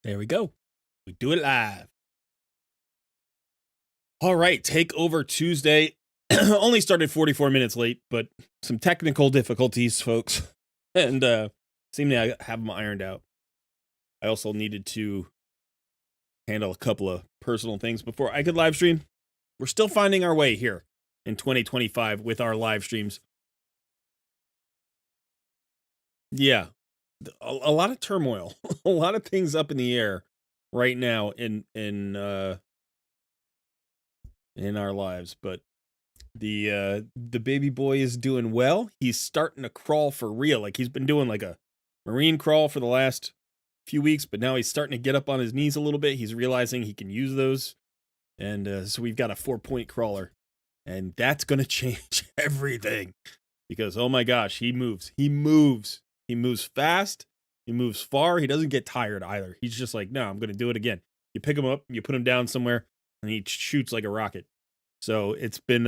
There we go. We do it live. All right, Takeover Tuesday. Only started 44 minutes late, but some technical difficulties, folks. And seem to have them ironed out. I also needed to handle a couple of personal things before I could live stream. We're still finding our way here in 2025 with our live streams. Yeah, a lot of turmoil, a lot of things up in the air right now in our lives, but the baby boy is doing well. He's starting to crawl for real. Like he's been doing like a marine crawl for the last few weeks, but now he's starting to get up on his knees a little bit. He's realizing he can use those, and so we've got a 4-point crawler, and that's gonna change everything because oh my gosh, he moves fast, he moves far. He doesn't get tired either. He's just like, no, I'm gonna do it again. You pick him up, you put him down somewhere, and he shoots like a rocket. So it's been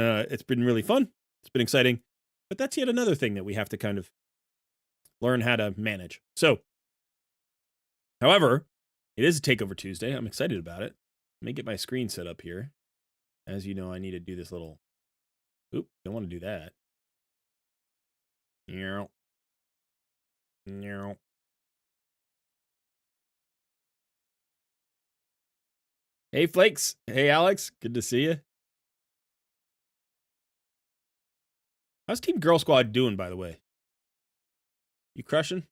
really fun. It's been exciting, but that's yet another thing that we have to kind of learn how to manage. So, however, it is a Takeover Tuesday. I'm excited about it. Let me get my screen set up here. As you know, I need to do this little. Oop, don't want to do that. No. Hey, Flakes. Hey, Alex. Good to see you. How's Team Girl Squad doing, by the way? You crushing?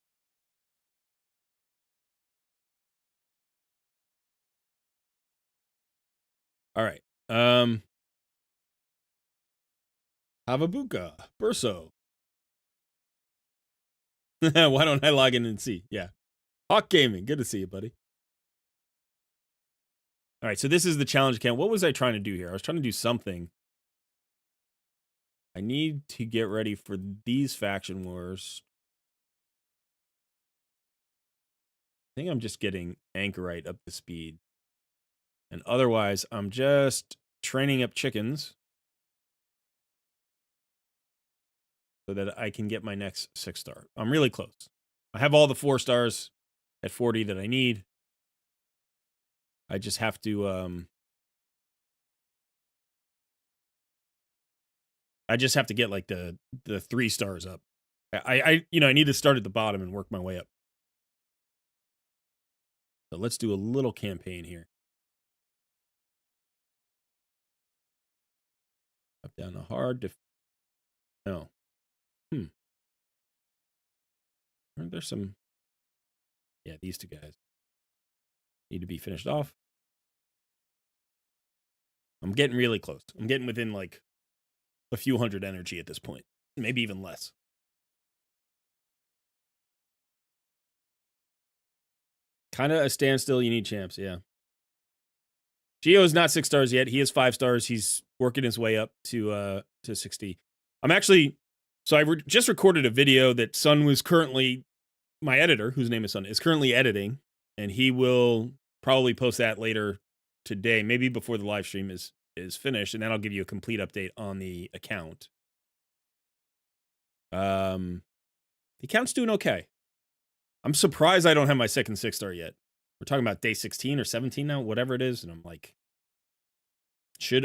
All right. Havabuka. Burso. Why don't I log in and see? Yeah. Hawk Gaming. Good to see you, buddy. All right, so this is the challenge account. What was I trying to do here? I was trying to do something. I need to get ready for these faction wars. I think I'm just getting Anchorite up to speed. And otherwise, I'm just training up chickens so that I can get my next 6-star. I'm really close. I have all the 4 stars at 40 that I need. I just have to get like the 3 stars up. I need to start at the bottom and work my way up. So let's do a little campaign here. Up, down, to hard. No. Aren't there some? Yeah, these 2 guys need to be finished off. I'm getting really close. I'm getting within like a few hundred energy at this point. Maybe even less. Kind of a standstill. You need champs, yeah. Geo is not 6 stars yet. He is 5 stars. He's working his way up to 60. I'm actually, so I just recorded a video that Sun was currently, my editor, whose name is Sun, is currently editing, and he will probably post that later today, maybe before the live stream is finished, and then I'll give you a complete update on the account. The account's doing okay. I'm surprised I don't have my second 6-star yet. We're talking about day 16 or 17 now, whatever it is, and I'm like,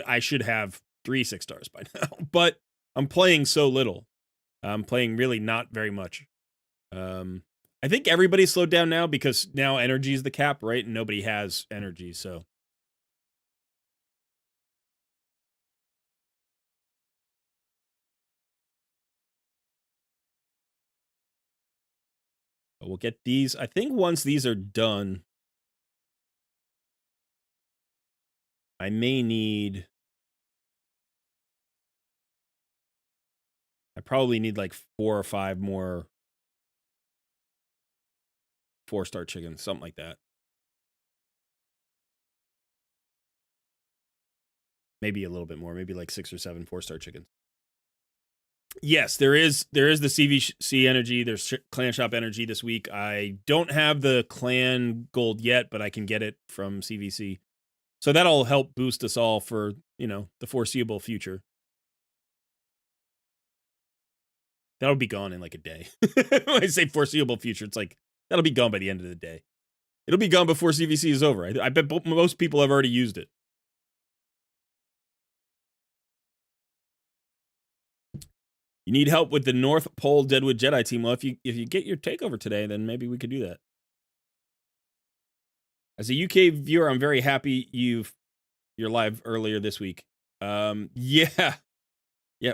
I should have 3 6-stars by now, but I'm playing so little. I'm playing really not very much. I think everybody's slowed down now because now energy is the cap, right? And nobody has energy, so. But we'll get these. I think once these are done, I may need. I probably need like 4 or 5 more 4-star chickens, something like that. Maybe a little bit more, maybe like 6 or 7 4-star chickens. Yes, there is the CVC energy. There's clan shop energy this week. I don't have the clan gold yet, but I can get it from CVC. So that'll help boost us all for, the foreseeable future. That'll be gone in like a day. When I say foreseeable future, it's like that'll be gone by the end of the day. It'll be gone before CVC is over. I bet most people have already used it. You need help with the North Pole Deadwood Jedi team. Well, if you get your takeover today, then maybe we could do that. As a UK viewer, I'm very happy you're live earlier this week. Yeah,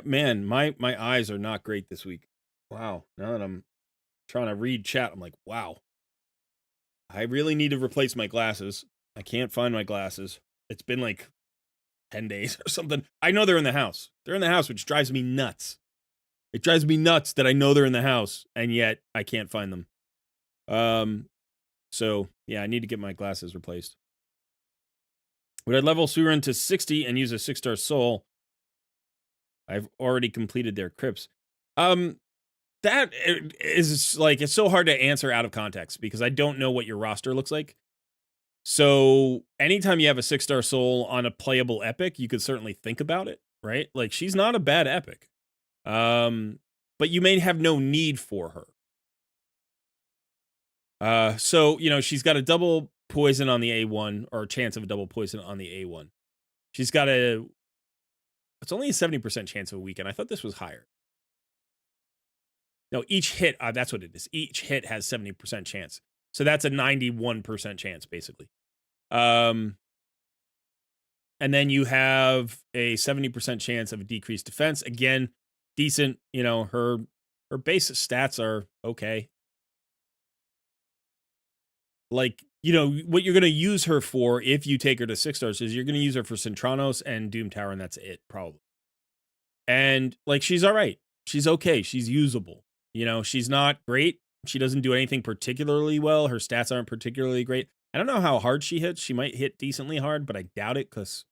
man, my eyes are not great this week. Wow. Now that I'm trying to read chat, I'm like, wow. I really need to replace my glasses. I can't find my glasses. It's been like 10 days or something. I know they're in the house. They're in the house, which drives me nuts. It drives me nuts that I know they're in the house, and yet I can't find them. So, yeah, I need to get my glasses replaced. Would I level Surin to 60 and use a 6-star soul? I've already completed their crypts. That is, like, it's so hard to answer out of context, because I don't know what your roster looks like. So, anytime you have a 6-star soul on a playable epic, you could certainly think about it, right? Like, she's not a bad epic. But you may have no need for her. So, she's got a double poison on the A1, or a chance of a double poison on the A1. She's got it's only a 70% chance of a weaken. I thought this was higher. No, each hit, that's what it is. Each hit has 70% chance. So that's a 91% chance, basically. And then you have a 70% chance of a decreased defense. Again, decent. Her base stats are okay. Like, what you're going to use her for if you take her to 6 stars is you're going to use her for Centranos and Doom Tower, and that's it, probably. And, like, she's all right. She's okay. She's usable. She's not great. She doesn't do anything particularly well. Her stats aren't particularly great. I don't know how hard she hits. She might hit decently hard, but I doubt it, because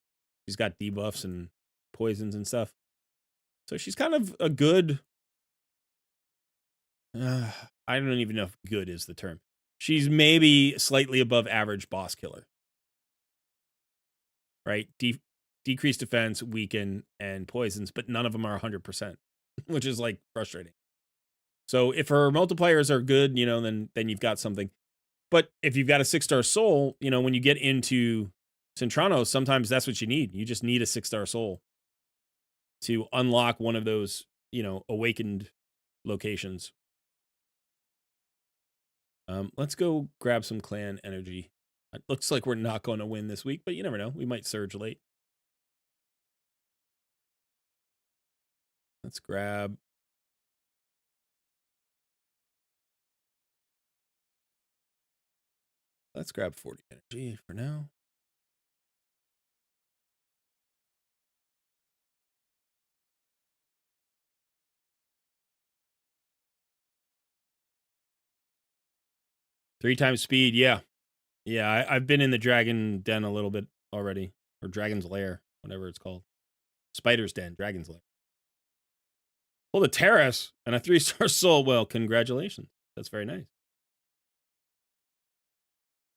she's got debuffs and poisons and stuff. So she's kind of a good... I don't even know if good is the term. She's maybe slightly above average boss killer. Right? Decreased defense, weaken, and poisons, but none of them are 100%, which is, like, frustrating. So if her multipliers are good, then you've got something. But if you've got a 6-star soul, when you get into Centranos, sometimes that's what you need. You just need a 6-star soul to unlock one of those, awakened locations. Let's go grab some clan energy. It looks like we're not going to win this week, but you never know. We might surge late. Let's grab... Let's grab 40 energy for now. Three times speed, yeah. Yeah, I've been in the Dragon Den a little bit already. Or Dragon's Lair, whatever it's called. Spider's Den, Dragon's Lair. Well, the Terrace and a 3-star soul. Well, congratulations. That's very nice.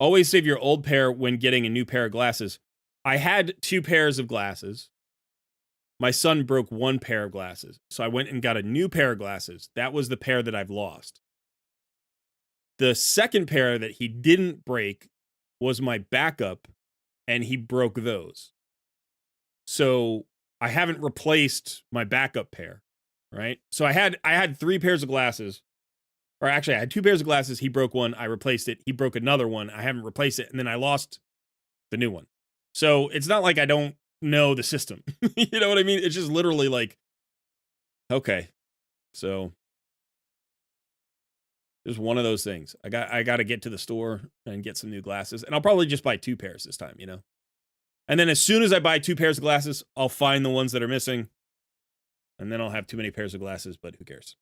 Always save your old pair when getting a new pair of glasses. I had 2 pairs of glasses. My son broke 1 pair of glasses. So I went and got a new pair of glasses. That was the pair that I've lost. The second pair that he didn't break was my backup, and he broke those. So I haven't replaced my backup pair, right? So I had 3 pairs of glasses. Or actually, I had 2 pairs of glasses. He broke one. I replaced it. He broke another one. I haven't replaced it. And then I lost the new one. So it's not like I don't know the system. You know what I mean? It's just literally like, okay. So just one of those things. I got to get to the store and get some new glasses. And I'll probably just buy 2 pairs this time, And then as soon as I buy 2 pairs of glasses, I'll find the ones that are missing. And then I'll have too many pairs of glasses, but who cares?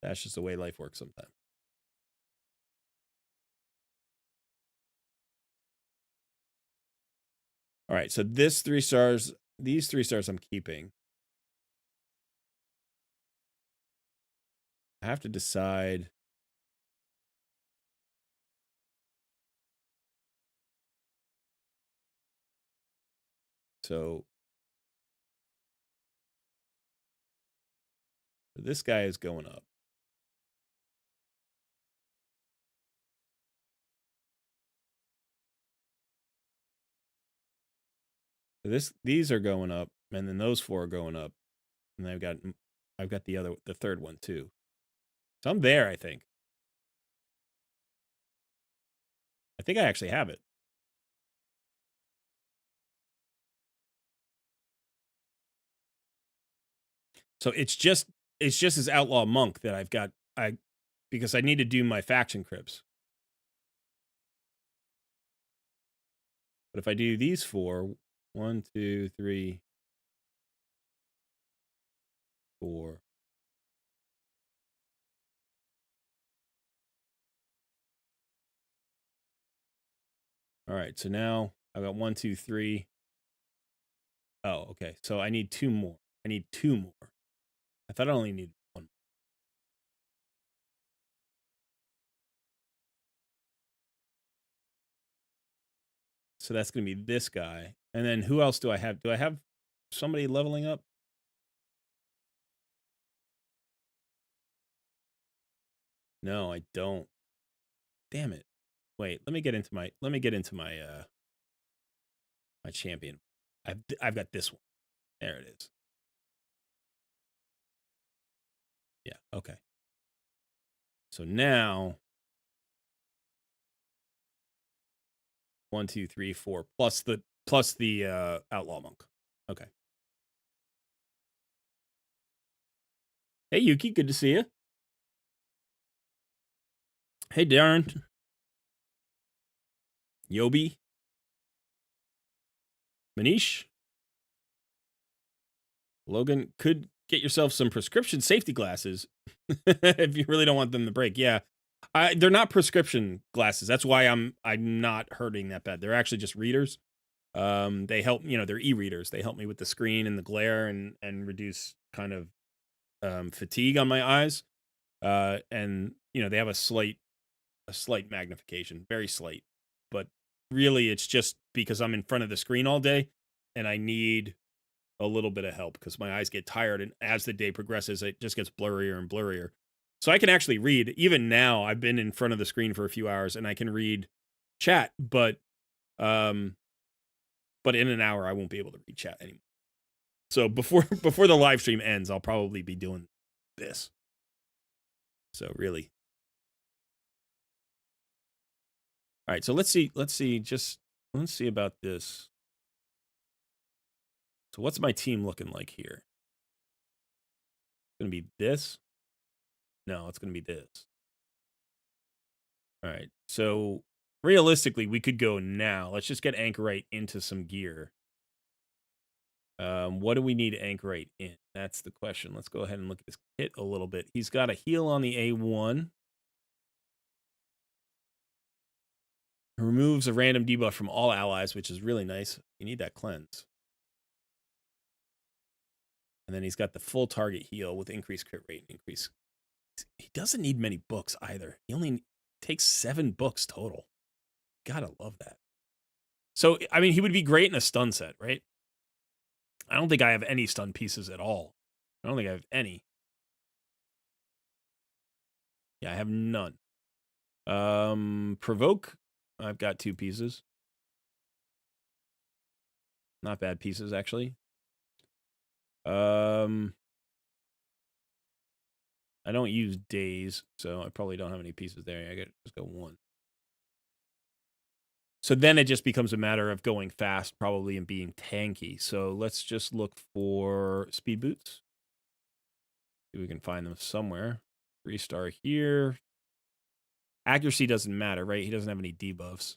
That's just the way life works sometimes. All right, so these 3 stars I'm keeping. I have to decide. So this guy is going up. These are going up, and then those 4 are going up, and I've got the third one too. So I'm there, I think. I think I actually have it. So it's just as outlaw monk that I've got because I need to do my faction cribs. But if I do these 4, 1, 2, 3, 4. All right, so now I've got 1, 2, 3. Oh, okay. So I need 2 more. I need 2 more. I thought I only needed 1. So that's going to be this guy. And then who else do I have? Do I have somebody leveling up? No, I don't. Damn it. Wait, let me get into my my champion. I've got this one. There it is. Yeah, okay. So now 1, 2, 3, 4 plus the outlaw monk. Okay. Hey Yuki, good to see you. Hey Darren. Yobi. Manish. Logan, could get yourself some prescription safety glasses if you really don't want them to break. Yeah. They're not prescription glasses. That's why I'm not hurting that bad. They're actually just readers. They help, they're e-readers. They help me with the screen and the glare and reduce kind of fatigue on my eyes. And they have a slight magnification, very slight. But really it's just because I'm in front of the screen all day and I need a little bit of help because my eyes get tired, and as the day progresses it just gets blurrier and blurrier. So I can actually read. Even now I've been in front of the screen for a few hours and I can read chat, but in an hour I won't be able to read chat anymore. So before the live stream ends, I'll probably be doing this. So really. All right, so let's see about this. So what's my team looking like here? It's going to be this? No, it's going to be this. All right. So realistically, we could go now. Let's just get Anchorite into some gear. What do we need Anchorite in? That's the question. Let's go ahead and look at his kit a little bit. He's got a heal on the A1. Removes a random debuff from all allies, which is really nice. You need that cleanse. And then he's got the full target heal with increased crit rate and increase. He doesn't need many books either. He only takes 7 books total. Gotta love that. So, I mean, he would be great in a stun set, right? I don't think I have any stun pieces at all. I don't think I have any. Yeah, I have none. Provoke. I've got 2 pieces. Not bad pieces, actually. I don't use days, so I probably don't have any pieces there. I just got 1. So then it just becomes a matter of going fast, probably, and being tanky. So let's just look for speed boots. See if we can find them somewhere. 3-star here. Accuracy doesn't matter, right? He doesn't have any debuffs.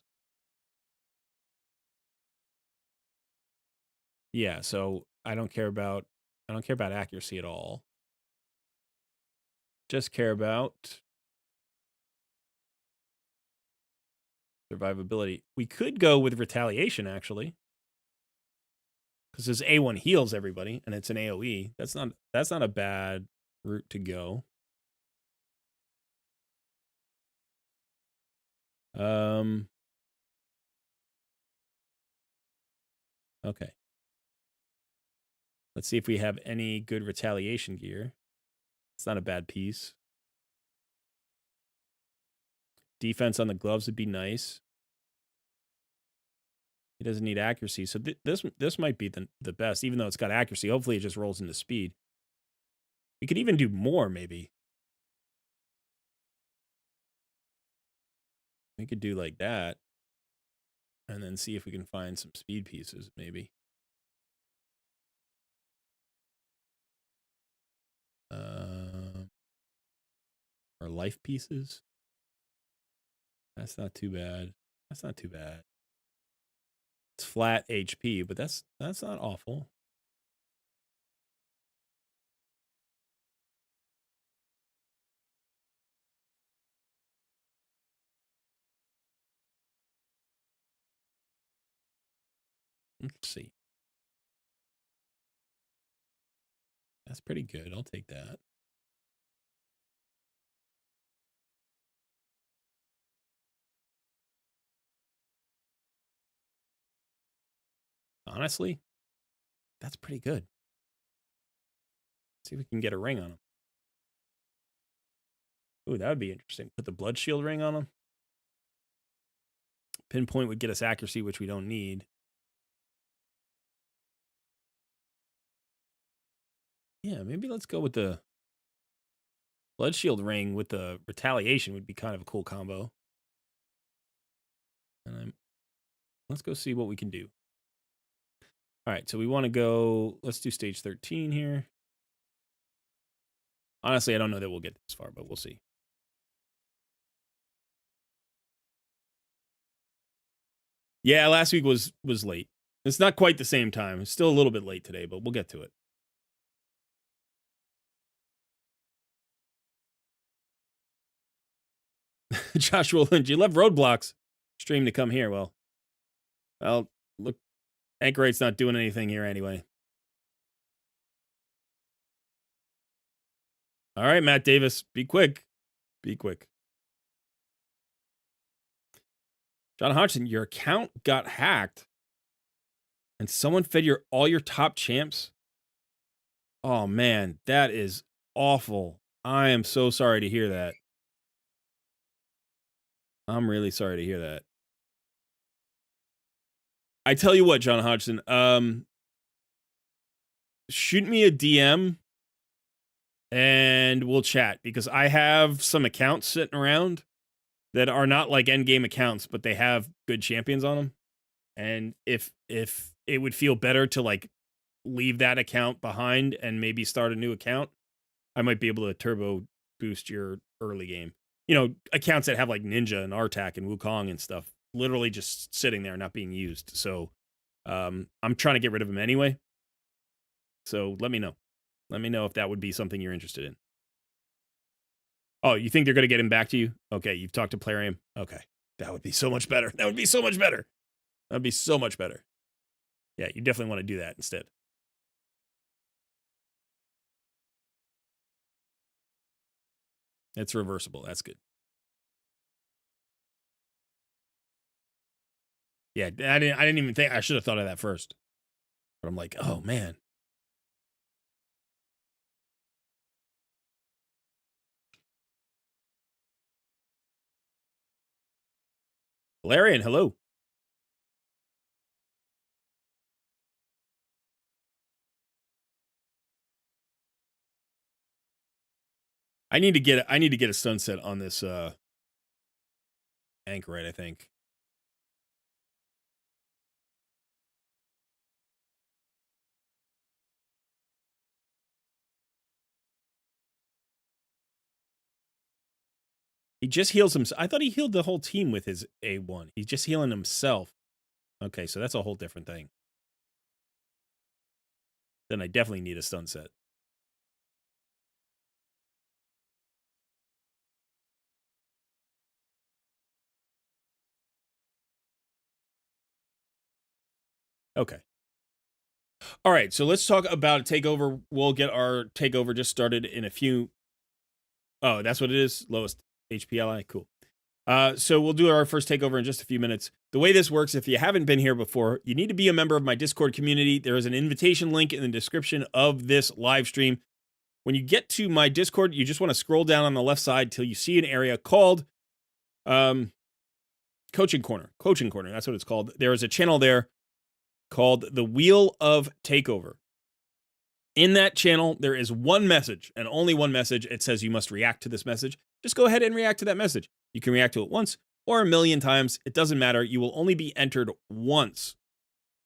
Yeah, so I don't care about accuracy at all. Just care about survivability. We could go with retaliation, actually, because his A1 heals everybody, and it's an AoE. That's not a bad route to go. Okay. Let's see if we have any good retaliation gear. It's not a bad piece. Defense on the gloves would be nice. He doesn't need accuracy. So this might be the best, even though it's got accuracy. Hopefully it just rolls into speed. We could even do more, maybe. We could do like that. And then see if we can find some speed pieces, maybe. Or life pieces. That's not too bad. That's not too bad. It's flat HP, but that's not awful. Let's see. That's pretty good. I'll take that. Honestly, that's pretty good. Let's see if we can get a ring on him. Ooh, that would be interesting. Put the blood shield ring on him. Pinpoint would get us accuracy, which we don't need. Yeah, maybe let's go with the blood shield ring with the retaliation would be kind of a cool combo. And let's go see what we can do. All right, so we want to go, let's do stage 13 here. Honestly, I don't know that we'll get this far, but we'll see. Yeah, last week was late. It's not quite the same time. It's still a little bit late today, but we'll get to it. Joshua Lynch, you love roadblocks. Stream to come here. Well, look, Anchorite's not doing anything here anyway. All right, Matt Davis, be quick. Be quick. John Hodgson, your account got hacked and someone fed all your top champs. Oh, man, that is awful. I am so sorry to hear that. I'm really sorry to hear that. I tell you what, John Hodgson, shoot me a DM and we'll chat because I have some accounts sitting around that are not like endgame accounts, but they have good champions on them. And if it would feel better to like leave that account behind and maybe start a new account, I might be able to turbo boost your early game. You know, accounts that have like Ninja and Artak and Wukong and stuff, literally just sitting there not being used. So I'm trying to get rid of them anyway. So let me know. Let me know if that would be something you're interested in. Oh, you think they're going to get him back to you? Okay, you've talked to Plarium. Okay, that would be so much better. That would be so much better. That would be so much better. Yeah, you definitely want to do that instead. It's reversible. That's good. Yeah, I didn't even think. I should have thought of that first. But I'm like, oh, man. Valerian, hello. I need to get a sunset on this Anchorite, I think. He just heals himself. I thought he healed the whole team with his A1. He's just healing himself. Okay, so that's a whole different thing. Then I definitely need a stun set. Okay. All right, so let's talk about Takeover. We'll get our Takeover just started in a few. Oh, that's what it is? Lowest HP ally? Cool. So we'll do our first Takeover in just a few minutes. The way this works, if you haven't been here before, you need to be a member of my Discord community. There is an invitation link in the description of this live stream. When you get to my Discord, you just want to scroll down on the left side till you see an area called Coaching Corner. That's what it's called. There is a channel there called The Wheel of Takeover. In that channel, there is one message and only one message. It says you must react to this message. Just go ahead and react to that message. You can react to it once or a million times. It doesn't matter. You will only be entered once.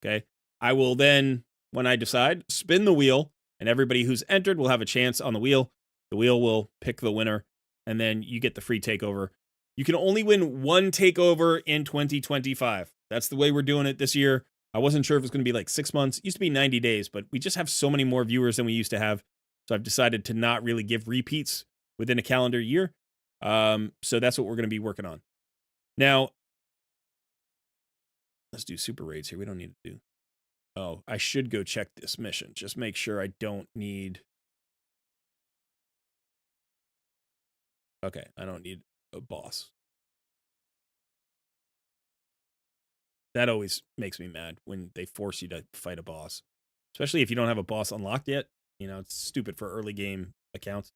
Okay. I will then, when I decide, spin the wheel, and everybody who's entered will have a chance on the wheel. The wheel will pick the winner, and then you get the free takeover. You can only win one takeover in 2025. That's the way we're doing it this year. I wasn't sure if it was going to be like 6 months. It used to be 90 days, but we just have so many more viewers than we used to have. So I've decided to not really give repeats within a calendar year. So that's what we're going to be working on. Now, let's do super raids here. We don't need to do. Oh, I should go check this mission. Just make sure I don't need. Okay, I don't need a boss. That always makes me mad when they force you to fight a boss, especially if you don't have a boss unlocked yet. You know, it's stupid for early game accounts.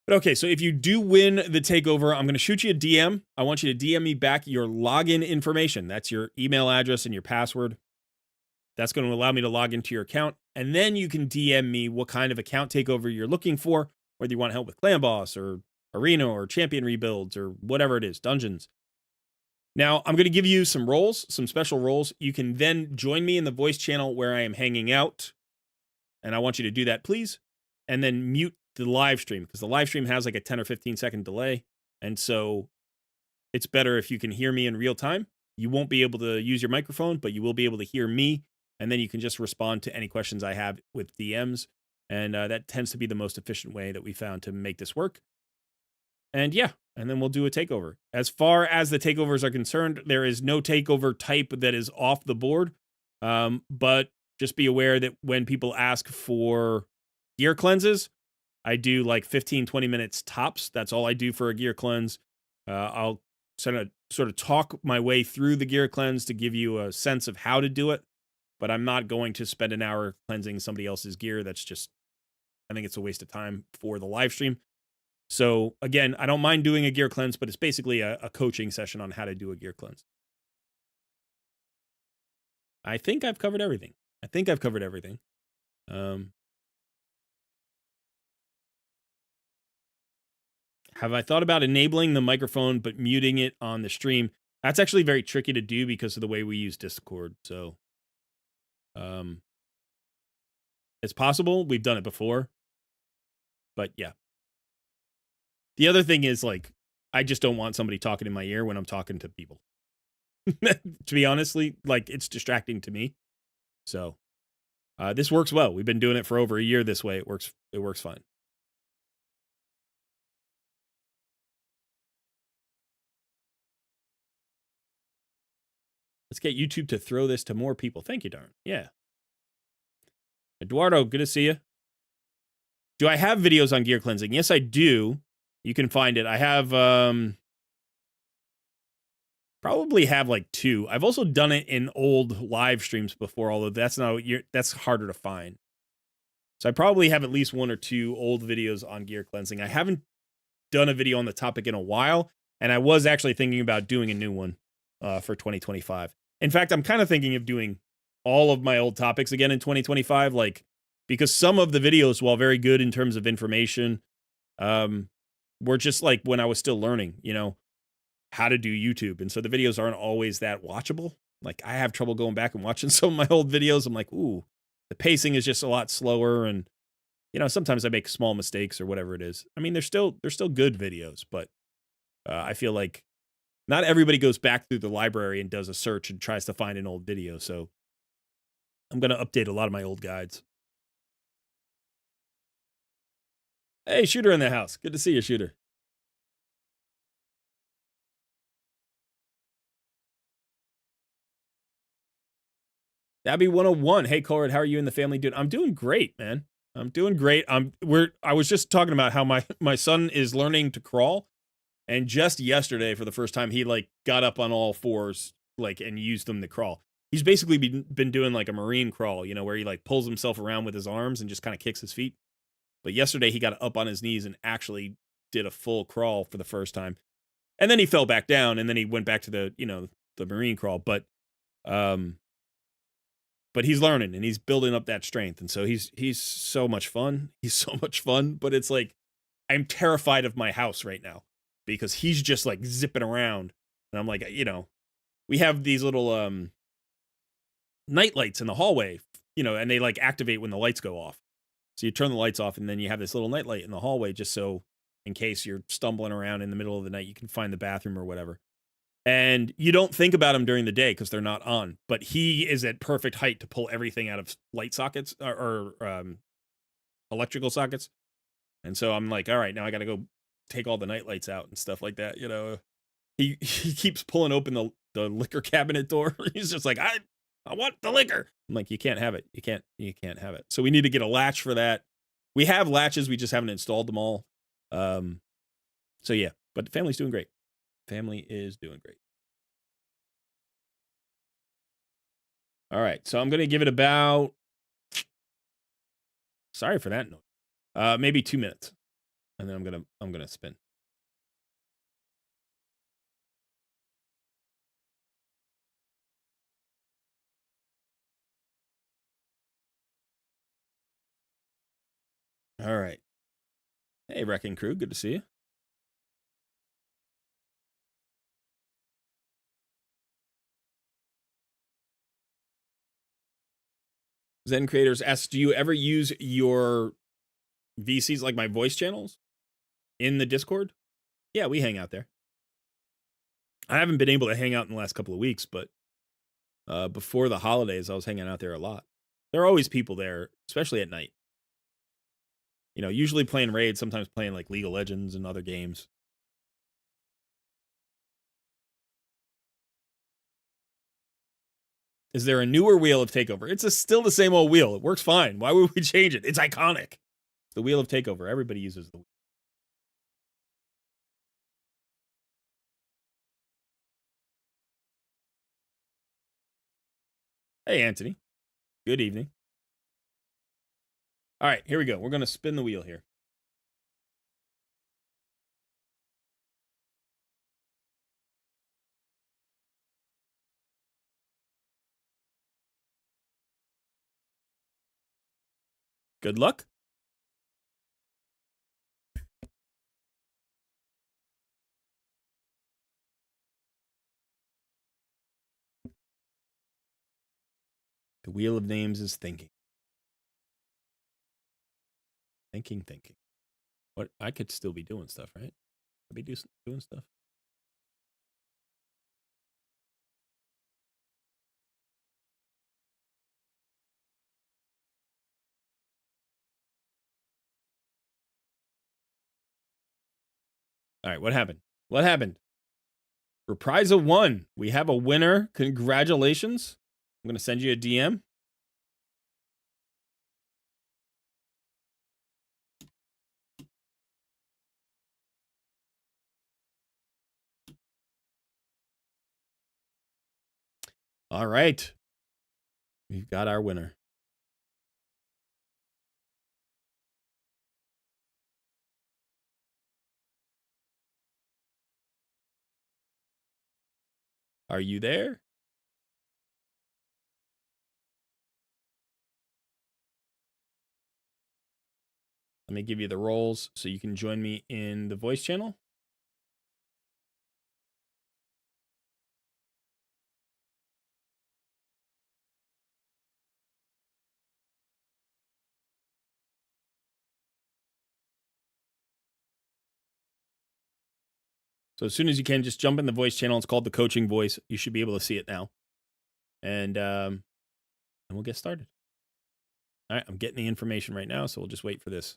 But okay, so if you do win the takeover, I'm going to shoot you a DM. I want you to DM me back your login information. That's your email address and your password. That's going to allow me to log into your account. And then you can DM me what kind of account takeover you're looking for, whether you want help with clan boss or arena or champion rebuilds or whatever it is, dungeons. Now, I'm going to give you some roles, some special roles. You can then join me in the voice channel where I am hanging out. And I want you to do that, please. And then mute the live stream, because the live stream has like a 10 or 15 second delay. And so it's better if you can hear me in real time. You won't be able to use your microphone, but you will be able to hear me. And then you can just respond to any questions I have with DMs. And that tends to be the most efficient way that we found to make this work. And yeah, and then we'll do a takeover. As far as the takeovers are concerned, there is no takeover type that is off the board. But just be aware that when people ask for gear cleanses, I do like 15, 20 minutes tops. That's all I do for a gear cleanse. I'll sort of talk my way through the gear cleanse to give you a sense of how to do it. But I'm not going to spend an hour cleansing somebody else's gear. That's just, I think it's a waste of time for the live stream. So again, I don't mind doing a gear cleanse, but it's basically a coaching session on how to do a gear cleanse. I think I've covered everything. Have I thought about enabling the microphone but muting it on the stream? That's actually very tricky to do because of the way we use Discord. So it's possible. We've done it before. But yeah. The other thing is, like, I just don't want somebody talking in my ear when I'm talking to people. To be honestly, like, it's distracting to me. So this works well. We've been doing it for over a year this way. It works fine. Let's get YouTube to throw this to more people. Thank you, Darn. Yeah. Eduardo, good to see you. Do I have videos on gear cleansing? Yes, I do. You can find it. I have probably have like 2. I've also done it in old live streams before, although that's harder to find. So I probably have at least 1 or 2 old videos on gear cleansing. I haven't done a video on the topic in a while, and I was actually thinking about doing a new one for 2025. In fact, I'm kind of thinking of doing all of my old topics again in 2025, like, because some of the videos, while very good in terms of information, were just like when I was still learning, you know, how to do YouTube. And so the videos aren't always that watchable. Like, I have trouble going back and watching some of my old videos. I'm like, ooh, the pacing is just a lot slower. And, you know, sometimes I make small mistakes or whatever it is. I mean, they're still good videos, but I feel like not everybody goes back through the library and does a search and tries to find an old video. So I'm going to update a lot of my old guides. Hey, Shooter in the house. Good to see you, Shooter. Dabby 101. Hey, Colrad, how are you and the family doing? I'm doing great, man. I'm doing great. I was just talking about how my son is learning to crawl, and just yesterday, for the first time, he like got up on all 4s, like, and used them to crawl. He's basically been doing like a marine crawl, you know, where he like pulls himself around with his arms and just kind of kicks his feet. But yesterday he got up on his knees and actually did a full crawl for the first time. And then he fell back down, and then he went back to the the Marine crawl. But he's learning and he's building up that strength, and so he's so much fun. He's so much fun. But it's like I'm terrified of my house right now because he's just like zipping around, and I'm like, we have these little night lights in the hallway, and they like activate when the lights go off. So you turn the lights off, and then you have this little night light in the hallway just so in case you're stumbling around in the middle of the night, you can find the bathroom or whatever. And you don't think about them during the day because they're not on. But he is at perfect height to pull everything out of light sockets or electrical sockets. And so I'm like, all right, now I got to go take all the night lights out and stuff like that. He keeps pulling open the liquor cabinet door. He's just like, I want the liquor. I'm like, you can't have it. You can't have it. So we need to get a latch for that. We have latches. We just haven't installed them all. So yeah, but the family's doing great. Family is doing great. All right, so I'm going to give it about, sorry for that noise, maybe 2 minutes. And then I'm going to spin. All right. Hey, Wrecking Crew, good to see you. Zen Creators asks, do you ever use your VCs, like my voice channels, in the Discord? Yeah, we hang out there. I haven't been able to hang out in the last couple of weeks, but before the holidays, I was hanging out there a lot. There are always people there, especially at night. Usually playing raids, sometimes playing like League of Legends and other games. Is there a newer wheel of Takeover? It's still the same old wheel. It works fine. Why would we change it? It's iconic. The wheel of Takeover. Everybody uses the wheel. Hey, Anthony. Good evening. All right, here we go. We're going to spin the wheel here. Good luck. The wheel of names is thinking. Thinking. What? I could still be doing stuff, right? I'd be doing stuff. All right, what happened? What happened? Reprise of 1. We have a winner. Congratulations. I'm going to send you a DM. All right. We've got our winner. Are you there? Let me give you the roles so you can join me in the voice channel. So as soon as you can, just jump in the voice channel. It's called the Coaching Voice. You should be able to see it now. And we'll get started. All right, I'm getting the information right now, so we'll just wait for this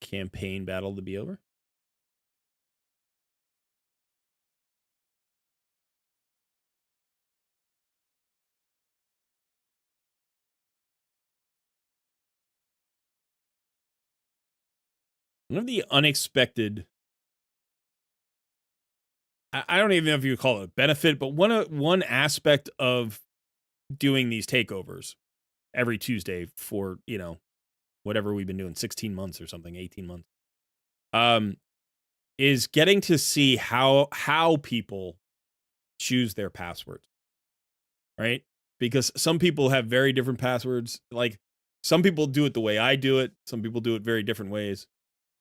campaign battle to be over. One of the unexpected, I don't even know if you would call it a benefit, but one aspect of doing these takeovers every Tuesday for, whatever we've been doing, 16 months or something, 18 months, is getting to see how people choose their passwords, right? Because some people have very different passwords. Like some people do it the way I do it. Some people do it very different ways.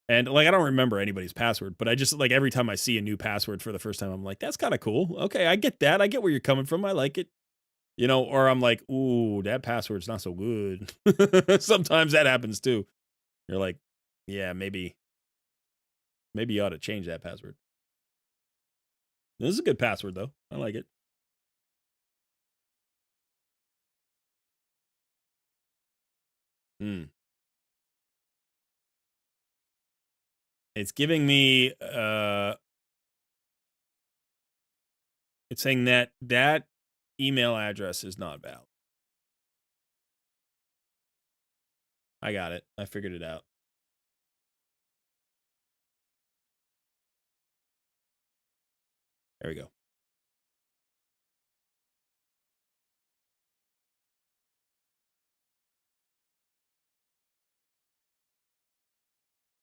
And like I don't remember anybody's password, but I just like every time I see a new password for the first time, I'm like, that's kind of cool. Okay, I get that. I get where you're coming from. I like it. You know, or I'm like, ooh, that password's not so good. Sometimes that happens too. You're like, yeah, maybe you ought to change that password. This is a good password though. I like it. Hmm. It's giving me it's saying that email address is not valid. I got it. I figured it out. There we go.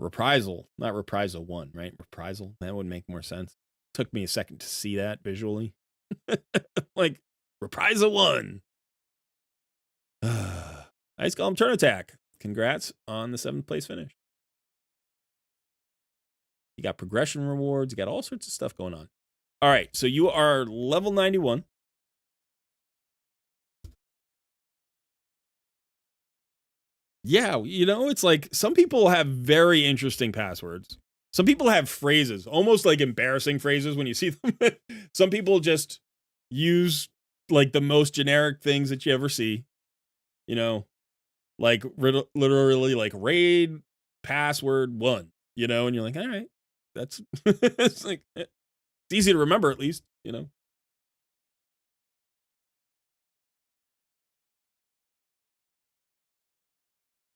Reprisal, not reprisal 1, right? Reprisal. That would make more sense. Took me a second to see that visually. Like reprisal 1. Ice Golem turn attack. Congrats on the 7th place finish. You got progression rewards. You got all sorts of stuff going on. All right, so you are level 91. Yeah, you know, it's like some people have very interesting passwords. Some people have phrases, almost like embarrassing phrases when you see them. Some people just use like the most generic things that you ever see. You know, like literally like raid password 1, you know, and you're like, all right, that's it's like it's easy to remember at least, you know.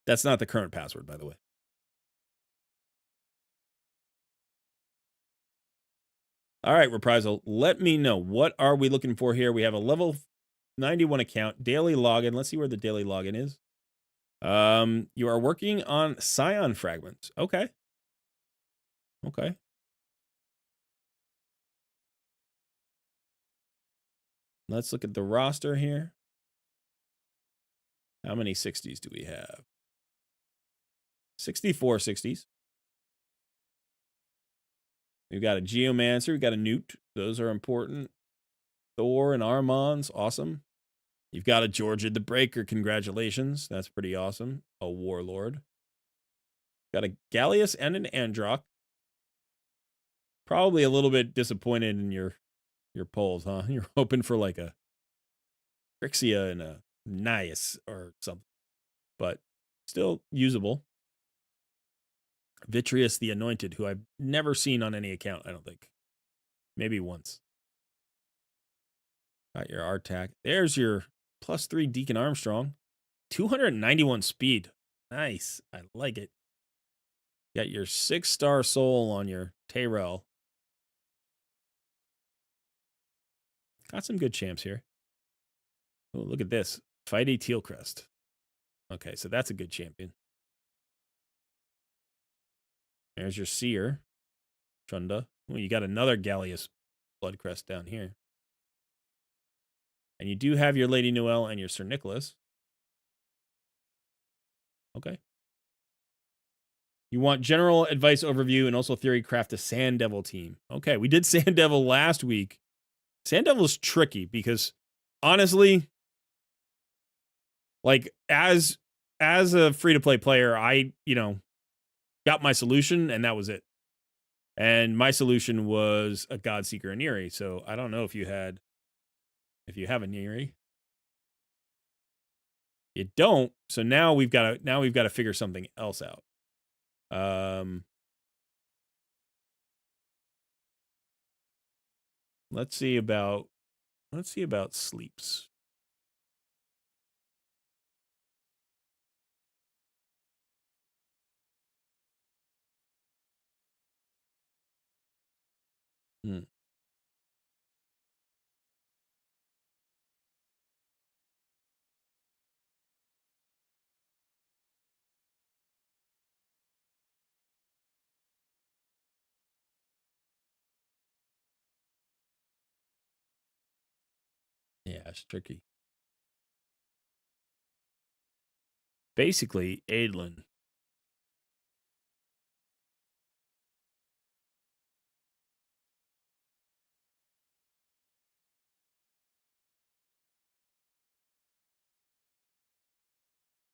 That's not the current password, by the way. All right, Reprisal, let me know. What are we looking for here? We have a level 91 account, daily login. Let's see where the daily login is. You are working on Scion fragments. Okay. Okay. Let's look at the roster here. How many 60s do we have? 64 60s. We've got a Geomancer. We've got a Newt. Those are important. Thor and Armons. Awesome. You've got a Georgia the Breaker. Congratulations. That's pretty awesome. A Warlord. Got a Gallius and an Androck. Probably a little bit disappointed in your polls, huh? You're hoping for like a Crixia and a Nias or something. But still usable. Vitreous the Anointed, who I've never seen on any account, I don't think. Maybe once. Got your Artac. There's your +3 Deacon Armstrong. 291 speed. Nice. I like it. Got your 6-star soul on your Tayrell. Got some good champs here. Oh, look at this. Fighty Tealcrest. Okay, so that's a good champion. There's your Seer. Chunda. Well, you got another Gallius Bloodcrest down here. And you do have your Lady Noelle and your Sir Nicholas. Okay. You want general advice overview and also theory craft a Sand Devil team. Okay, we did Sand Devil last week. Sand Devil's tricky because honestly, like as a free-to-play player, I, you know, got my solution and that was it. And my solution was a Godseeker and Neri. So I don't know if you have a Neri. You don't. So now we've got to figure something else out. Let's see about sleeps. Hmm. it's tricky. Basically, Adlin.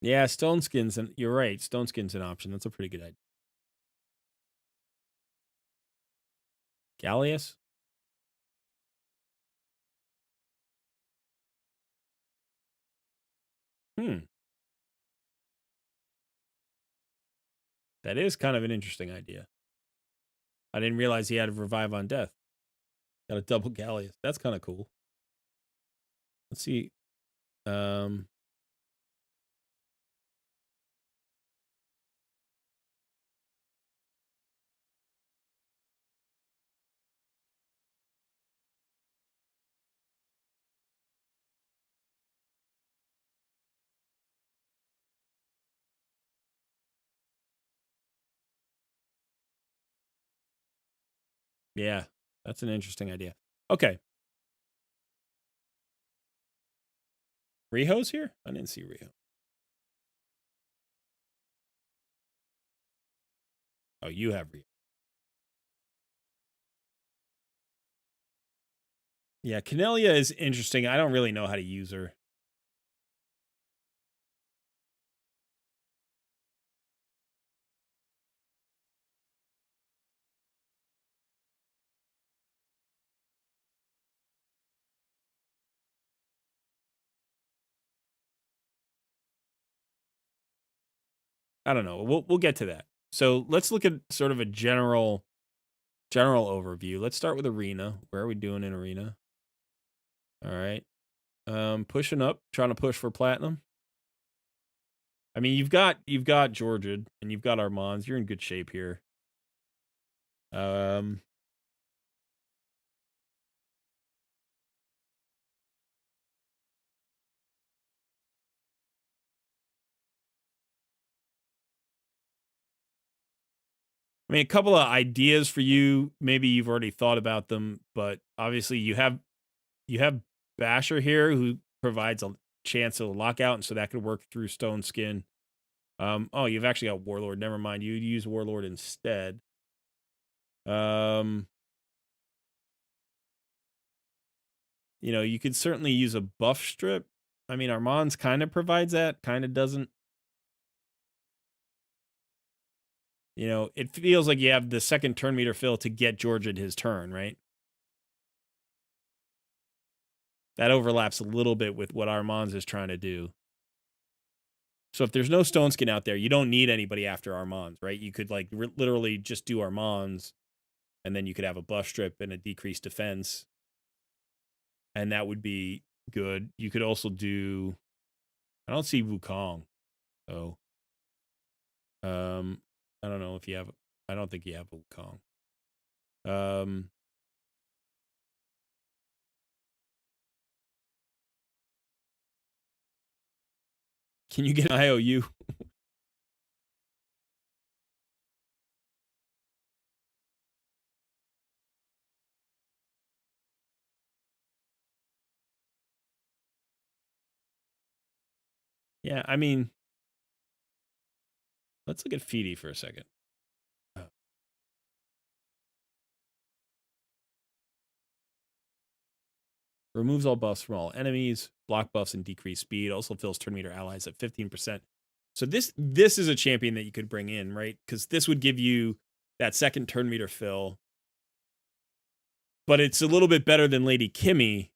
Yeah, Stone Skin's you're right. Stone Skin's an option. That's a pretty good idea. Gallius? That is kind of an interesting idea. I didn't realize he had a revive on death. Got a double Gallius. That's kind of cool. Let's see. Yeah, that's an interesting idea. Okay. Riho's here? I didn't see Riho. Oh, you have Riho. Yeah, Canelia is interesting. I don't really know how to use her. I don't know. We'll get to that. So let's look at sort of a general overview. Let's start with Arena. Where are we doing in Arena? All right. Pushing up, trying to push for platinum. I mean, you've got Georgia and you've got Armands. You're in good shape here. I mean, a couple of ideas for you. Maybe you've already thought about them, but obviously you have Basher here who provides a chance of a lockout, and so that could work through Stone Skin. Oh, you've actually got Warlord. Never mind. You use Warlord instead. You know, you could certainly use a buff strip. I mean, Armand's kind of provides that, kind of doesn't. You know, it feels like you have the second turn meter fill to get George at his turn, right? That overlaps a little bit with what Armand's is trying to do. So if there's no Stone Skin out there, you don't need anybody after Armand's, right? You could like literally just do Armand's, and then you could have a buff strip and a decreased defense, and that would be good. You could also do. I don't see Wukong, so I don't know if you have. I don't think you have Wukong. Can you get an IOU? Yeah, I mean, let's look at Feedy for a second. Removes all buffs from all enemies, block buffs and decreased speed. Also fills turn meter allies at 15%. So this is a champion that you could bring in, right? Because this would give you that second turn meter fill. But it's a little bit better than Lady Kimmy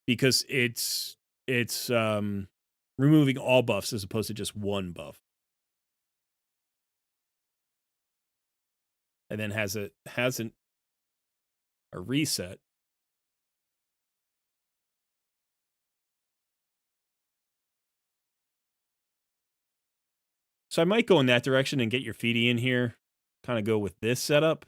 because it's removing all buffs as opposed to just one buff. And then has a reset. So I might go in that direction and get your Feedy in here. Kind of go with this setup.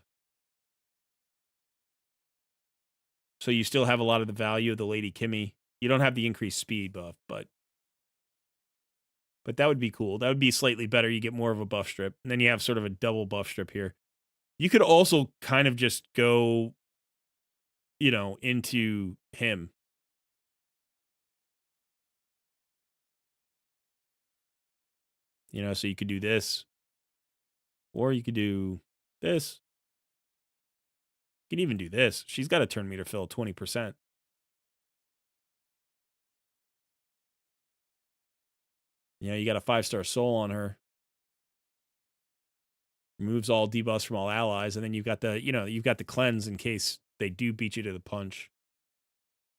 So you still have a lot of the value of the Lady Kimmy. You don't have the increased speed buff, but that would be cool. That would be slightly better. You get more of a buff strip. And then you have sort of a double buff strip here. You could also kind of just go, you know, into him. You know, so you could do this, or you could do this. You can even do this. She's got a turn meter fill 20%. You know, you got a 5-star soul on her. Removes all debuffs from all allies, and then you've got the, you know, you've got the cleanse in case they do beat you to the punch.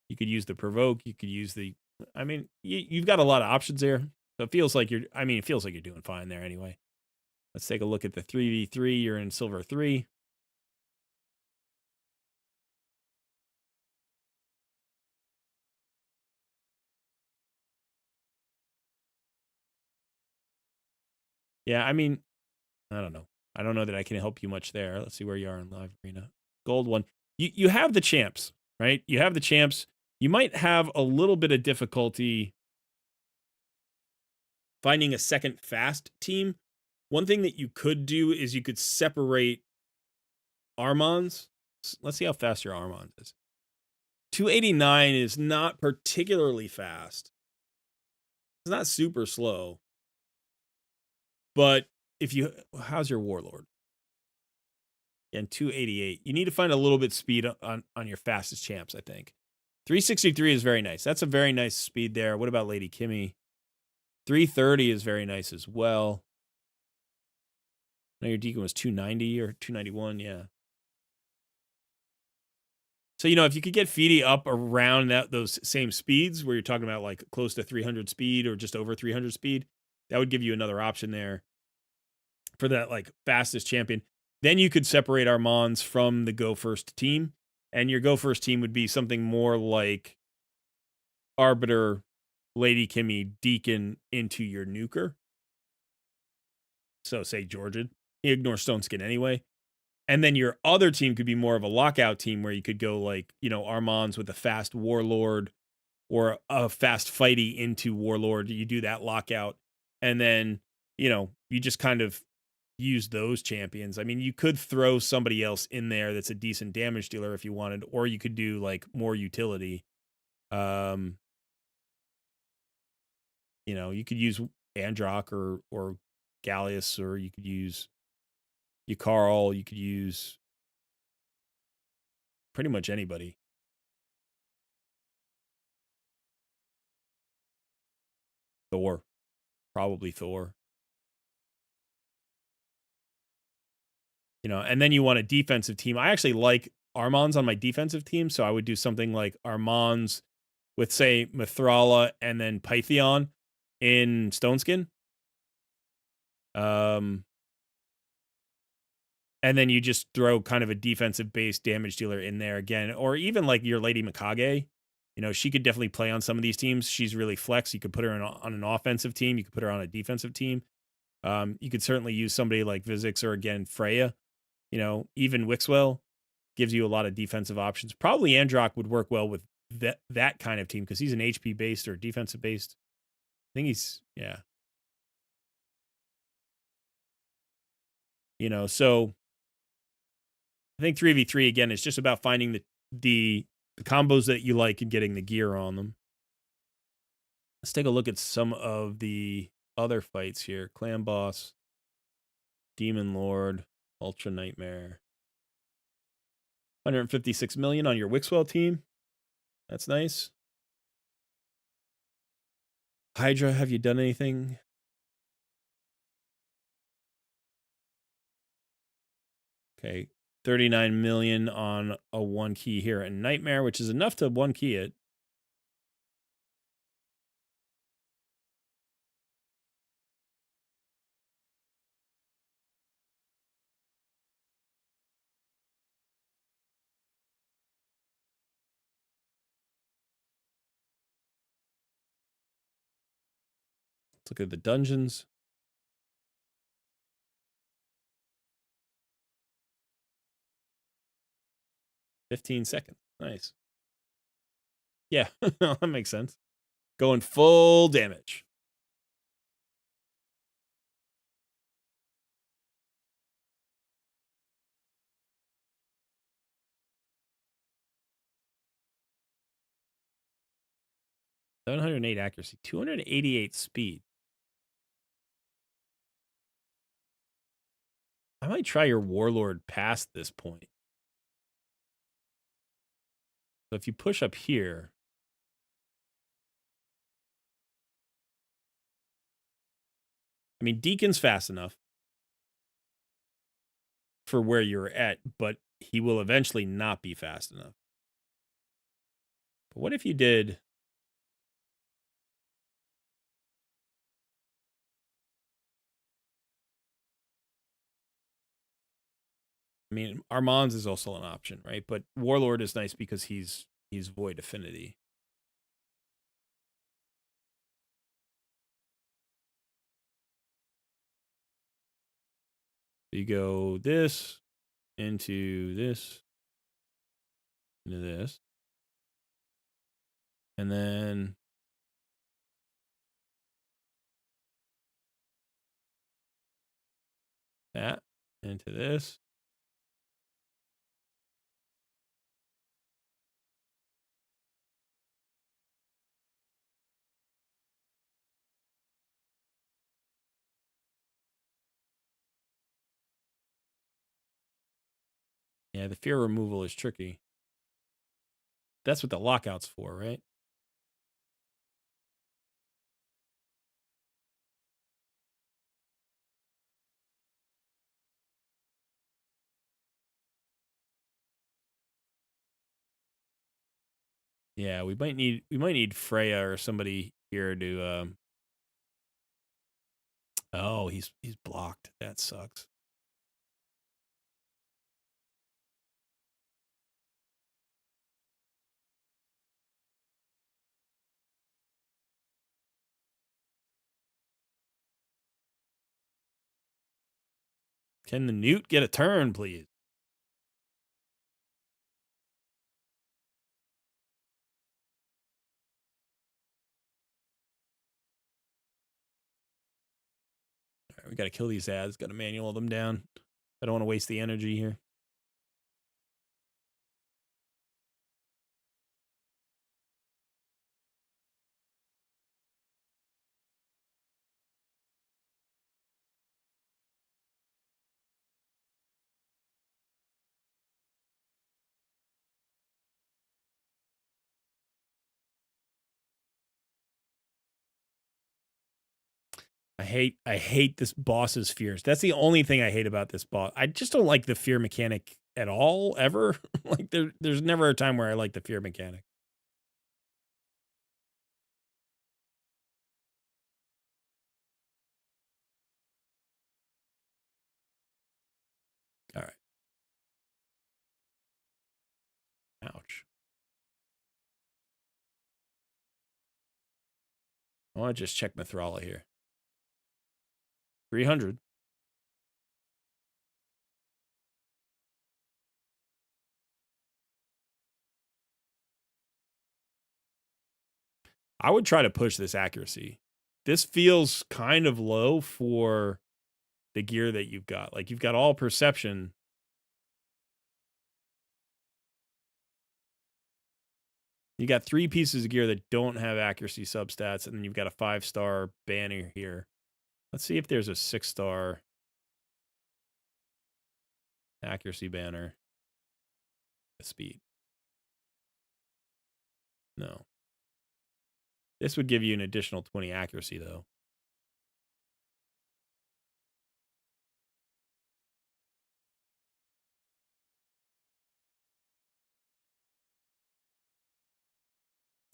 You could use the provoke. You could use the, I mean, you've got a lot of options there. So it feels like it feels like you're doing fine there anyway. Let's take a look at the 3v3. You're in silver 3. Yeah, I mean, I don't know. I don't know that I can help you much there. Let's see where you are in live arena. Gold 1. You have the champs, right? You have the champs. You might have a little bit of difficulty finding a second fast team. One thing that you could do is you could separate Armands. Let's see how fast your Armand is. 289 is not particularly fast. It's not super slow. But if you, how's your Warlord? And 288. You need to find a little bit speed on your fastest champs, I think. 363 is very nice. That's a very nice speed there. What about Lady Kimmy? 330 is very nice as well. Now your Deacon was 290 or 291, yeah. So, you know, if you could get Feedy up around those same speeds where you're talking about like close to 300 speed or just over 300 speed, that would give you another option there for that like fastest champion. Then you could separate Armands from the Go First team, and your Go First team would be something more like Arbiter, Lady Kimmy, Deacon into your Nuker. So say Georgian. You ignore Stone Skin anyway. And then your other team could be more of a lockout team where you could go like, you know, Armands with a fast Warlord or a fast fighty into Warlord. You do that lockout. And then, you know, you just kind of use those champions. I mean, you could throw somebody else in there that's a decent damage dealer if you wanted, or you could do like more utility. You know, you could use Androck or Gallius, or you could use Yukarl, you could use pretty much anybody. Thor. Probably Thor. You know, and then you want a defensive team. I actually like Armands on my defensive team, so I would do something like Armands with, say, Mithrala and then Pythion in Stoneskin. And then you just throw kind of a defensive-based damage dealer in there again, or even like your Lady Mikage. You know, she could definitely play on some of these teams. She's really flex. You could put her on an offensive team. You could put her on a defensive team. You could certainly use somebody like Vizix or, again, Freya. You know, even Wixwell gives you a lot of defensive options. Probably Androck would work well with that kind of team because he's an HP-based or defensive-based. I think he's, yeah. You know, so I think 3v3, again, is just about finding the combos that you like and getting the gear on them. Let's take a look at some of the other fights here. Clan Boss, Demon Lord, Ultra Nightmare. 156 million on your Wixwell team. That's nice. Hydra, have you done anything? Okay, 39 million on a 1 key here and Nightmare, which is enough to 1 key it. Let's look at the dungeons. $15 seconds. Nice. Yeah, that makes sense. Going full damage. $708 accuracy, 288 speed. I might try your Warlord past this point. So if you push up here, I mean, Deacon's fast enough for where you're at, but he will eventually not be fast enough. But what if you did... I mean, Armand's is also an option, right? But Warlord is nice because he's Void Affinity. You go this into this into this, and then that into this. Yeah, the fear removal is tricky. That's what the lockout's for, right? Yeah, we might need Freya or somebody here to oh, he's blocked. That sucks. Can the Newt get a turn, please? All right, we got to kill these ads. Got to manual them down. I don't want to waste the energy here. I hate this boss's fears. That's the only thing I hate about this boss. I just don't like the fear mechanic at all, ever. Like there's never a time where I like the fear mechanic. All right. Ouch. I want to just check Mithrala here. 300. I would try to push this accuracy. This feels kind of low for the gear that you've got. Like you've got all perception. You got 3 pieces of gear that don't have accuracy substats, and then you've got a 5-star banner here. Let's see if there's a 6-star accuracy banner. Speed. No. This would give you an additional 20 accuracy, though.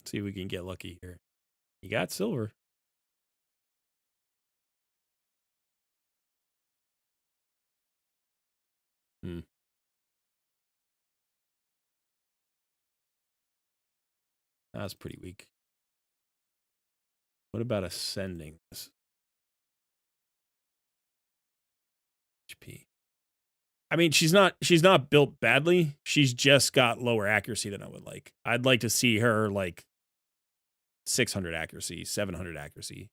Let's see if we can get lucky here. You got silver. That's pretty weak. What about ascending this? HP. I mean, she's not built badly. She's just got lower accuracy than I would like. I'd like to see her like 600 accuracy, 700 accuracy.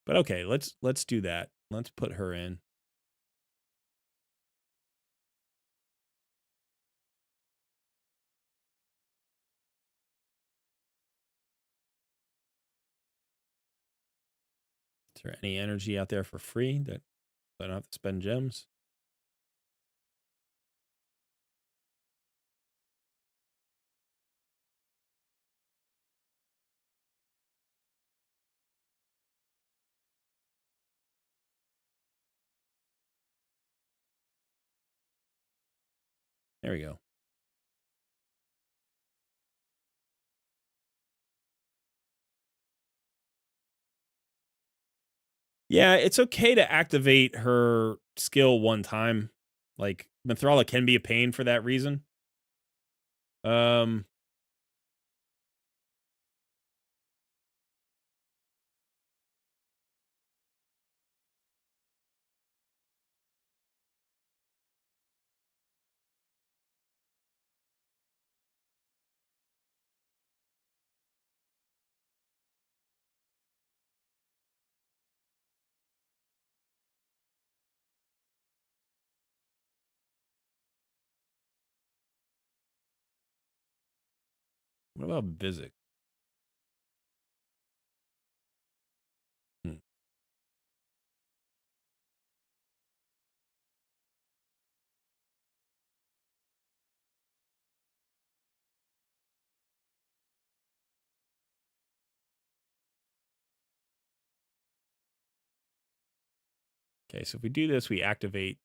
But okay, let's do that. Let's put her in. there any energy out there for free that I don't have to spend gems? There we go. Yeah, it's okay to activate her skill one time. Like, Mithrala can be a pain for that reason. Um, what about Vizik? Hmm. Okay, so if we do this, we activate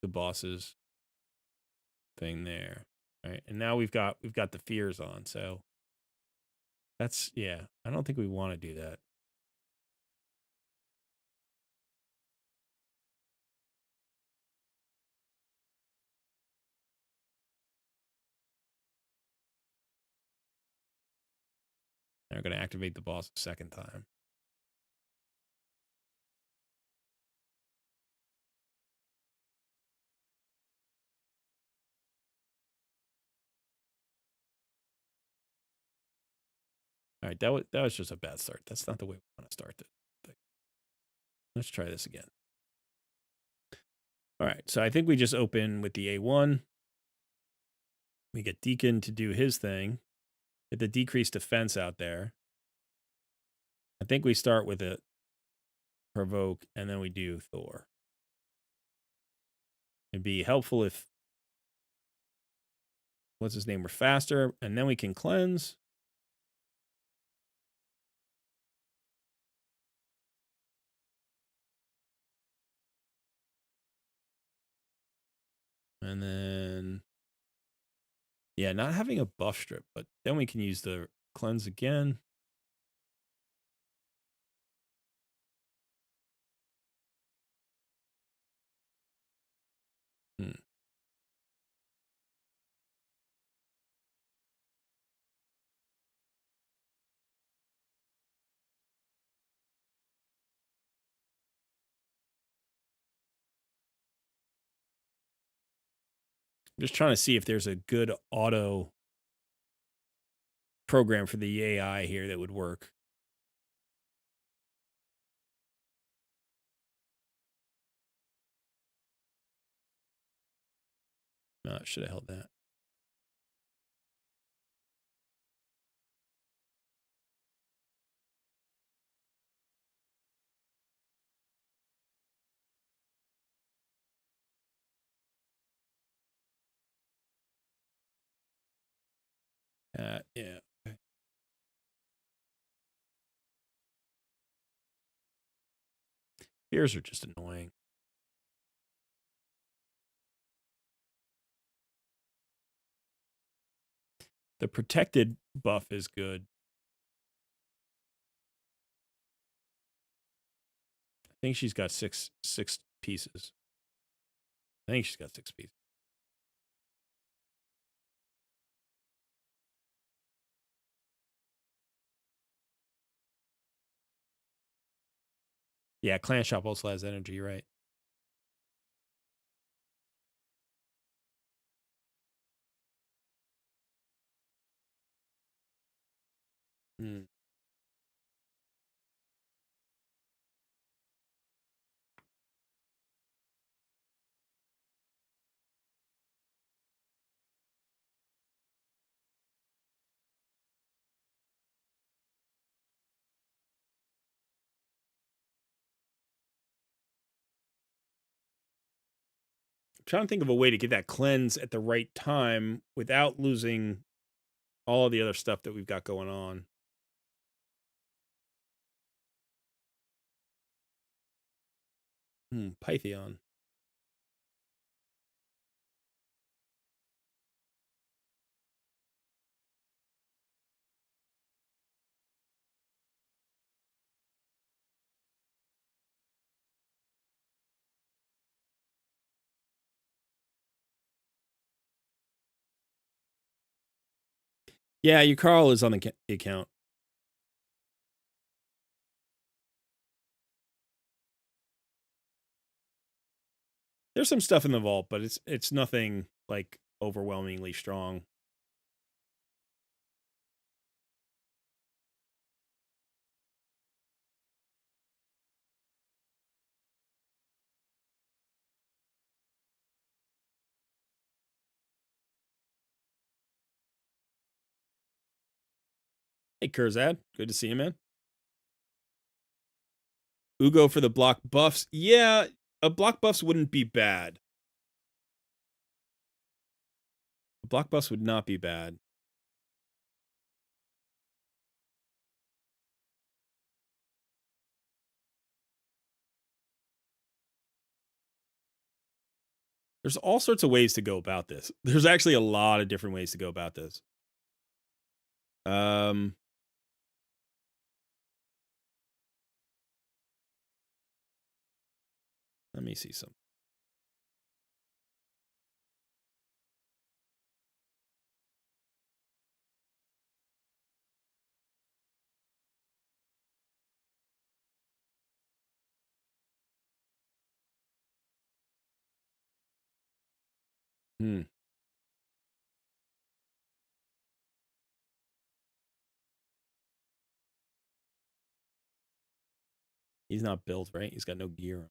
the boss's thing there. All right, and now we've got the fears on. So that's, yeah. I don't think we want to do that. We're going to activate the boss a second time. All right, that was just a bad start. That's not the way we want to start this thing. Let's try this again. All right, so I think we just open with the A1. We get Deacon to do his thing. Get the decreased defense out there. I think we start with a provoke, and then we do Thor. It'd be helpful if, what's his name, we're faster, and then we can cleanse. And then, yeah, not having a buff strip, but then we can use the cleanse again. Just trying to see if there's a good auto program for the AI here that would work. No, should have held that. Yeah. Okay. Fears are just annoying. The protected buff is good. I think she's got six pieces. I think she's got 6 pieces. Yeah, Clan Shop also has energy, right? Hmm. trying to think of a way to get that cleanse at the right time without losing all of the other stuff that we've got going on. Python. Yeah, your Carl is on the account. There's some stuff in the vault, but it's nothing like overwhelmingly strong. Hey, Kurzad. Good to see you, man. Ugo for the block buffs. Yeah, a block buffs wouldn't be bad. A block buffs would not be bad. There's all sorts of ways to go about this. There's actually a lot of different ways to go about this. Let me see some. He's not built, right? He's got no gear.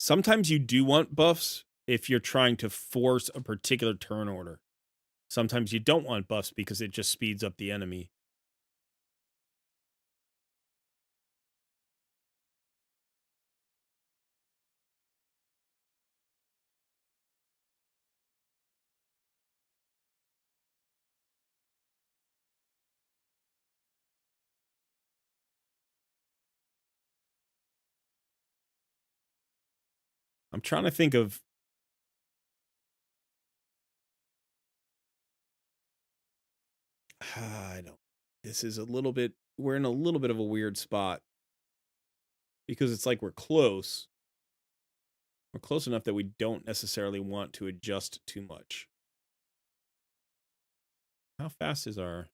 Sometimes you do want buffs if you're trying to force a particular turn order. Sometimes you don't want buffs because it just speeds up the enemy. I'm trying to think of... I don't... This is a little bit... We're in a little bit of a weird spot. Because it's like we're close. We're close enough that we don't necessarily want to adjust too much. How fast is our...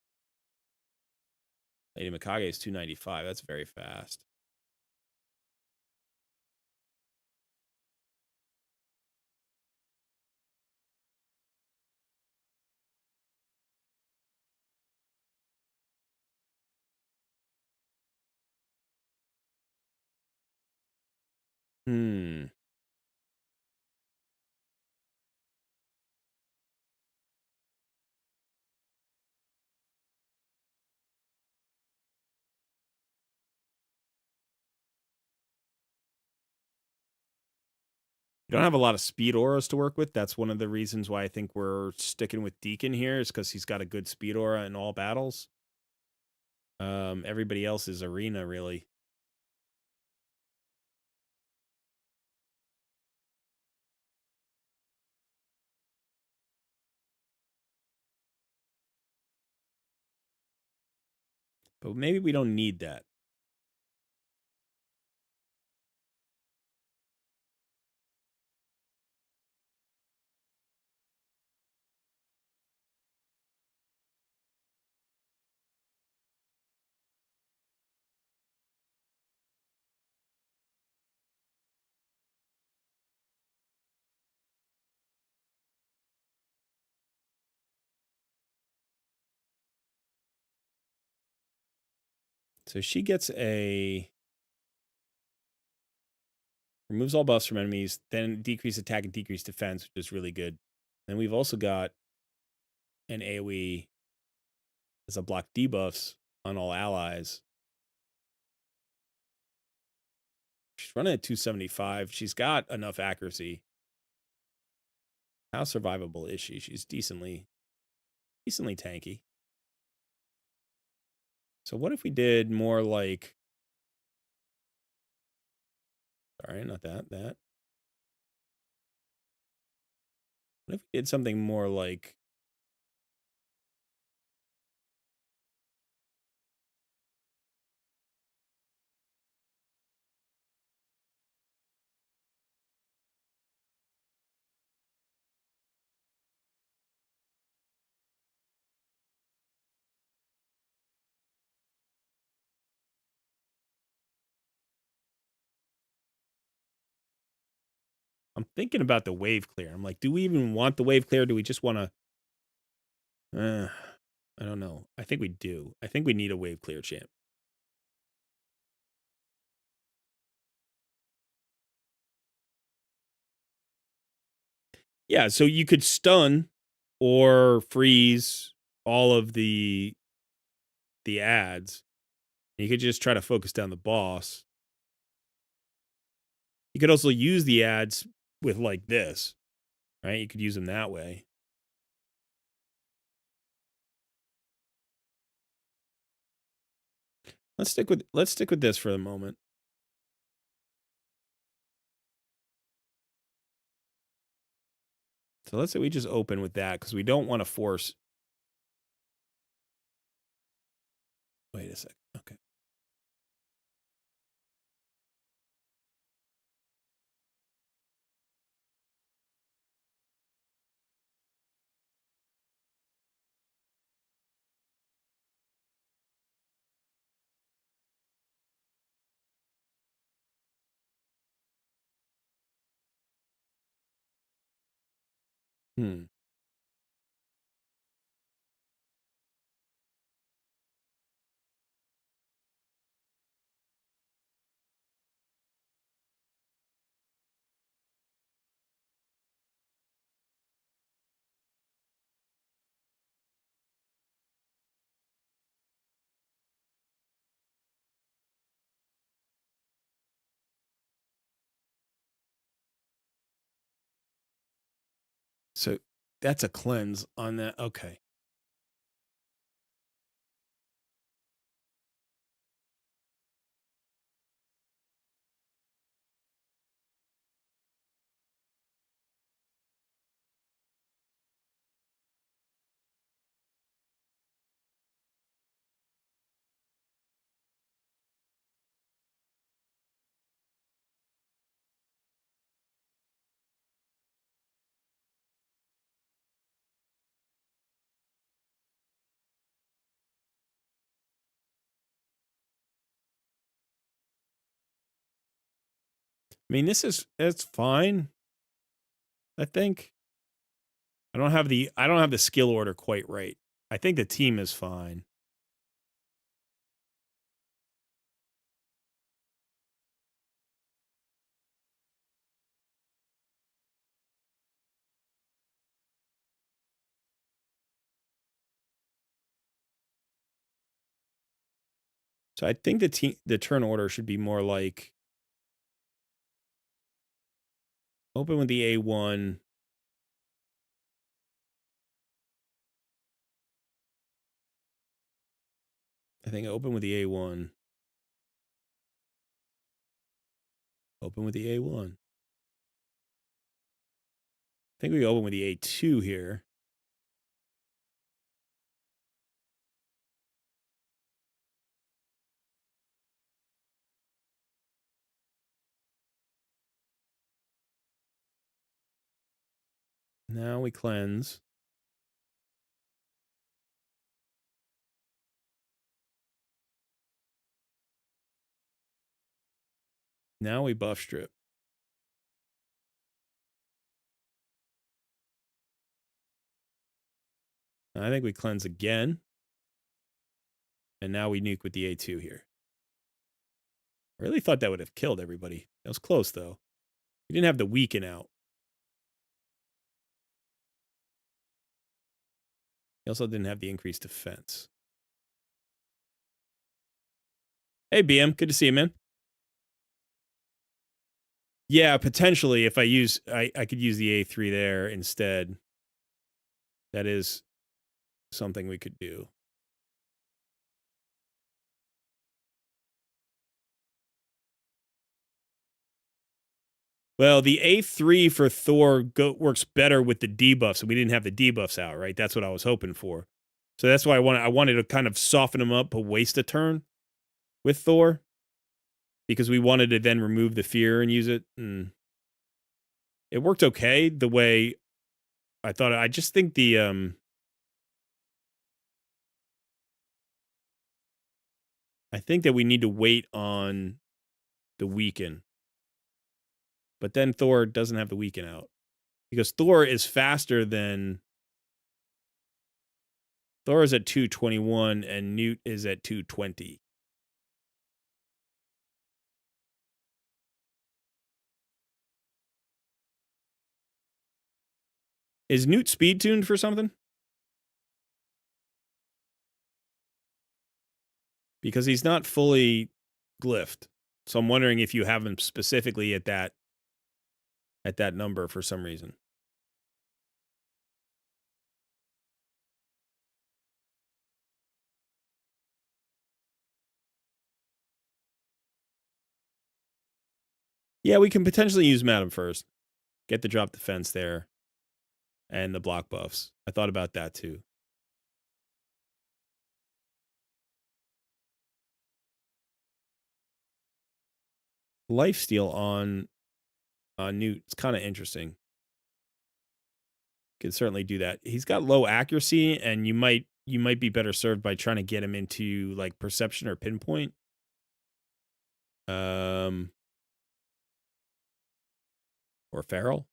Lady Mikage is 295. That's very fast. You don't have a lot of speed auras to work with. That's one of the reasons why I think we're sticking with Deacon here, is because he's got a good speed aura in all battles. Everybody else is arena, really. But maybe we don't need that. So she gets a... Removes all buffs from enemies, then decrease attack and decrease defense, which is really good. And we've also got an AoE as a block debuffs on all allies. She's running at 275. She's got enough accuracy. How survivable is she? She's decently tanky. So what if we did more like... Sorry, not that. What if we did something more like... I'm thinking about the wave clear. I'm like, do we even want the wave clear? Do we just want to... I don't know. I think we do. I think we need a wave clear champ. Yeah, so you could stun or freeze all of the ads. You could just try to focus down the boss. You could also use the ads with like this, right? You could use them that way. Let's stick with this for the moment. So let's say we just open with that because we don't want to force. Wait a second. Okay. So that's a cleanse on that. Okay. I mean, it's fine. I think I don't have the skill order quite right. I think the team is fine. So I think the turn order should be more like open with the A1. I think open with the A1. Open with the A1. I think we open with the A2 here. Now we cleanse. Now we buff strip. I think we cleanse again. And now we nuke with the A2 here. I really thought that would have killed everybody. That was close, though. We didn't have the weaken out. He also didn't have the increased defense. Hey, BM, good to see you, man. Yeah, potentially if I could use the A3 there instead. That is something we could do. Well, the A3 for Thor works better with the debuffs, and we didn't have the debuffs out, right? That's what I was hoping for. So that's why I wanted to kind of soften him up, but waste a turn with Thor, because we wanted to then remove the fear and use it. And it worked okay the way I thought. I just think I think that we need to wait on the weaken. But then Thor doesn't have the weaken out. Because Thor is faster than... Thor is at 221 and Newt is at 220. Is Newt speed tuned for something? Because he's not fully glyphed. So I'm wondering if you have him specifically at that number for some reason. Yeah, we can potentially use Madam first. Get the drop defense there. And the block buffs. I thought about that too. Lifesteal on Newt. It's kind of interesting. Could certainly do that. He's got low accuracy, and you might be better served by trying to get him into like perception or pinpoint. Or feral.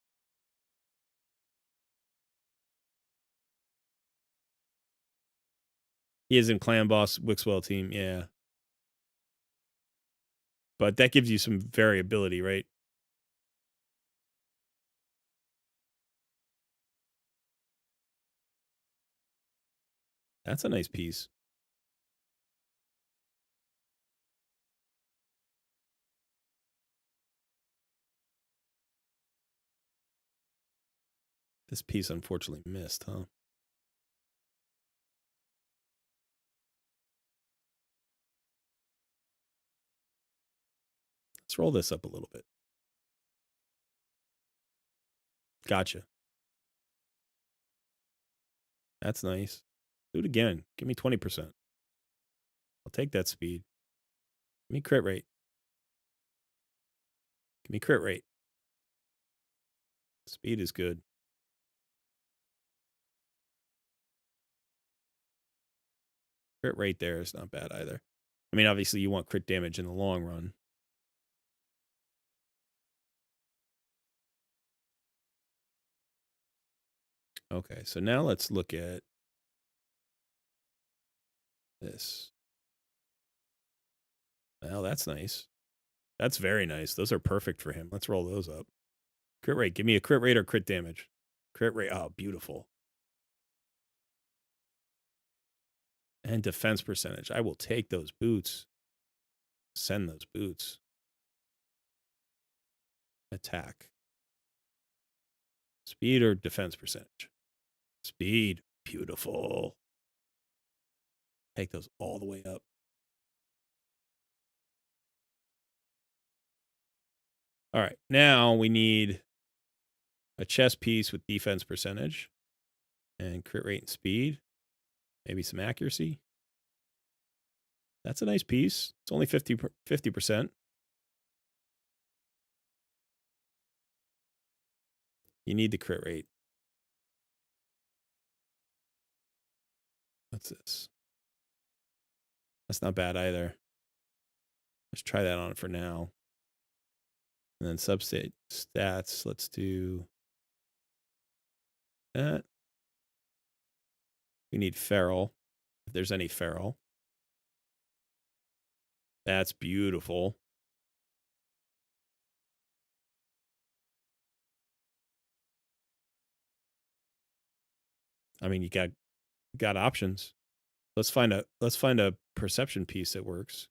He is in Clan Boss Wixwell team, yeah. But that gives you some variability, right? That's a nice piece. This piece unfortunately missed, huh? Let's roll this up a little bit. Gotcha. That's nice. Do it again. Give me 20%. I'll take that speed. Give me crit rate. Give me crit rate. Speed is good. Crit rate there is not bad either. I mean, obviously you want crit damage in the long run. Okay, so now let's look at this. Well, that's nice. That's very nice. Those are perfect for him. Let's roll those up. Crit rate. Give me a crit rate or crit damage. Crit rate. Oh, beautiful. And defense percentage. I will take those boots. Send those boots. Attack. Speed or defense percentage? Speed. Beautiful. Take those all the way up. All right. Now we need a chess piece with defense percentage and crit rate and speed. Maybe some accuracy. That's a nice piece. It's only 50%. You need the crit rate. What's this? That's not bad either. Let's try that on for now. And then substate stats. Let's do that. We need feral, if there's any feral. That's beautiful. I mean, you got got options. Let's find a perception piece that works.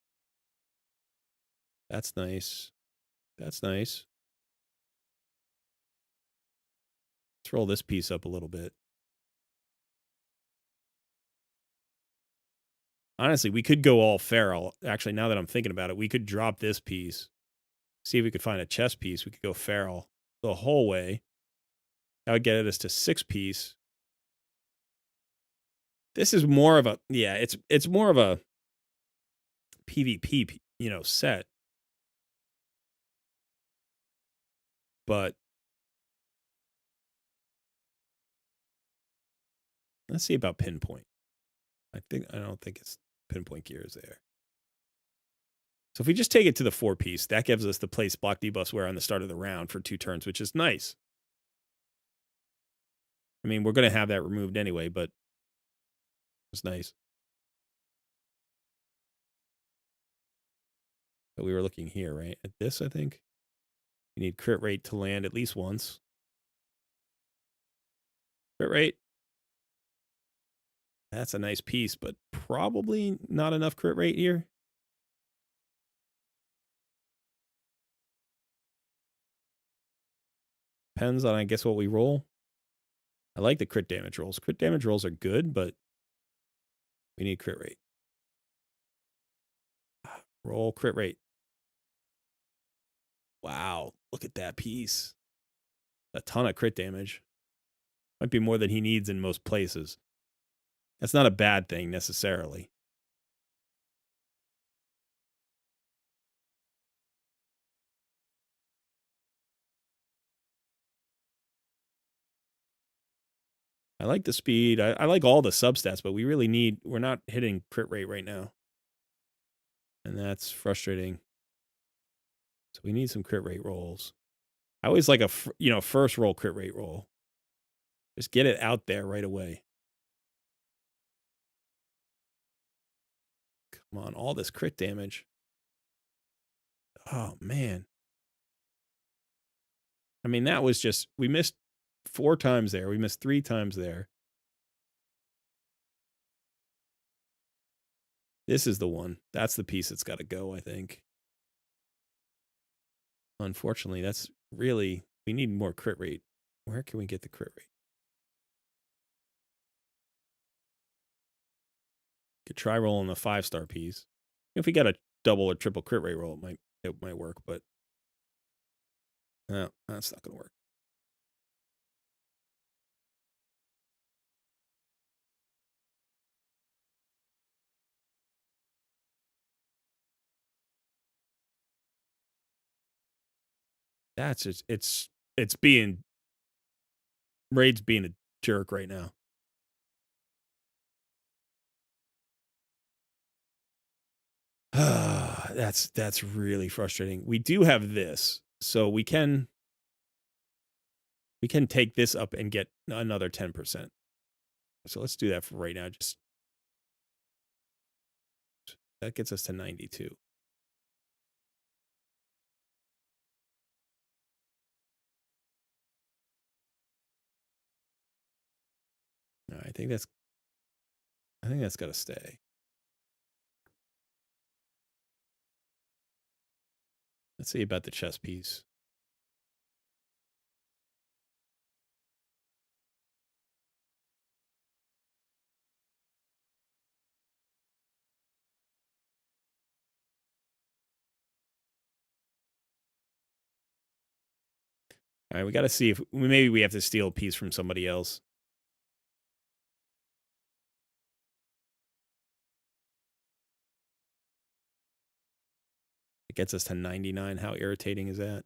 That's nice. That's nice. Let's roll this piece up a little bit. Honestly, we could go all feral. Actually, now that I'm thinking about it, we could drop this piece. See if we could find a chess piece. We could go feral the whole way. That would get us to 6 piece. This is more of a, yeah, it's more of a PvP, set. But let's see about pinpoint. I don't think it's pinpoint gear is there. So if we just take it to the 4 piece, that gives us the place block debuffs where on the start of the round for 2 turns, which is nice. I mean, we're going to have that removed anyway, but it's nice. But we were looking here, right? At this, I think. You need crit rate to land at least once. Crit rate. That's a nice piece, but probably not enough crit rate here. Depends on, I guess, what we roll. I like the crit damage rolls. Crit damage rolls are good, but we need crit rate. Roll crit rate. Wow, look at that piece. A ton of crit damage. Might be more than he needs in most places. That's not a bad thing necessarily. I like the speed. I like all the substats, but we're not hitting crit rate right now. And that's frustrating. So we need some crit rate rolls. I always like a, first roll crit rate roll. Just get it out there right away. Come on, all this crit damage. Oh, man. I mean, that was just, we missed 4 times there. We missed 3 times there. This is the one. That's the piece that's got to go, I think. Unfortunately, that's really, we need more crit rate. Where can we get the crit rate? Could try rolling the 5-star piece. If we got a double or triple crit rate roll, it might work, but no, that's not going to work. That's just, it's being, Raid's being a jerk right now. That's really frustrating. We do have this, so we can take this up and get another 10%. So let's do that for right now. Just that gets us to 92. No, I think that's got to stay. Let's see about the chess piece. All right, we got to see if maybe we have to steal a piece from somebody else. It gets us to 99. How irritating is that?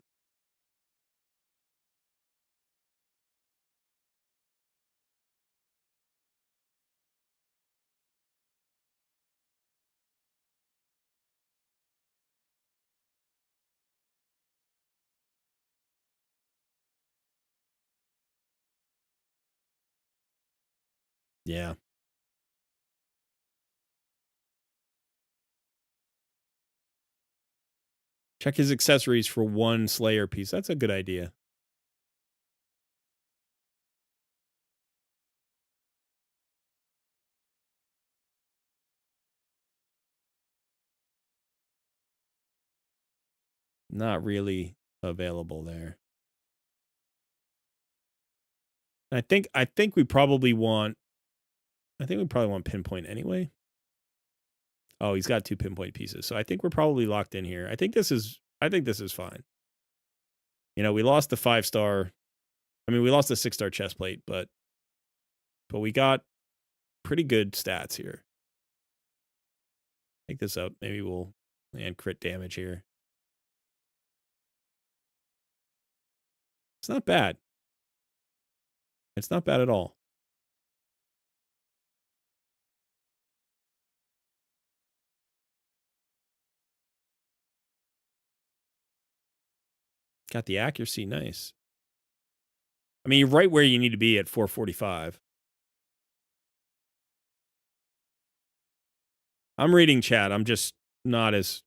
Yeah. Check his accessories for 1 Slayer piece. That's a good idea. not really available there. I think we probably want pinpoint anyway. Oh, he's got 2 pinpoint pieces. So I think we're probably locked in here. I think this is fine. You know, we lost the 5-star. I mean, we lost the 6-star chest plate, but we got pretty good stats here. Take this up. Maybe we'll land crit damage here. It's not bad. It's not bad at all. Got the accuracy. Nice. I mean, you're right where you need to be at 445. I'm reading chat. I'm just not as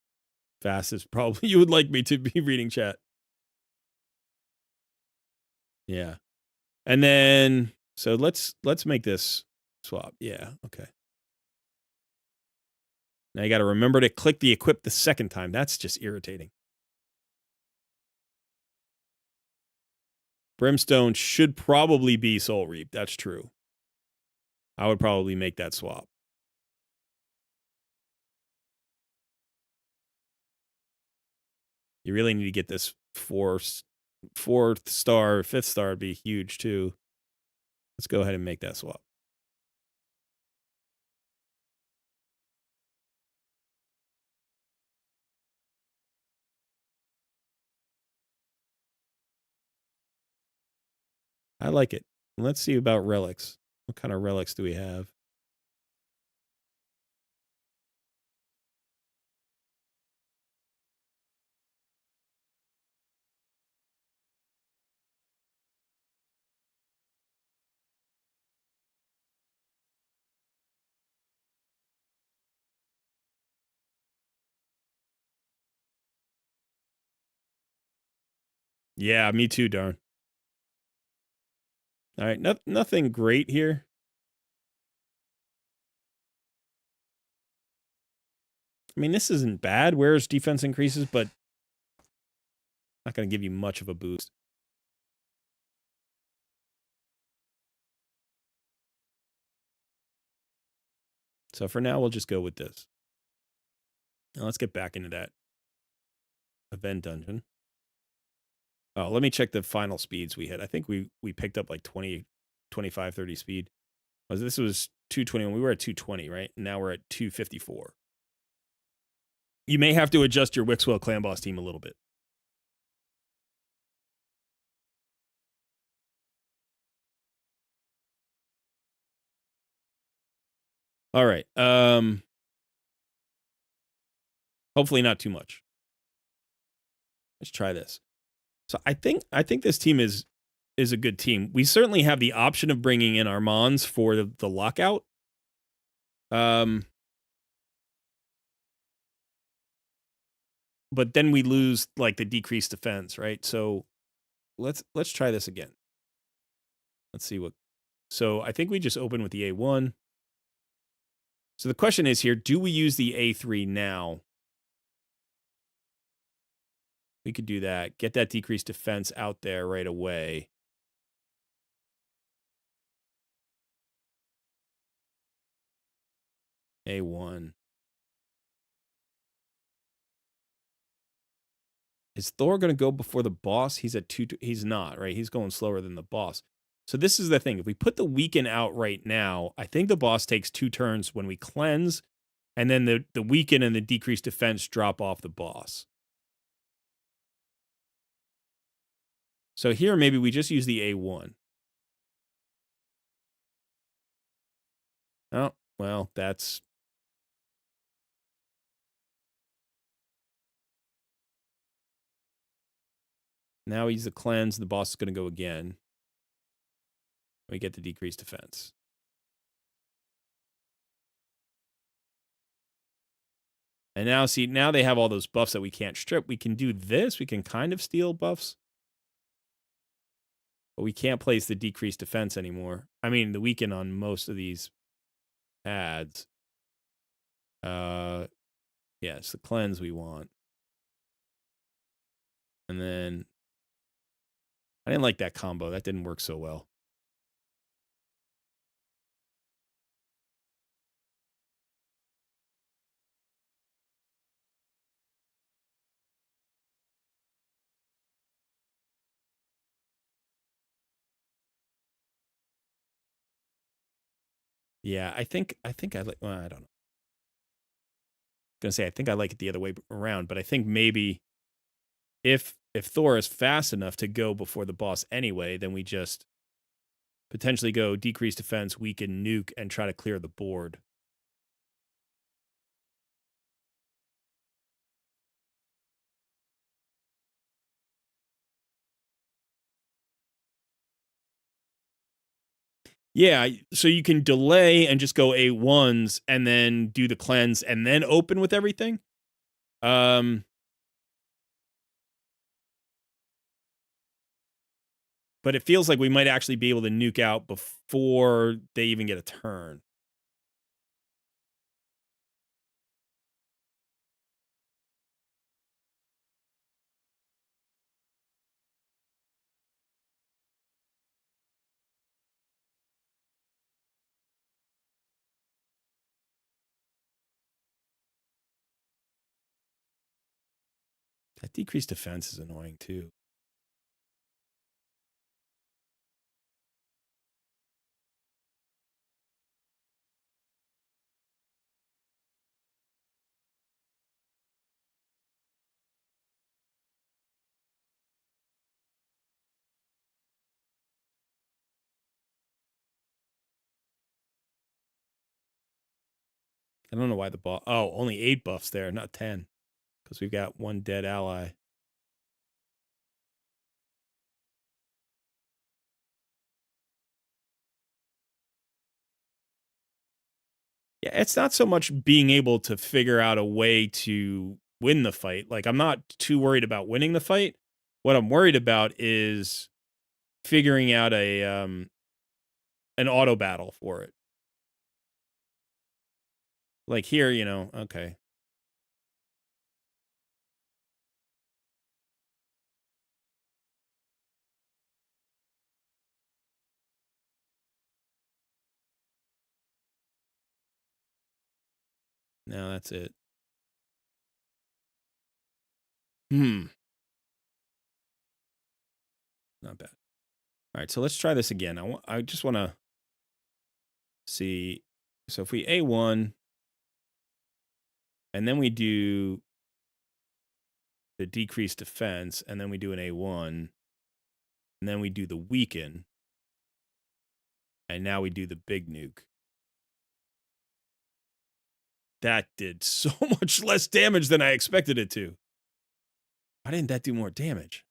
fast as probably you would like me to be reading chat. Yeah. And then, so let's make this swap. Yeah, okay. Now you got to remember to click the equip the second time. That's just irritating. Brimstone should probably be Soul Reap. That's true. I would probably make that swap. You really need to get this 4th star, 5th star would be huge too. Let's go ahead and make that swap. I like it. Let's see about relics. What kind of relics do we have? Yeah, me too, darn. All right, nothing great here. I mean, this isn't bad. Where's defense increases, but not going to give you much of a boost. So for now, we'll just go with this. Now let's get back into that event dungeon. Oh, let me check the final speeds we hit. I think we picked up like 20, 25, 30 speed. This was 221. We were at 220, right? And now we're at 254. You may have to adjust your Wixwell Clan Boss team a little bit. All right. Hopefully not too much. Let's try this. So I think this team is a good team. We certainly have the option of bringing in Armands for the lockout. But then we lose like the decreased defense, right? So let's try this again. Let's see what. So I think we just open with the A1. So the question is here, do we use the A3 now? We could do that. Get that decreased defense out there right away. A1. Is Thor going to go before the boss? He's at 2. He's not, right? He's going slower than the boss. So this is the thing. If we put the weaken out right now, I think the boss takes 2 turns when we cleanse, and then the weaken and the decreased defense drop off the boss. So here, maybe we just use the A1. Oh, well, that's... Now he's the cleanse. The boss is going to go again. We get the decreased defense. And now, see, now they have all those buffs that we can't strip. We can do this. We can kind of steal buffs. But we can't place the decreased defense anymore. I mean, the weaken on most of these ads. Yeah, it's the cleanse we want. And then I didn't like that combo. That didn't work so well. Yeah, I think I like. Well, I don't know. Gonna say I think I like it the other way around, but I think maybe if Thor is fast enough to go before the boss anyway, then we just potentially go decrease defense, weaken, nuke, and try to clear the board. Yeah, so you can delay and just go A1s and then do the cleanse and then open with everything. But it feels like we might actually be able to nuke out before they even get a turn. That decreased defense is annoying too. I don't know why the ball. Oh, only 8 buffs there, not 10, because we've got one dead ally. Yeah, it's not so much being able to figure out a way to win the fight. Like, I'm not too worried about winning the fight. What I'm worried about is figuring out an auto battle for it. Like here, okay. No, that's it. Not bad. All right, so let's try this again. I just want to see. So if we A1 and then we do the decreased defense and then we do an A1 and then we do the weaken and now we do the big nuke. That did so much less damage than I expected it to. Why didn't that do more damage?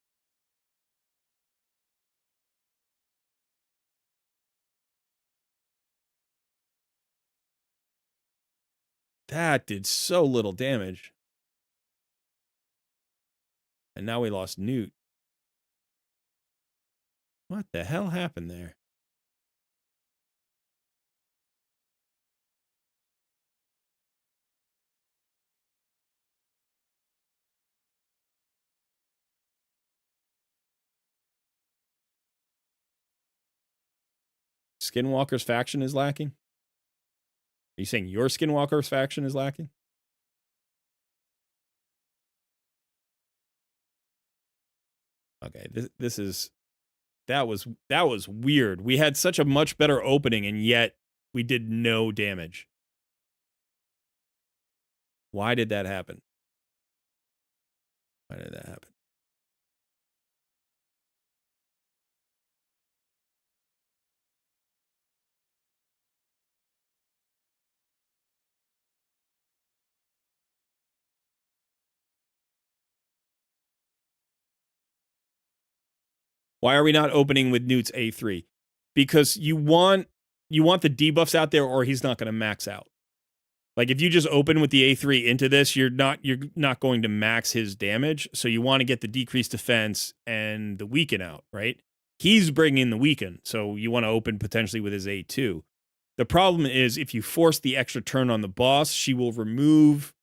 That did so little damage. And now we lost Newt. What the hell happened there? Skinwalker's faction is lacking? Are you saying your Skinwalker's faction is lacking? Okay, this is that was weird. We had such a much better opening and yet we did no damage. Why did that happen? Why did that happen? Why are we not opening with Newt's A3? Because you want the debuffs out there or he's not going to max out. Like if you just open with the A3 into this, you're not going to max his damage. So you want to get the decreased defense and the weaken out, right? He's bringing the weaken, so you want to open potentially with his A2. The problem is if you force the extra turn on the boss, she will remove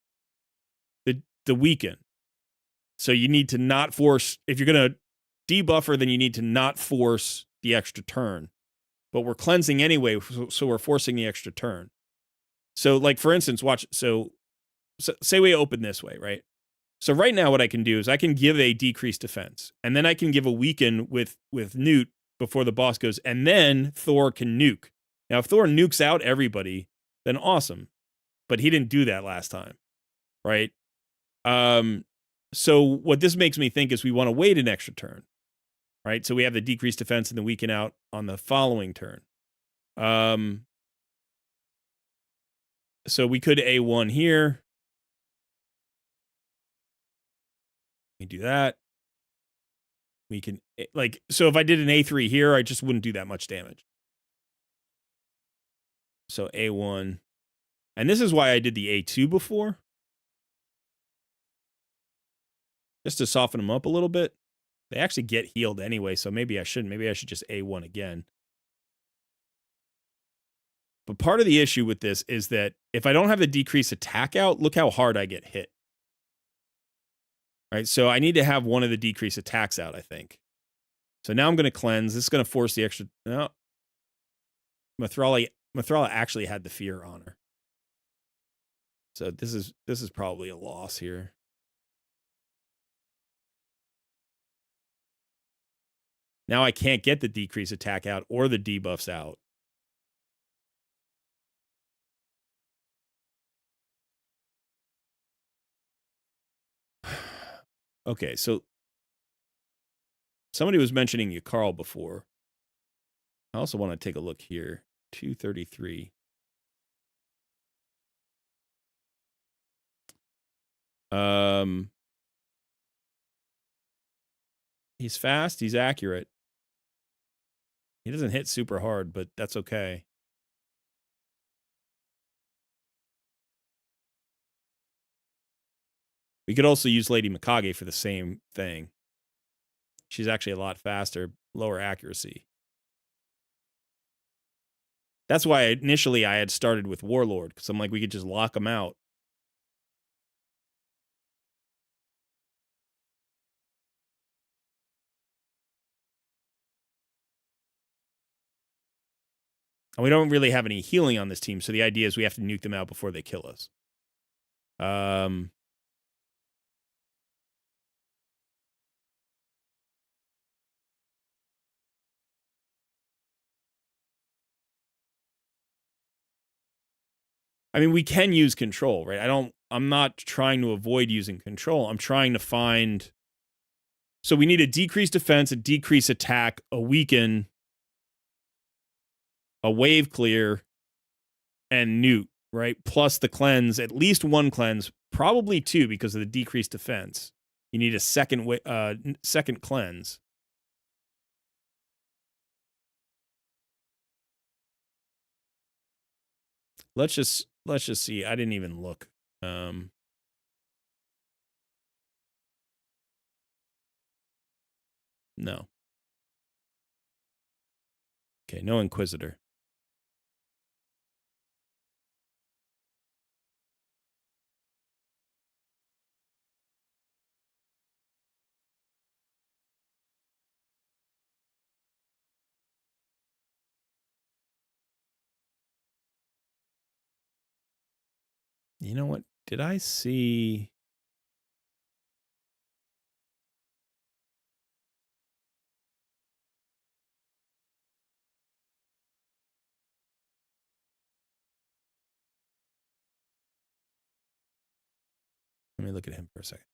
the weaken. So you need to not force, if you're going to debuffer, then you need to not force the extra turn. But we're cleansing anyway, so we're forcing the extra turn. So, like, for instance, watch. So say we open this way, right? So right now what I can do is I can give a decreased defense, and then I can give a weaken with Newt before the boss goes, and then Thor can nuke. Now, if Thor nukes out everybody, then awesome. But he didn't do that last time, right? So what this makes me think is we want to wait an extra turn, right? So we have the decreased defense and the weaken out on the following turn. So we could A1 here. We do that. We can, like, so if I did an A3 here, I just wouldn't do that much damage. So A1. And this is why I did the A2 before. Just to soften them up a little bit. They actually get healed anyway, so maybe I shouldn't. Maybe I should just A1 again. But part of the issue with this is that if I don't have the decreased attack out, look how hard I get hit. Right, so I need to have one of the decreased attacks out, I think. So now I'm going to cleanse. This is going to force the extra... No. Mithrala actually had the fear on her. So this is probably a loss here. Now I can't get the decreased attack out or the debuffs out. Okay, so somebody was mentioning you, Carl, before. I also want to take a look here. 233. He's fast. He's accurate. He doesn't hit super hard, but that's okay. We could also use Lady Mikage for the same thing. She's actually a lot faster, lower accuracy. That's why initially I had started with Warlord, because I'm like, we could just lock him out. And we don't really have any healing on this team, so the idea is we have to nuke them out before they kill us. I mean, we can use control, right? I'm not trying to avoid using control. I'm trying to find... So we need a decreased defense, a decreased attack, a weaken, a wave clear, and nuke, right? Plus the cleanse, at least one cleanse, probably two because of the decreased defense. You need a second cleanse. Let's just see. I didn't even look. No. Okay, no Inquisitor. You know what? Did I see... Let me look at him for a second.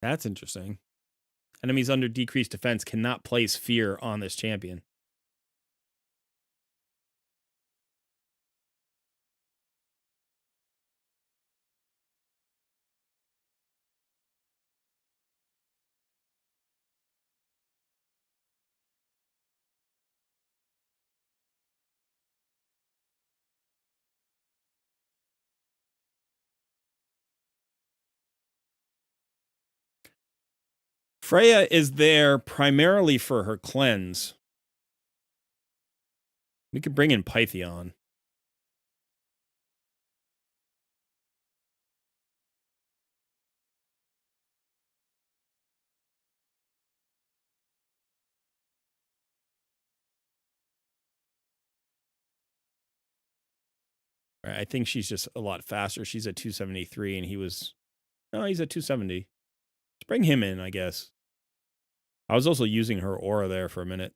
That's interesting. Enemies under decreased defense cannot place fear on this champion. Freya is there primarily for her cleanse. We could bring in Pythion. I think she's just a lot faster. She's at 273 and he was... No, he's at 270. Let's bring him in, I guess. I was also using her aura there for a minute.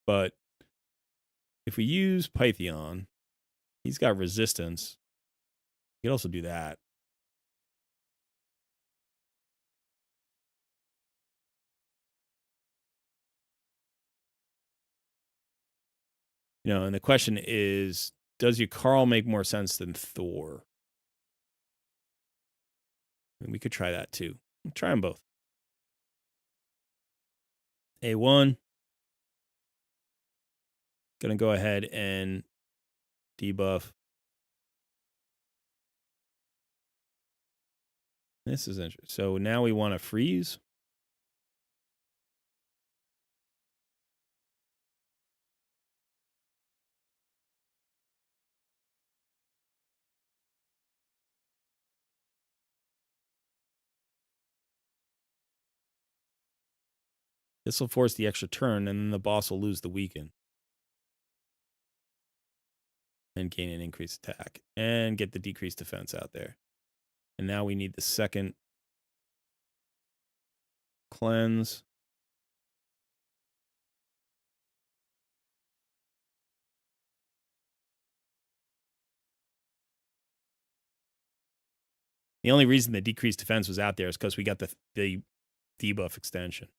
But if we use Pythion, he's got resistance. You could also do that. You know, and the question is, does Yukari make more sense than Thor? And we could try that too. We'll try them both. A1. Gonna go ahead and debuff. This is interesting. So now we want to freeze. This will force the extra turn, and then the boss will lose the weaken. And gain an increased attack. And get the decreased defense out there. And now we need the second cleanse. The only reason the decreased defense was out there is because we got the debuff extension.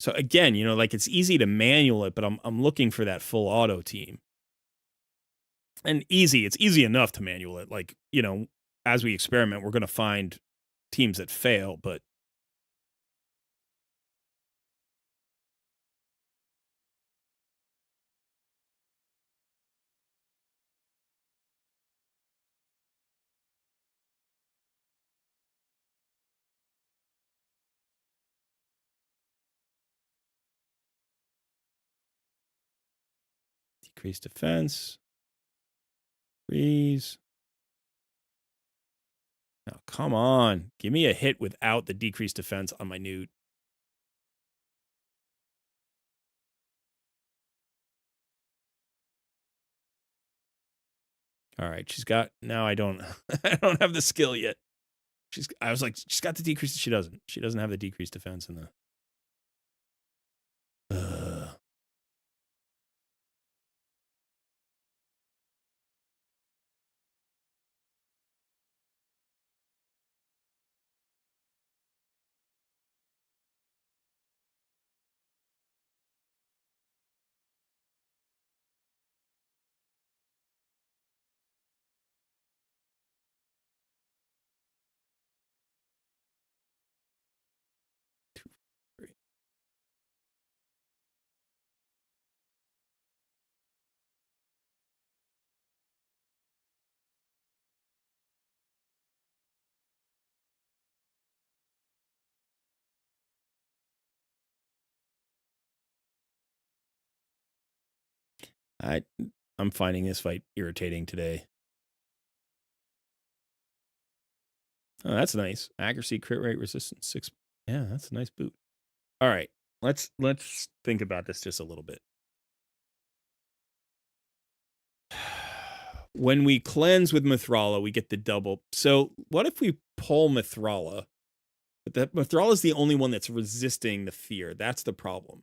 So again, you know, like it's easy to manual it, but I'm looking for that full auto team. And it's easy enough to manual it. Like, you know, as we experiment, we're going to find teams that fail, but decrease defense. Freeze. Now, come on. Give me a hit without the decreased defense on my newt. All right, she's got... Now I don't... I don't have the skill yet. I was like, she's got the decrease. She doesn't. She doesn't have the decreased defense in the... I'm finding this fight irritating today. Oh, that's nice. Accuracy, crit rate, resistance, 6. Yeah, that's a nice boot. All right, let's think about this just a little bit. When we cleanse with Mithrala, we get the double. So what if we pull Mithrala? But the Mithrala is the only one that's resisting the fear. That's the problem.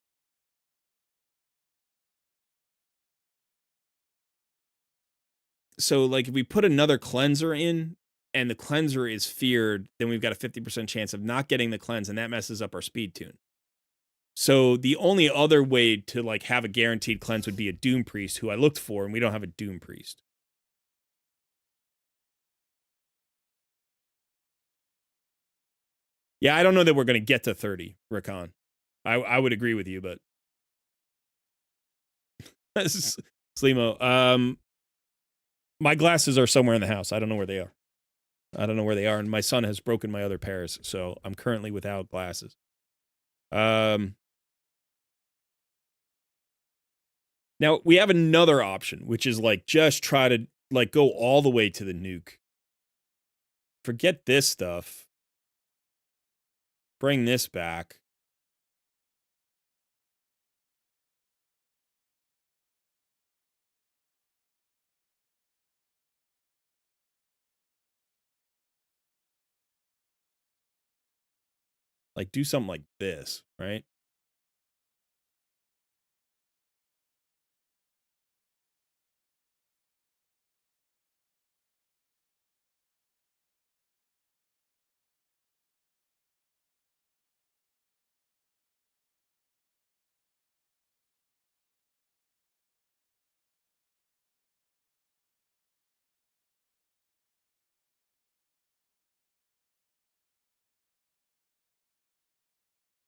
So, like, if we put another cleanser in and the cleanser is feared, then we've got a 50% chance of not getting the cleanse, and that messes up our speed tune. So the only other way to, like, have a guaranteed cleanse would be a Doom Priest, who I looked for, and we don't have a Doom Priest. Yeah, I don't know that we're going to get to 30, Rakan. I would agree with you, but Slimo, my glasses are somewhere in the house. I don't know where they are. And my son has broken my other pairs, so I'm currently without glasses. Now we have another option, which is like just try to like go all the way to the nuke. Forget this stuff. Bring this back. Like, do something like this, right?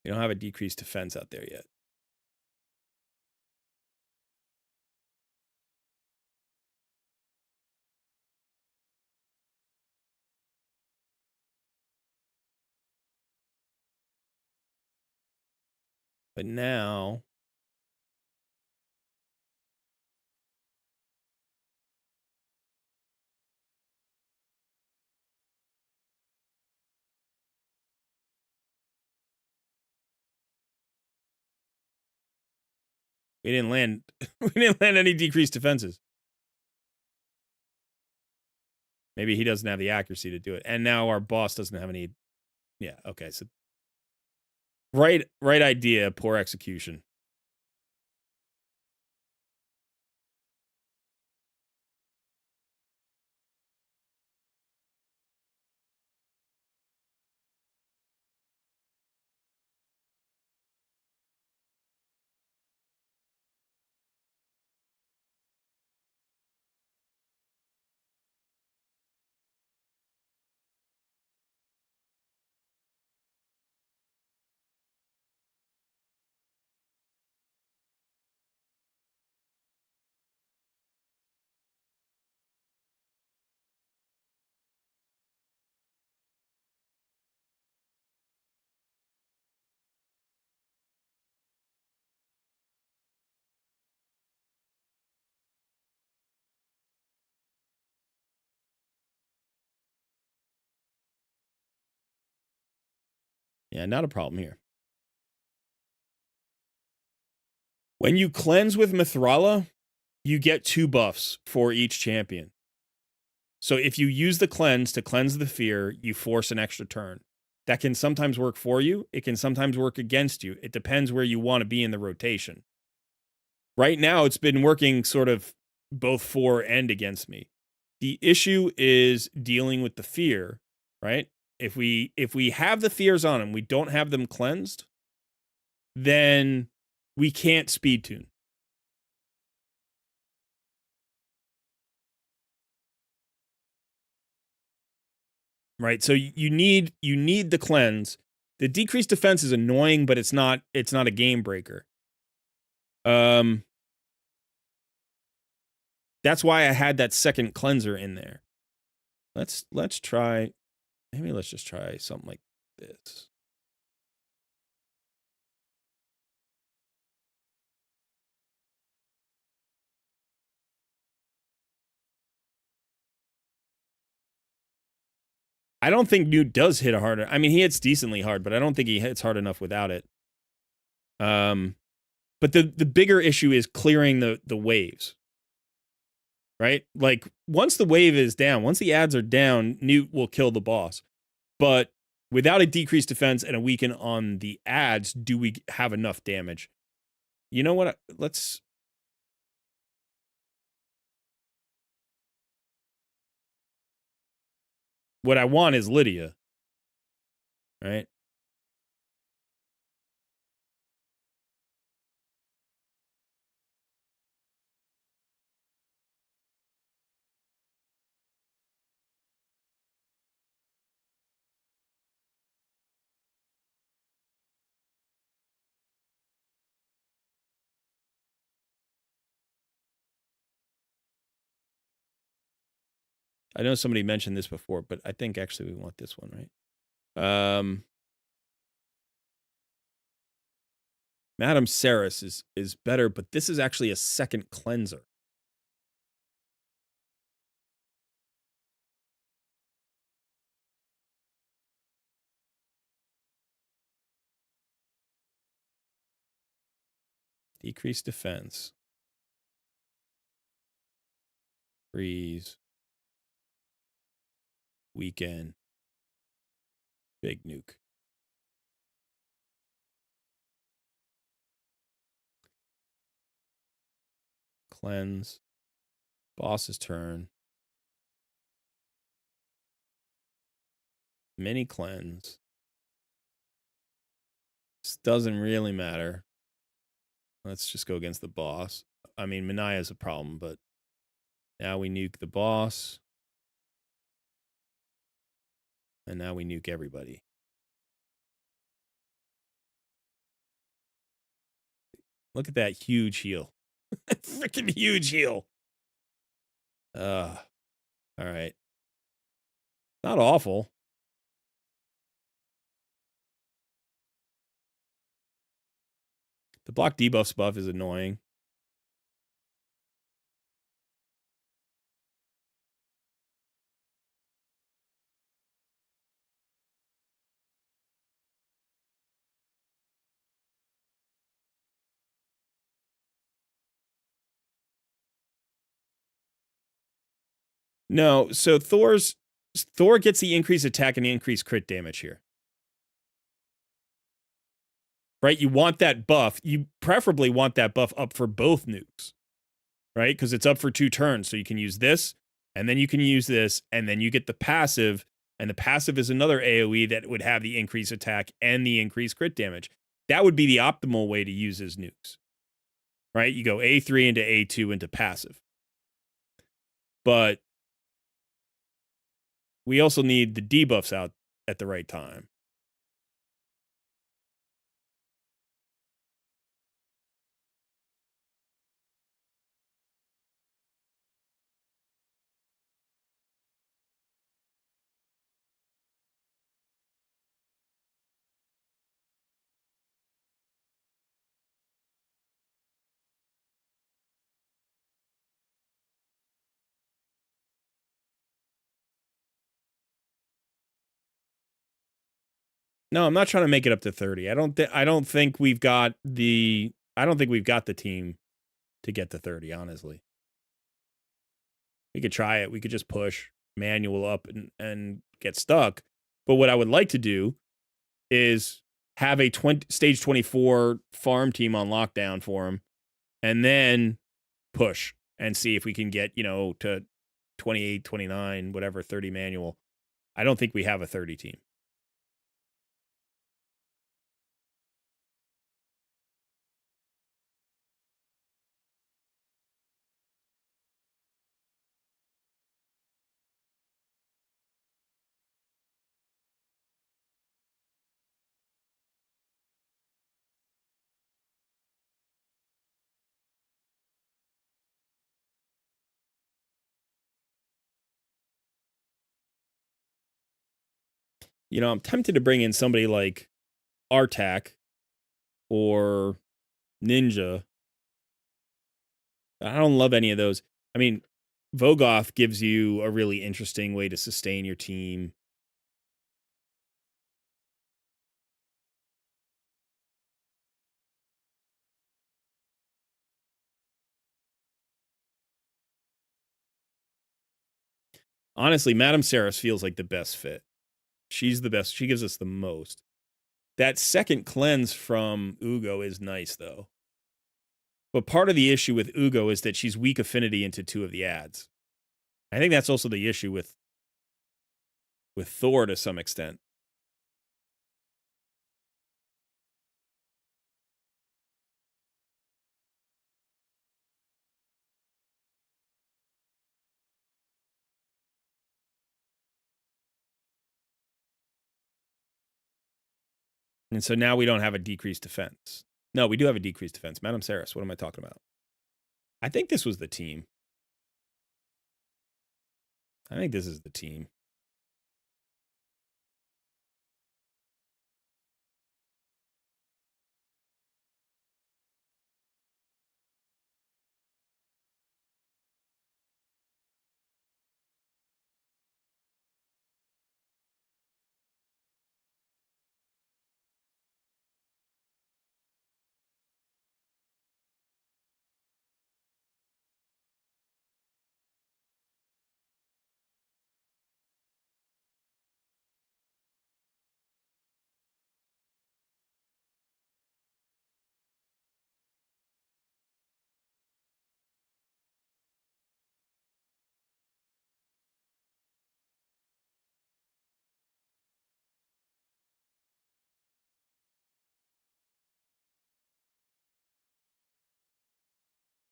You don't have a decreased defense out there yet. But now we didn't land any decreased defenses. Maybe he doesn't have the accuracy to do it. And now our boss doesn't have any. Yeah, okay. So right idea, poor execution. Yeah, not a problem here. When you cleanse with Mithrala, you get 2 buffs for each champion. So if you use the cleanse to cleanse the fear, you force an extra turn. That can sometimes work for you. It can sometimes work against you. It depends where you want to be in the rotation. Right now, it's been working sort of both for and against me. The issue is dealing with the fear, right? If we have the fears on them, we don't have them cleansed, then we can't speed tune. Right? So you need the cleanse. The decreased defense is annoying, but it's not a game breaker. That's why I had that second cleanser in there. Let's try, maybe let's just try something like this. I don't think Newt does hit harder. I mean, he hits decently hard, but I don't think he hits hard enough without it. But the bigger issue is clearing the waves. right? Like once the wave is down, once the ads are down, Newt will kill the boss. But without a decreased defense and a weaken on the ads, do we have enough damage? You know what? Let's. What I want is Lydia, right? I know somebody mentioned this before, but I think actually we want this one, right? Madame Saris is better, but this is actually a second cleanser. Decreased defense. Freeze. Weekend. Big nuke. Cleanse. Boss's turn. Mini cleanse. This doesn't really matter. Let's just go against the boss. I mean, Manaya's a problem, but now we nuke the boss. And now we nuke everybody. Look at that huge heal. Freaking huge heal. All right. Not awful. The block debuffs buff is annoying. No, so Thor gets the increased attack and the increased crit damage here. Right? You want that buff. You preferably want that buff up for both nukes. Right? Because it's up for 2 turns. So you can use this, and then you can use this, and then you get the passive. And the passive is another AoE that would have the increased attack and the increased crit damage. That would be the optimal way to use his nukes. Right? You go A3 into A2 into passive. But we also need the debuffs out at the right time. No, I'm not trying to make it up to 30. I don't think we've got the team to get to 30, honestly. We could try it. We could just push manual up and get stuck. But what I would like to do is have a stage 24 farm team on lockdown for him and then push and see if we can get, to 28, 29, whatever, 30 manual. I don't think we have a 30 team. I'm tempted to bring in somebody like Artak or Ninja. I don't love any of those. I mean, Vogoth gives you a really interesting way to sustain your team. Honestly, Madame Saris feels like the best fit. She's the best. She gives us the most. That second cleanse from Ugo is nice, though. But part of the issue with Ugo is that she's weak affinity into 2 of the ads. I think that's also the issue with Thor to some extent. And so now we don't have a decreased defense. No, we do have a decreased defense. Madame Saris, what am I talking about? I think this was the team. I think this is the team.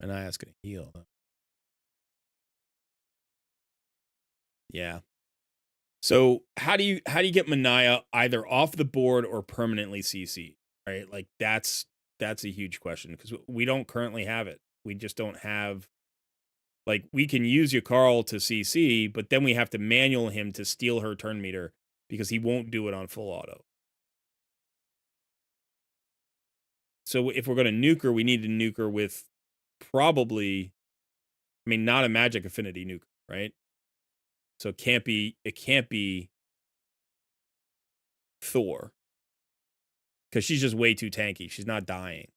And I ask going to heal. Yeah. So how do you get Manaya either off the board or permanently CC? Right? Like that's a huge question because we don't currently have it. We just don't have, like, we can use Yakarl to CC, but then we have to manual him to steal her turn meter because he won't do it on full auto. So if we're going to nuke her, we need to nuke her with probably, I mean, not a magic affinity nuke, right? So it can't be Thor because she's just way too tanky. She's not dying.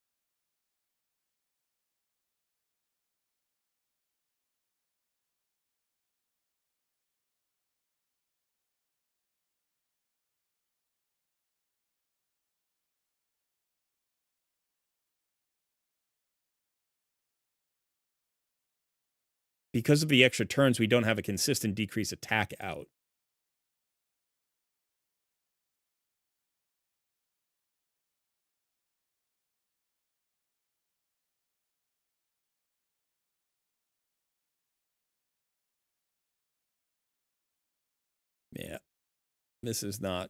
Because of the extra turns, we don't have a consistent decrease attack out. Yeah. This is not.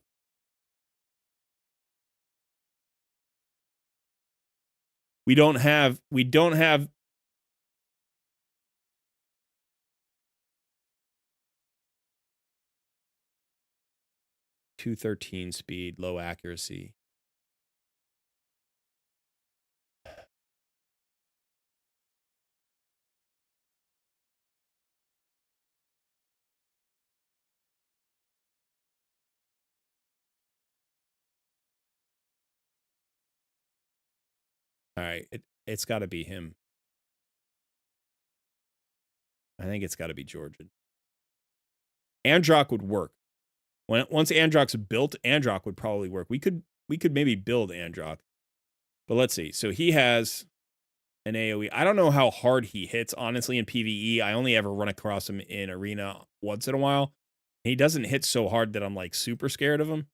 We don't have 213 speed, low accuracy. All right, it's got to be him. I think it's got to be Georgian. Androck would work. Once Androck's built, Androck would probably work. We could maybe build Androck. But let's see. So he has an AoE. I don't know how hard he hits, honestly, in PvE. I only ever run across him in Arena once in a while. He doesn't hit so hard that I'm, like, super scared of him.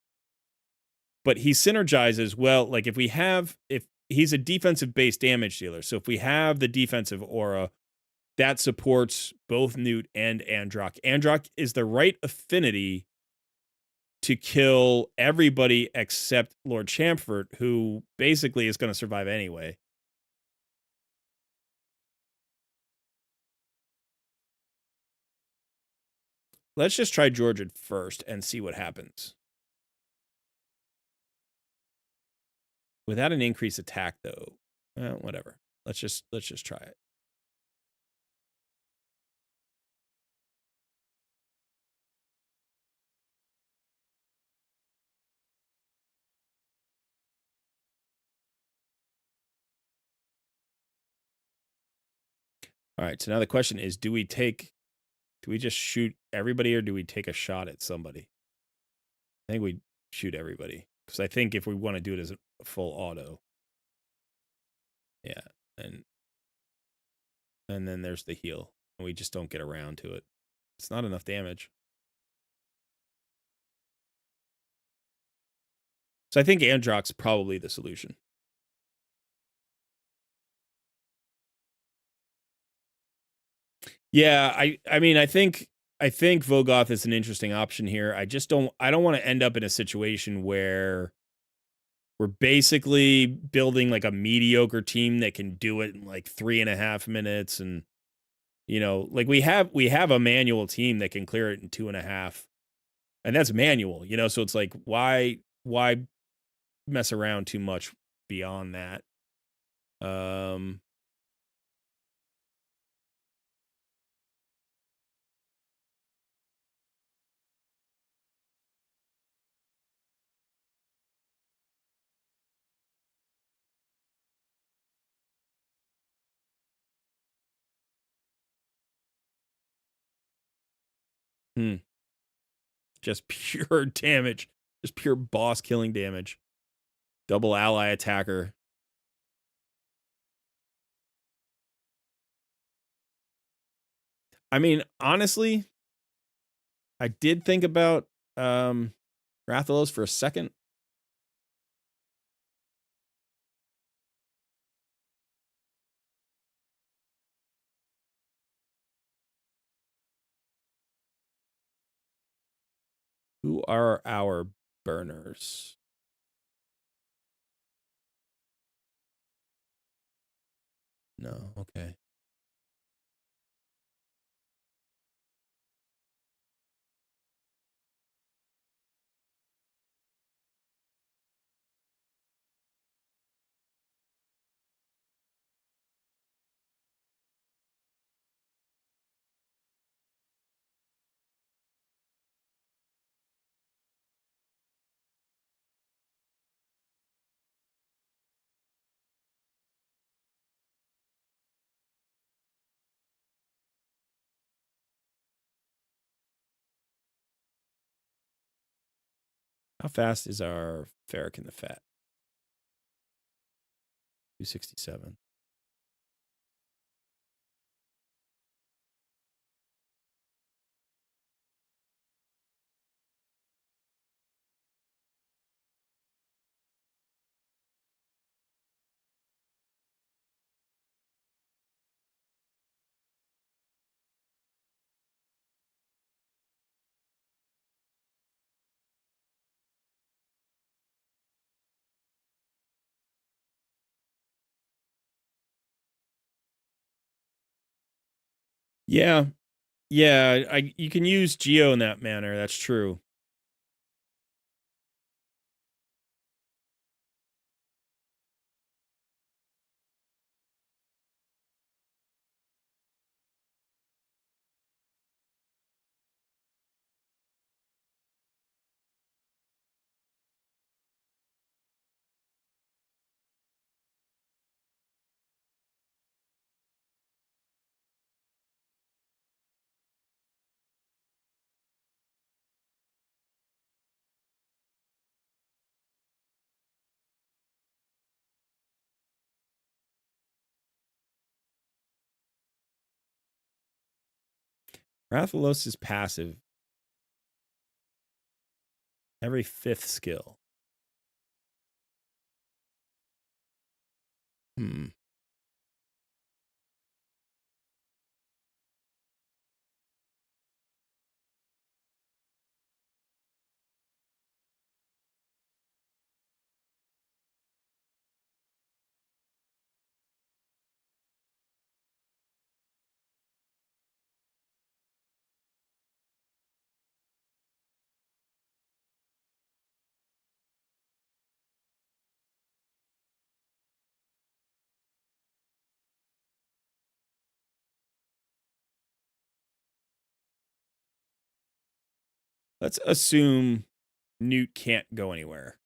But he synergizes well. Like, if he's a defensive based damage dealer, so if we have the defensive aura, that supports both Newt and Androck. Androck is the right affinity to kill everybody except Lord Champfort, who basically is going to survive anyway. Let's just try Georgian first and see what happens. Without an increased attack, though, whatever. Let's just try it. All right. So now the question is, do we take Do we just shoot everybody or do we take a shot at somebody? I think we shoot everybody. Because I think if we want to do it as a full auto. Yeah. And then there's the heal. And we just don't get around to it. It's not enough damage. So I think Androck's probably the solution. Yeah, I mean I think Vogoth is an interesting option here. I don't want to end up in a situation where we're basically building like a mediocre team that can do it in like 3.5 minutes, and like we have a manual team that can clear it in 2.5, and that's manual, so it's like why mess around too much beyond that. Just pure damage, just pure boss killing damage. Double ally attacker. I mean, honestly, I did think about Rathalos for a second. Who are our burners? No, okay. How fast is our Ferric in the Fat? 267. Yeah. Yeah, you can use Geo in that manner. That's true. Rathalos is passive. Every 5th skill. Hmm. Let's assume Newt can't go anywhere.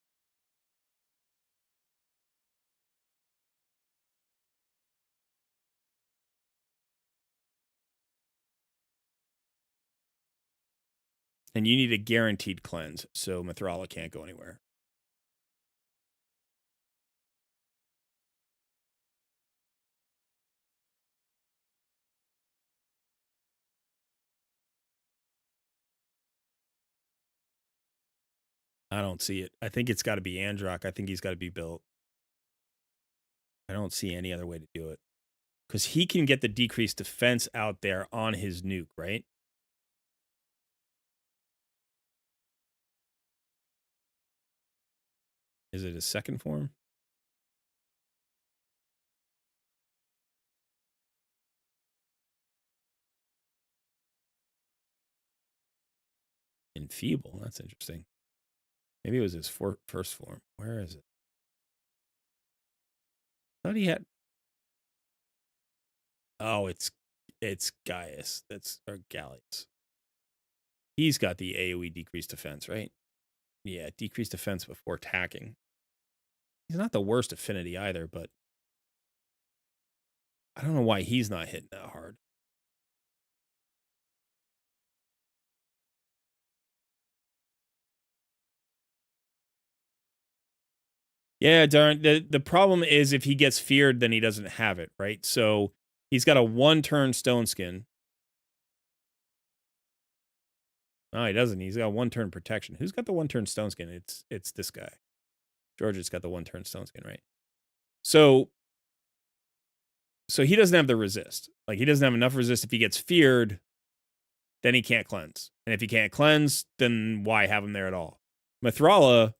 And you need a guaranteed cleanse, so Mithrala can't go anywhere. I don't see it. I think it's got to be Androck. I think he's got to be built. I don't see any other way to do it. Because he can get the decreased defense out there on his nuke, right? Is it a second form? Enfeeble. That's interesting. Maybe it was his first form. Where is it? I thought he had. Oh, it's Gaius. That's or Gallius. He's got the AoE decreased defense, right? Yeah, decreased defense before attacking. He's not the worst affinity either, but I don't know why he's not hitting that hard. Yeah, darn. The problem is if he gets feared, then he doesn't have it, right? So he's got a 1-turn stone skin. No, he doesn't. He's got 1-turn protection. Who's got the 1-turn stone skin? It's this guy. George's got the 1-turn stone skin, right? So he doesn't have the resist. Like, he doesn't have enough resist. If he gets feared, then he can't cleanse. And if he can't cleanse, then why have him there at all? Mithrala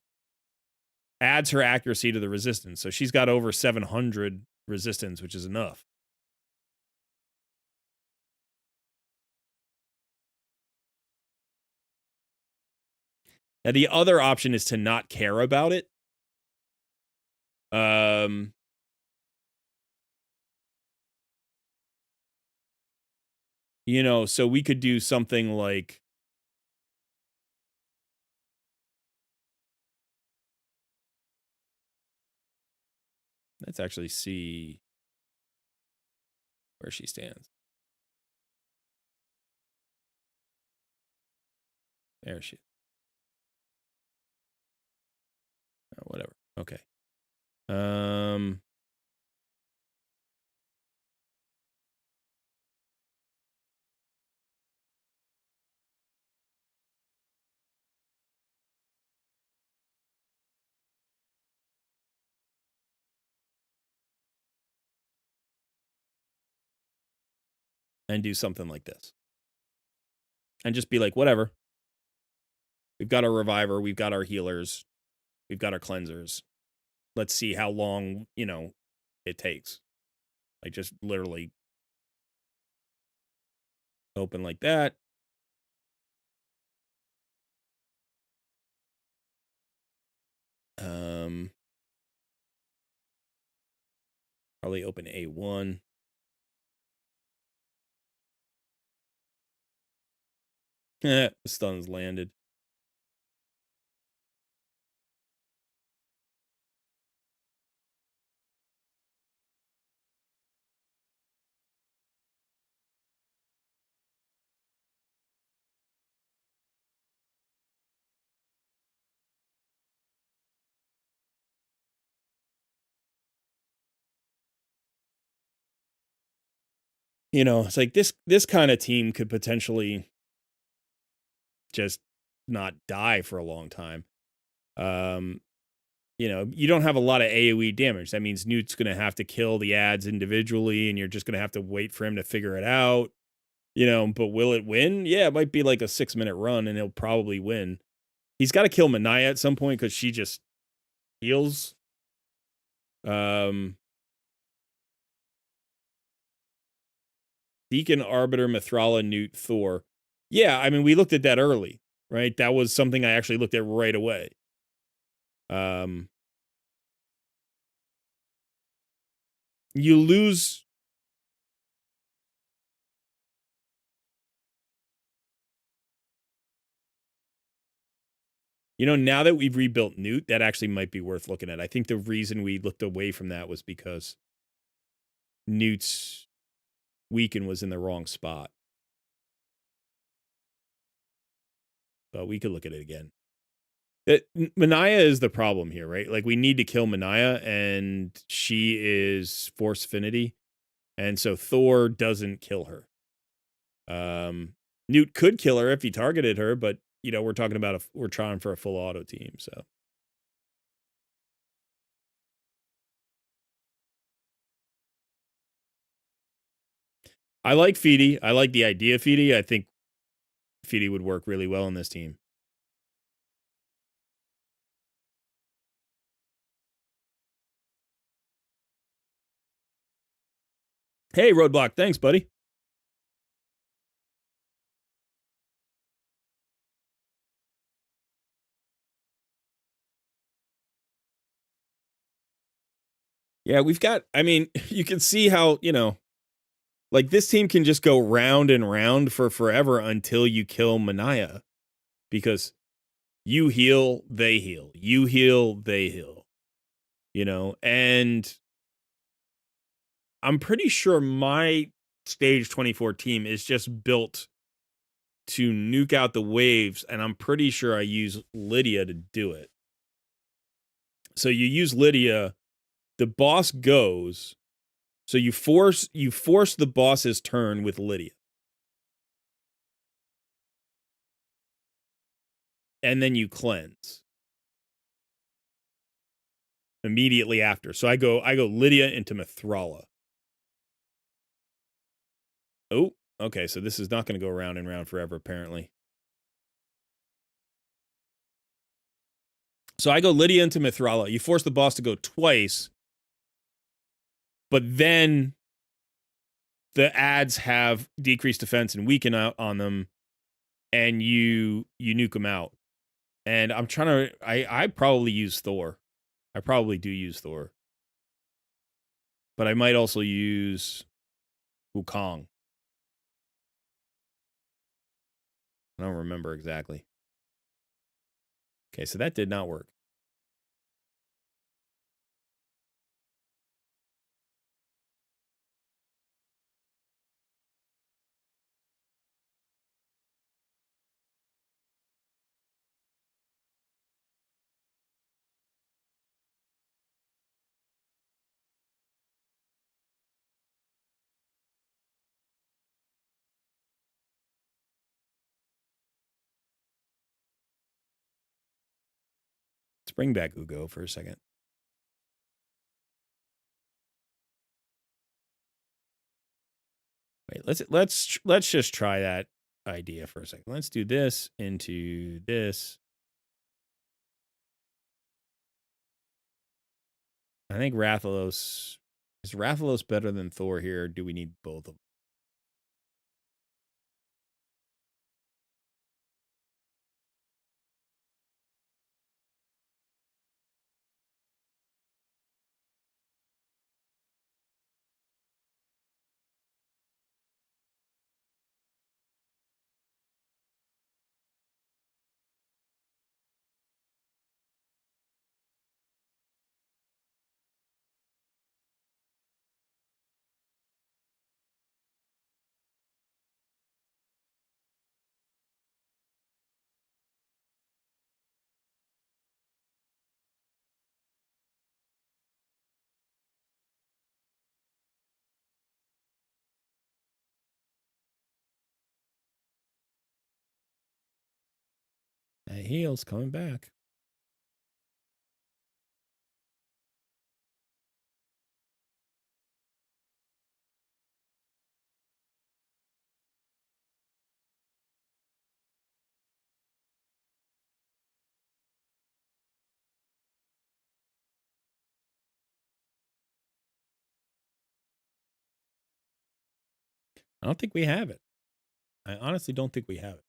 adds her accuracy to the resistance. So she's got over 700 resistance, which is enough. Now, the other option is to not care about it. You know, so we could do something like, let's actually see where she stands. There she is. Oh, whatever. Okay. And do something like this. And just be like, whatever. We've got our reviver, we've got our healers, we've got our cleansers. Let's see how long, you know, it takes. Like, just literally open like that. Probably open A1. The stun's landed. You know, it's like this kind of team could potentially just not die for a long time. You know, you don't have a lot of AoE damage. That means Newt's going to have to kill the ads individually, and you're just going to have to wait for him to figure it out. You know, but will it win? Yeah, it might be like a 6-minute run, and he'll probably win. He's got to kill Manaya at some point because she just heals. Deacon, Arbiter, Mithrala, Newt, Thor. Yeah, I mean, we looked at that early, right? That was something I actually looked at right away. You lose. You know, now that we've rebuilt Newt, that actually might be worth looking at. I think the reason we looked away from that was because Newt's weaken was in the wrong spot. but we could look at it again. Manaya is the problem here, right? Like, we need to kill Manaya, and she is Force Affinity, and so Thor doesn't kill her. Newt could kill her if he targeted her, but we're talking about we're trying for a full auto team, so. I like Feedy. I like the idea of Feedy. I think Feedy would work really well in this team. Hey, Roadblock. Thanks, buddy. Yeah, we've got, I mean, you can see how, like, this team can just go round and round for forever until you kill Manaya. Because you heal, they heal. You heal, they heal. And I'm pretty sure my Stage 24 team is just built to nuke out the waves, and I'm pretty sure I use Lydia to do it. So you use Lydia, the boss goes, so you force the boss's turn with Lydia. And then you cleanse immediately after. So I go Lydia into Mithrala. Oh, okay, so this is not going to go round and round forever, apparently. So I go Lydia into Mithrala. You force the boss to go twice, but then the ads have decreased defense and weaken out on them, and you nuke them out. And I'm trying to, I probably use Thor. I probably do use Thor. But I might also use Wukong. I don't remember exactly. Okay, so that did not work. Let's bring back Ugo for a second. Wait, let's just try that idea for a second. Let's do this into this. I think Rathalos is Rathalos better than Thor here, or do we need both of them? That heal's coming back. I don't think we have it. I honestly don't think we have it.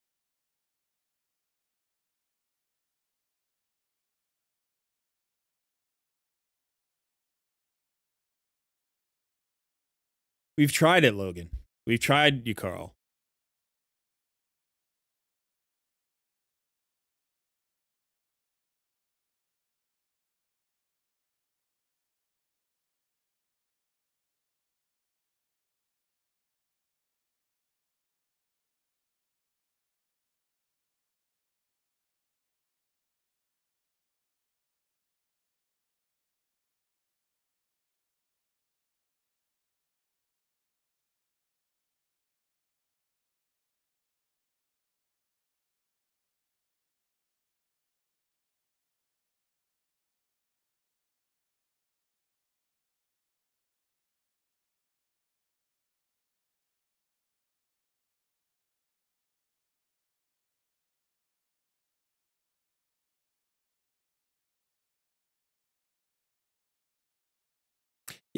We've tried it, Logan. We've tried you, Carl.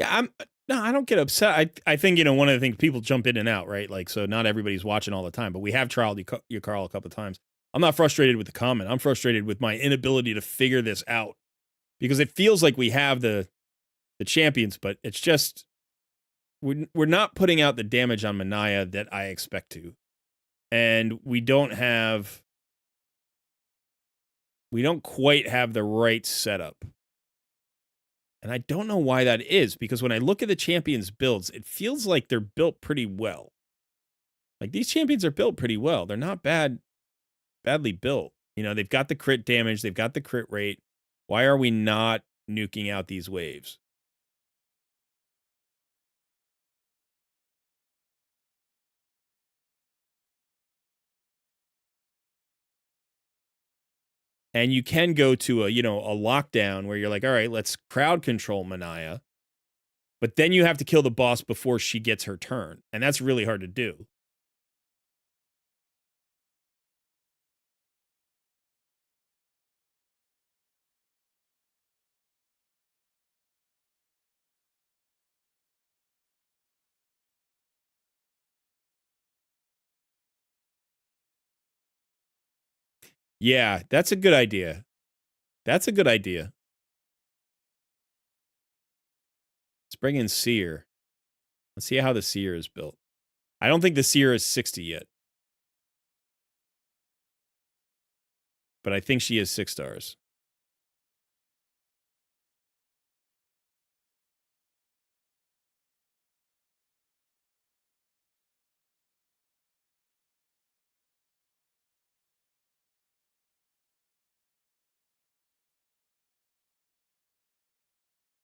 Yeah, no, I don't get upset. I think, you know, one of the things people jump in and out, right? Like, so not everybody's watching all the time, but we have trialed your Carl a couple of times. I'm not frustrated with the comment. I'm frustrated with my inability to figure this out because it feels like we have the champions, but it's just we're not putting out the damage on Manaya that I expect to. And we don't quite have the right setup. And I don't know why that is, because when I look at the champions builds, it feels like they're built pretty well. Like, these champions are built pretty well. They're not badly built. You know, they've got the crit damage, they've got the crit rate. Why are we not nuking out these waves? And you can go to a lockdown where you're like, all right, let's crowd control Manaya. But then you have to kill the boss before she gets her turn. And that's really hard to do. Yeah, that's a good idea. That's a good idea. Let's bring in Seer. Let's see how the Seer is built. I don't think the Seer is 60 yet. But I think she is 6 stars.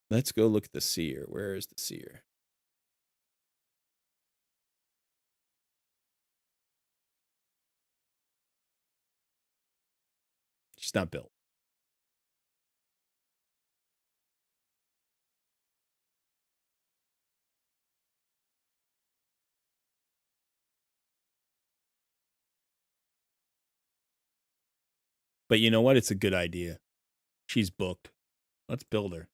Let's go look at the Seer. Where is the Seer? She's not built. But you know what? It's a good idea. She's booked. Let's build her.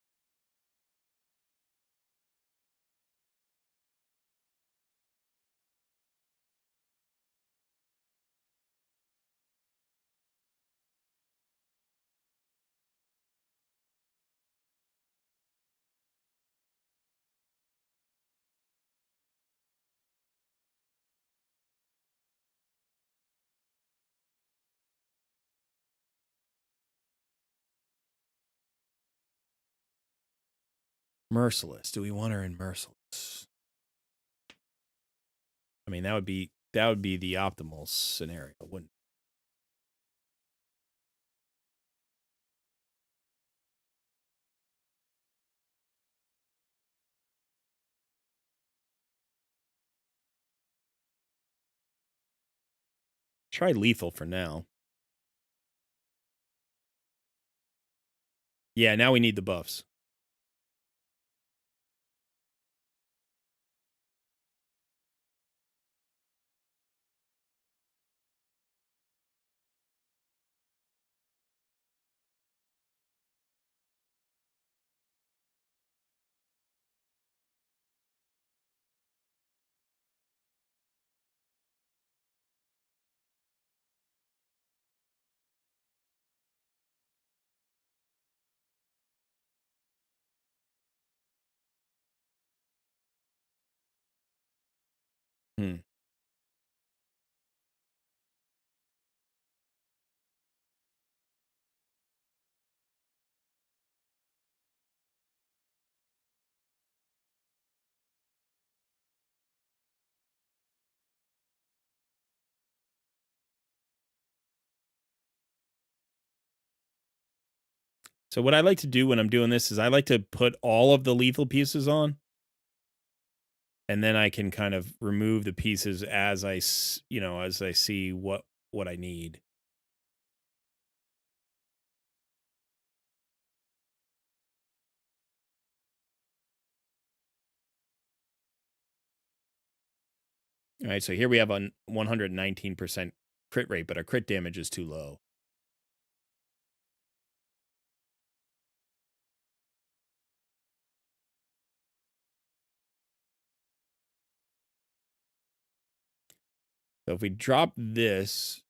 Merciless. Do we want her in Merciless? I mean, that would be the optimal scenario, wouldn't it? Try lethal for now. Yeah, now we need the buffs. Hmm. So what I like to do when I'm doing this is I like to put all of the lethal pieces on, and then I can kind of remove the pieces as I see what I need. All right, so here we have a 119% crit rate, but our crit damage is too low. So if we drop this,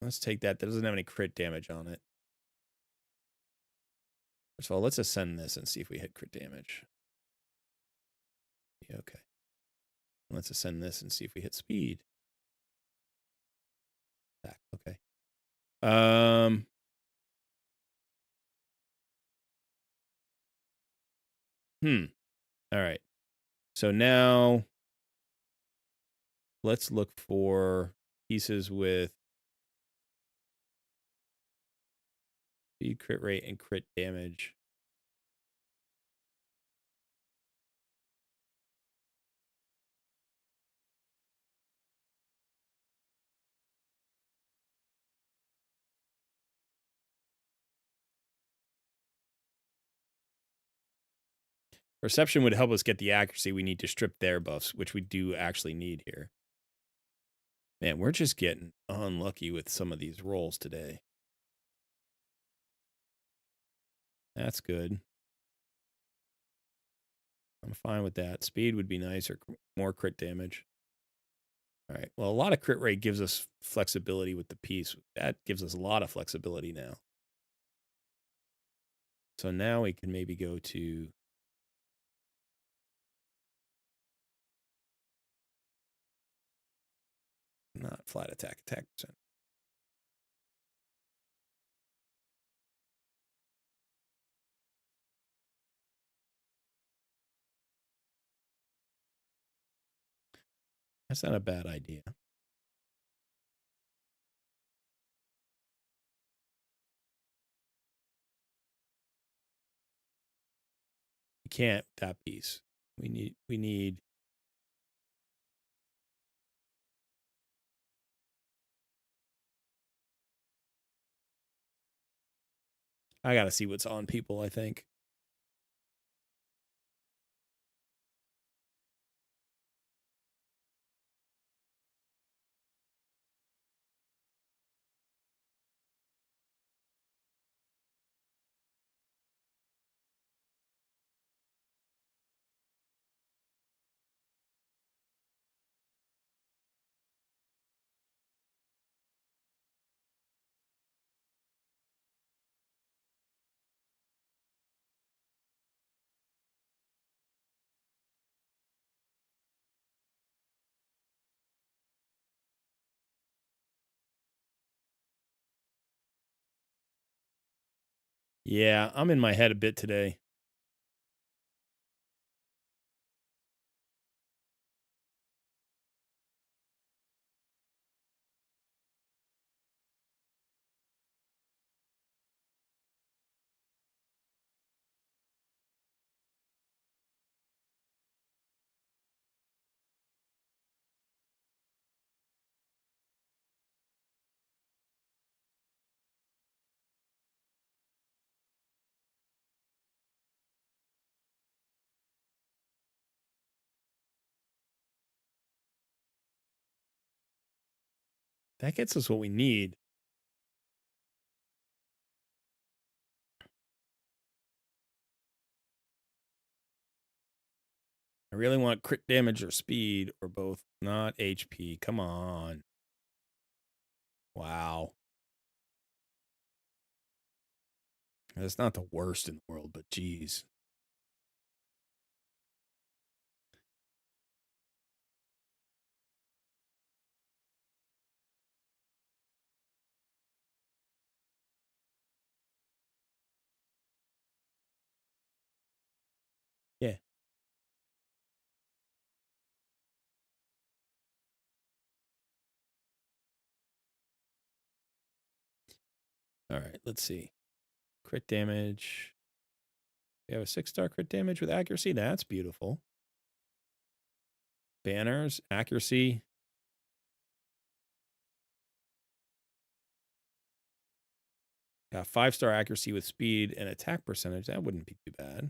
let's take that. That doesn't have any crit damage on it. First of all, let's ascend this and see if we hit crit damage. Yeah, okay. Let's ascend this and see if we hit speed. Back. Okay. All right. So now let's look for pieces with speed, crit rate, and crit damage. Perception would help us get the accuracy we need to strip their buffs, which we do actually need here. Man, we're just getting unlucky with some of these rolls today. That's good. I'm fine with that. Speed would be nice, or more crit damage. All right. Well, a lot of crit rate gives us flexibility with the piece. That gives us a lot of flexibility now. So now we can maybe go to not flat attack percent. That's not a bad idea. We can't with that piece. We need I gotta see what's on people, I think. Yeah, I'm in my head a bit today. That gets us what we need. I really want crit damage or speed or both, not HP. Come on. Wow. That's not the worst in the world, but geez. Yeah. All right, let's see. Crit damage. We have a 6-star crit damage with accuracy. That's beautiful. Banners, accuracy. Got 5-star accuracy with speed and attack percentage. That wouldn't be too bad.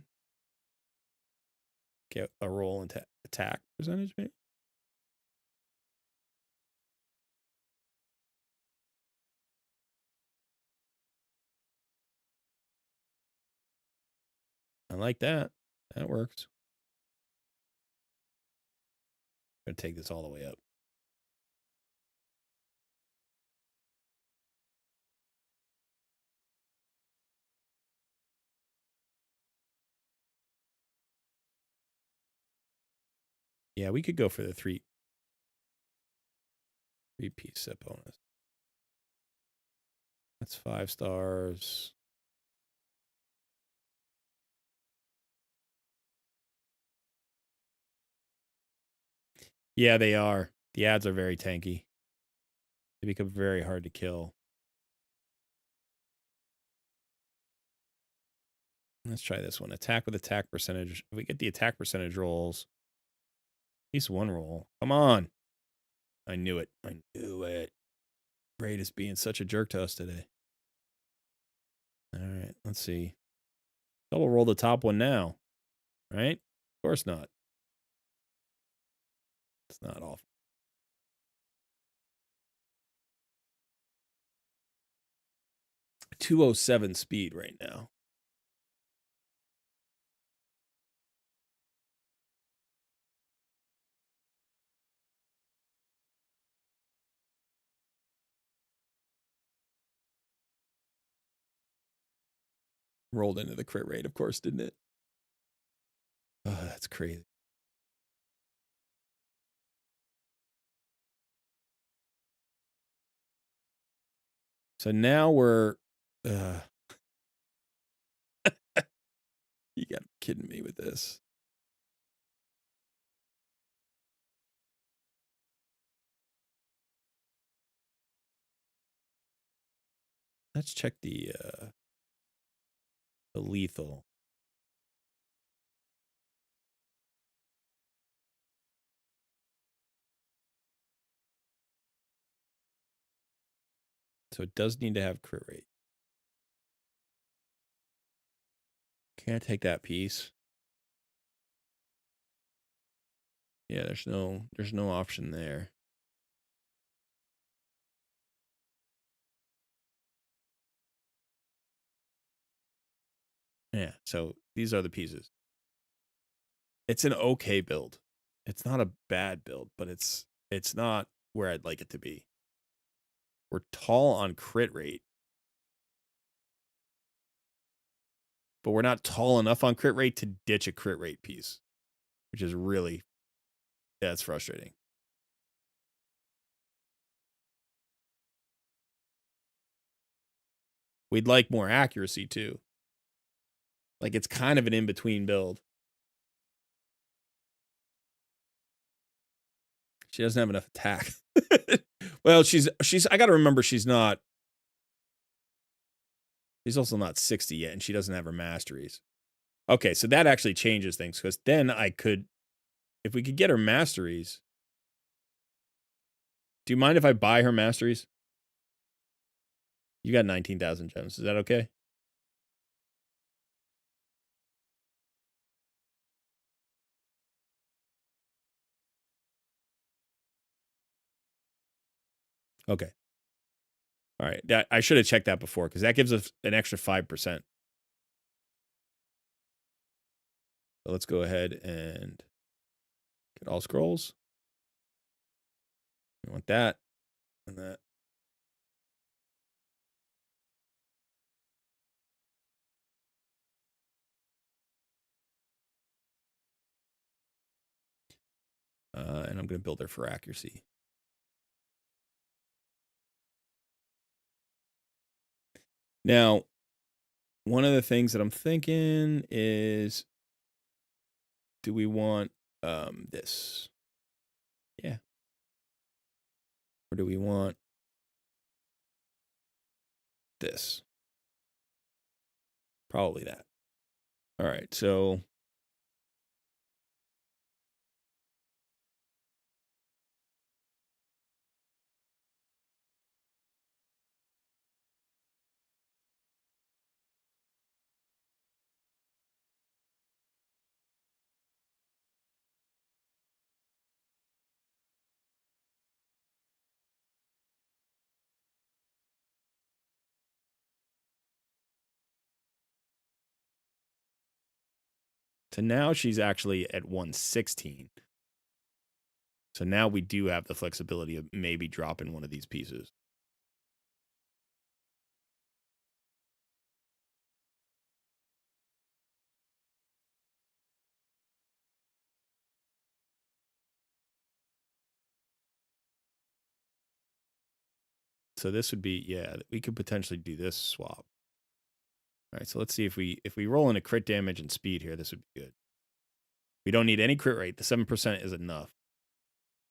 Get a roll into attack percentage, maybe? I like that. That works. I'm going to take this all the way up. Yeah, we could go for the three-piece set bonus. That's 5 stars. Yeah, they are. The ads are very tanky. They become very hard to kill. Let's try this one. Attack with attack percentage. If we get the attack percentage rolls, at least one roll. Come on. I knew it. I knew it. Braid is being such a jerk to us today. All right, let's see. Double roll the top one now, right? Of course not. It's not awful. 207 speed right now. Rolled into the crit rate, of course, didn't it? Oh, that's crazy. So now we're... you gotta be kidding me with this. Let's check the lethal. So it does need to have crit rate. Can't take that piece. Yeah, there's no option there. Yeah, so these are the pieces. It's an okay build. It's not a bad build, but it's not where I'd like it to be. We're tall on crit rate, but we're not tall enough on crit rate to ditch a crit rate piece, which is really, yeah, it's frustrating. We'd like more accuracy too. Like it's kind of an in-between build. She doesn't have enough attack. Well, she's I got to remember she's also not 60 yet, and she doesn't have her masteries. Okay, so that actually changes things, because then I could, if we could get her masteries. Do you mind if I buy her masteries? You got 19,000 gems. Is that okay? Okay. All right. I should have checked that before, because that gives us an extra 5%. So let's go ahead and get all scrolls. We want that and that. And I'm going to build her for accuracy. Now, one of the things that I'm thinking is, do we want this? Yeah. Or do we want this? Probably that. All right, so now she's actually at 116. So now we do have the flexibility of maybe dropping one of these pieces. So this would be, yeah, we could potentially do this swap. All right, so let's see if we roll in a crit damage and speed here, this would be good. We don't need any crit rate. The 7% is enough.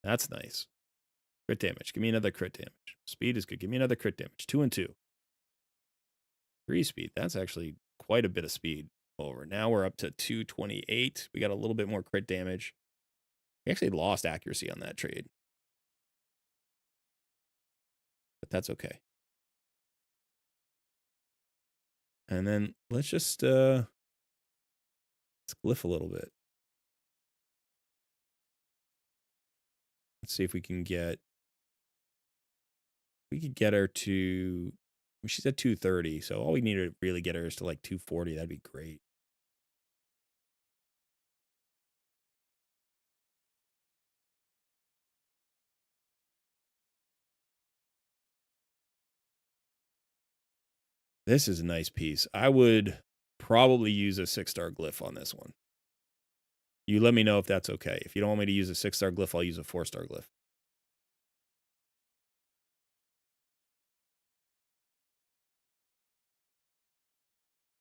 That's nice. Crit damage. Give me another crit damage. Speed is good. Give me another crit damage. 2 and 2. 3 speed. That's actually quite a bit of speed over. Now we're up to 228. We got a little bit more crit damage. We actually lost accuracy on that trade. But that's okay. And then let's just let's glyph a little bit. Let's see if we can get, we could get her to, she's at 230, so all we need to really get her is to like 240. That'd be great. This is a nice piece. I would probably use a 6-star glyph on this one. You let me know if that's okay. If you don't want me to use a 6-star glyph, I'll use a 4-star glyph.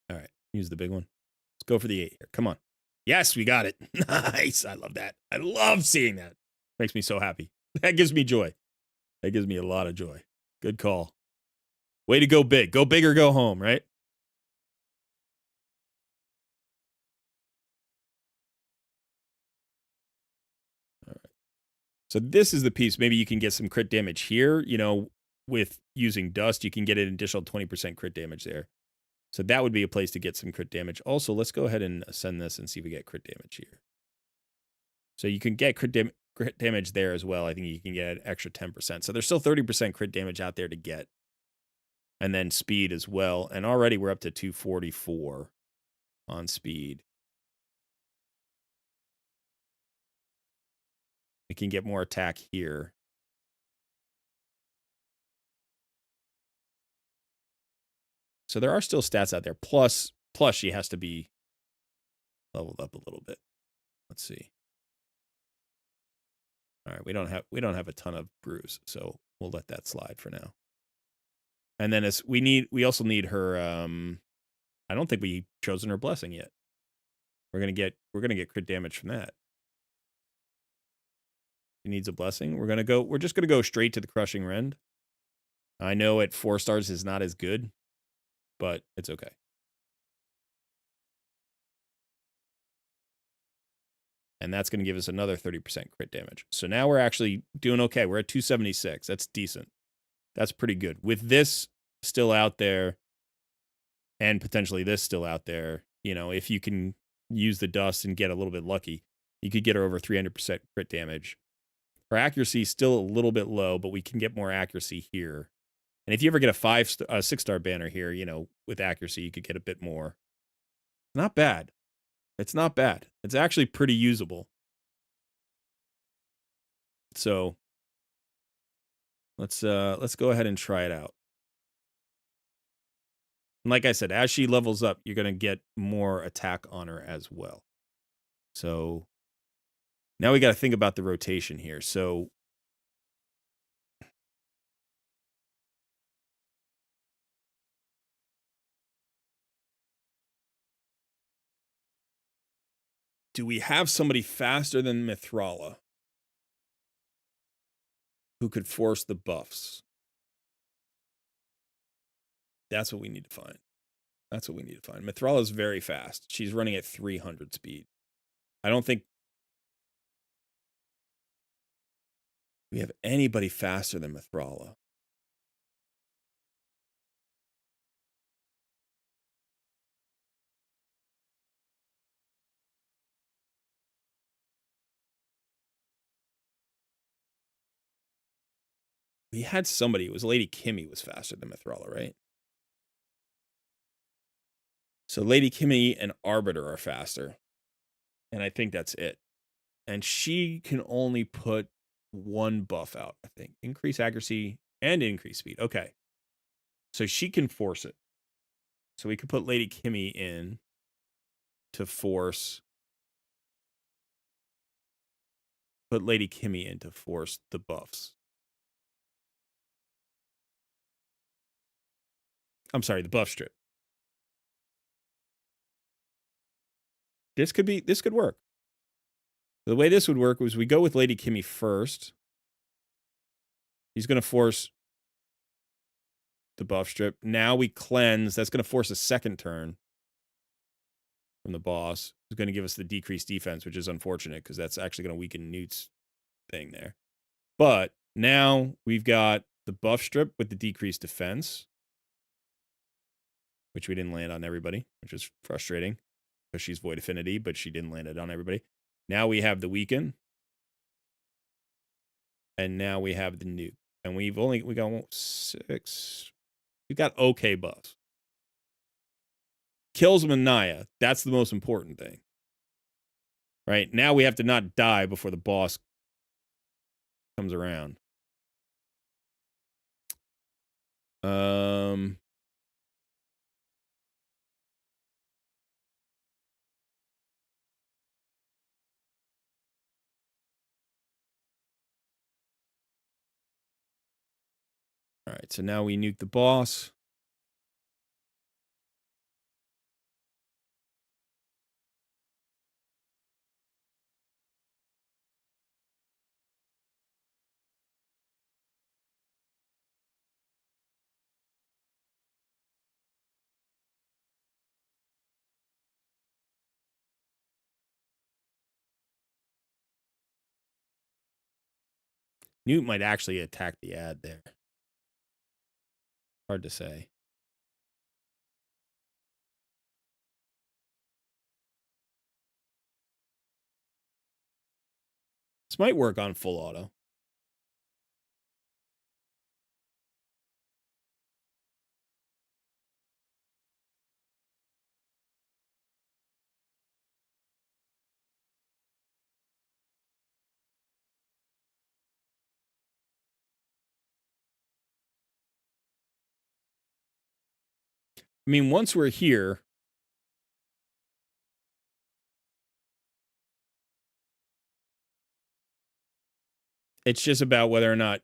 All right, use the big one. Let's go for the 8 here. Come on. Yes, we got it. Nice. I love that. I love seeing that. Makes me so happy. That gives me joy. That gives me a lot of joy. Good call. Way to go big. Go big or go home, right? All right. So this is the piece. Maybe you can get some crit damage here. You know, with using dust, you can get an additional 20% crit damage there. So that would be a place to get some crit damage. Also, let's go ahead and ascend this and see if we get crit damage here. So you can get crit damage there as well. I think you can get an extra 10%. So there's still 30% crit damage out there to get. And then speed as well. And already we're up to 244 on speed. We can get more attack here. So there are still stats out there. Plus she has to be leveled up a little bit. Let's see. All right, we don't have a ton of brews, so we'll let that slide for now. And then as we also need her. I don't think we've chosen her blessing yet. We're gonna get crit damage from that. She needs a blessing. We're just gonna go straight to the crushing rend. I know at 4 stars is not as good, but it's okay. And that's going to give us another 30% crit damage. So now we're actually doing okay. We're at 276. That's decent. That's pretty good. With this still out there, and potentially this still out there, you know, if you can use the dust and get a little bit lucky, you could get her over 300% crit damage. Her accuracy is still a little bit low, but we can get more accuracy here. And if you ever get a 6-star banner here, you know, with accuracy, you could get a bit more. Not bad. It's not bad. It's actually pretty usable. So let's go ahead and try it out. And like I said, as she levels up, you're going to get more attack on her as well. So now we got to think about the rotation here. So do we have somebody faster than Mithrala who could force the buffs? That's what we need to find. That's what we need to find. Mithrala is very fast. She's running at 300 speed. I don't think we have anybody faster than Mithrala. We had somebody. It was Lady Kimmy was faster than Mithrala, right? So Lady Kimmy and Arbiter are faster. And I think that's it. And she can only put 1 buff out, I think. Increase accuracy and increase speed. Okay. So she can force it. So we could put Lady Kimmy in to force. Put Lady Kimmy in to force the buffs. I'm sorry, the buff strip. This could work. The way this would work was we go with Lady Kimmy first. He's going to force the buff strip. Now we cleanse. That's going to force a second turn from the boss. Who's going to give us the decreased defense, which is unfortunate because that's actually going to weaken Newt's thing there. But now we've got the buff strip with the decreased defense, which we didn't land on everybody, which is frustrating because she's Void Affinity, but she didn't land it on everybody. Now we have the weaken. And now we have the nuke. And we got 6. We've got okay buffs. Kills Manaya. That's the most important thing. Right? Now we have to not die before the boss comes around. All right, so now we nuke the boss. Newt might actually attack the ad there. Hard to say. This might work on full auto. I mean, once we're here, it's just about whether or not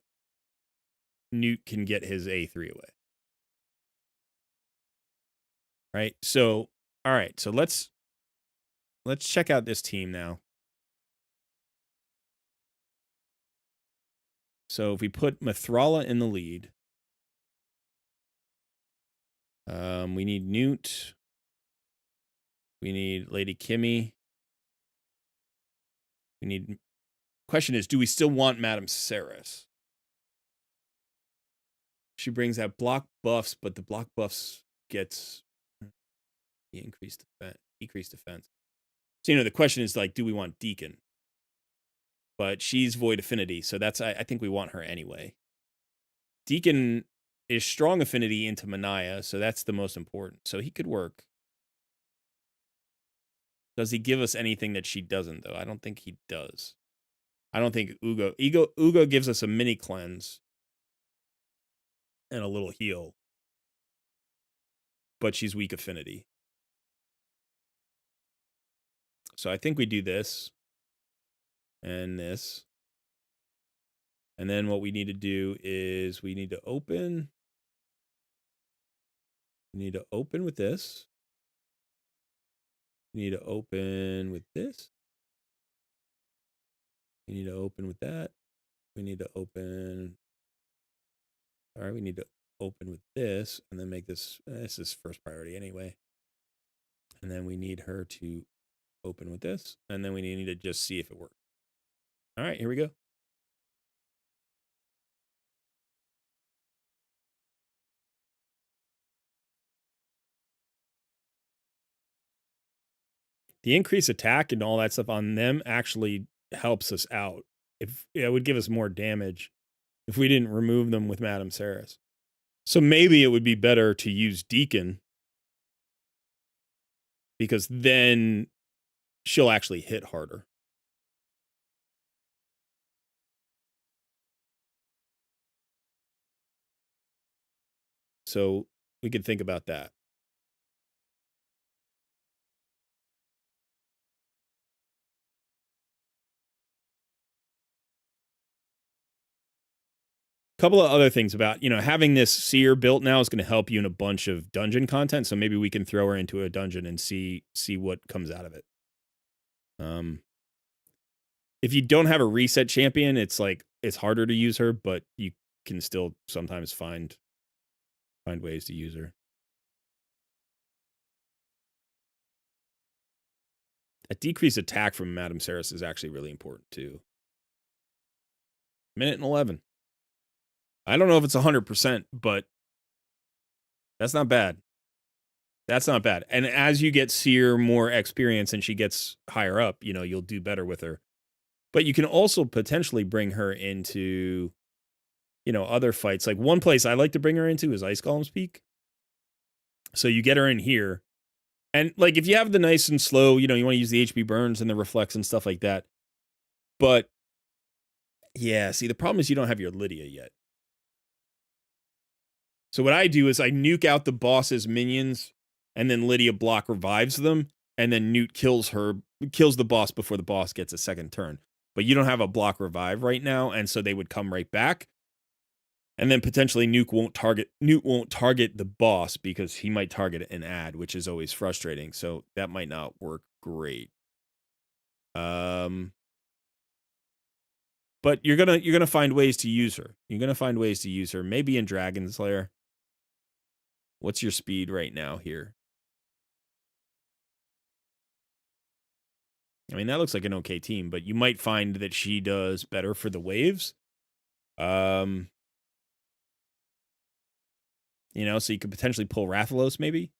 Newt can get his A3 away. Right? So, all right. So let's check out this team now. So if we put Mithrala in the lead, we need Newt. We need Lady Kimmy. We need... Question is, do we still want Madame Saris? She brings out block buffs, but the block buffs gets the increased defense, decreased defense. So, the question is, like, do we want Deacon? But she's Void Affinity, so that's I think we want her anyway. Deacon is strong affinity into Manaya, so that's the most important. So he could work. Does he give us anything that she doesn't, though? I don't think he does. I don't think Ugo gives us a mini cleanse and a little heal. But she's weak affinity. So I think we do this. And this. And then what we need to do is we need to open. We need to open with this. We need to open with this. We need to open with that. We need to open. All right, we need to open with this and then make this. This is first priority anyway. And then we need her to open with this. And then we need to just see if it works. All right, here we go. The increased attack and all that stuff on them actually helps us out. If it would give us more damage if we didn't remove them with Madame Saris. So maybe it would be better to use Deacon because then she'll actually hit harder. So we could think about that. couple of other things about, having this seer built now is going to help you in a bunch of dungeon content. So maybe we can throw her into a dungeon and see what comes out of it. If you don't have a reset champion, it's harder to use her, but you can still sometimes find ways to use her. A decreased attack from Madame Saris is actually really important too. Minute and 11. I don't know if it's 100%, but that's not bad. That's not bad. And as you get Seer more experience and she gets higher up, you'll do better with her. But you can also potentially bring her into, other fights. Like one place I like to bring her into is Ice Golem's Peak. So you get her in here. And like if you have the nice and slow, you want to use the HP burns and the reflex and stuff like that. But yeah, see, the problem is you don't have your Lydia yet. So what I do is I nuke out the boss's minions, and then Lydia block revives them, and then Newt kills the boss before the boss gets a second turn. But you don't have a block revive right now, and so they would come right back. And then potentially Newt won't target the boss because he might target an ad, which is always frustrating. So that might not work great. But you're gonna find ways to use her. You're gonna find ways to use her. Maybe in Dragon Slayer. What's your speed right now here? I mean, that looks like an okay team, but you might find that she does better for the waves. So you could potentially pull Rathalos, maybe.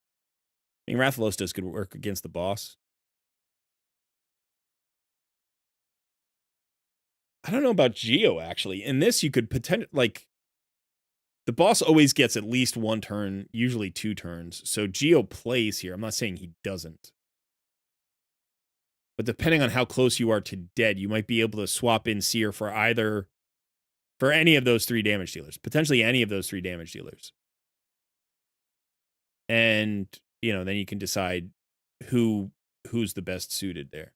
I mean, Rathalos does good work against the boss. I don't know about Geo, actually. In this, you could potentially, the boss always gets at least one turn, usually 2 turns. So Geo plays here. I'm not saying he doesn't. But depending on how close you are to dead, you might be able to swap in Seer for any of those 3 damage dealers. Potentially any of those 3 damage dealers. And, then you can decide who's the best suited there.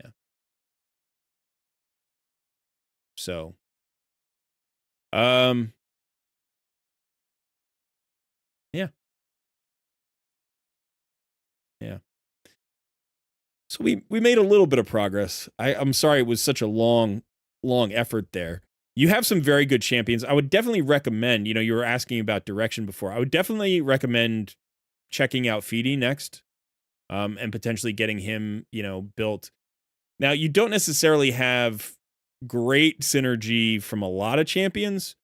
Yeah. So, yeah. Yeah. So we made a little bit of progress. I'm sorry it was such a long effort there. You have some very good champions. I would definitely recommend, you were asking about direction before. I would definitely recommend checking out Feedy next. And potentially getting him, built. Now, you don't necessarily have great synergy from a lot of champions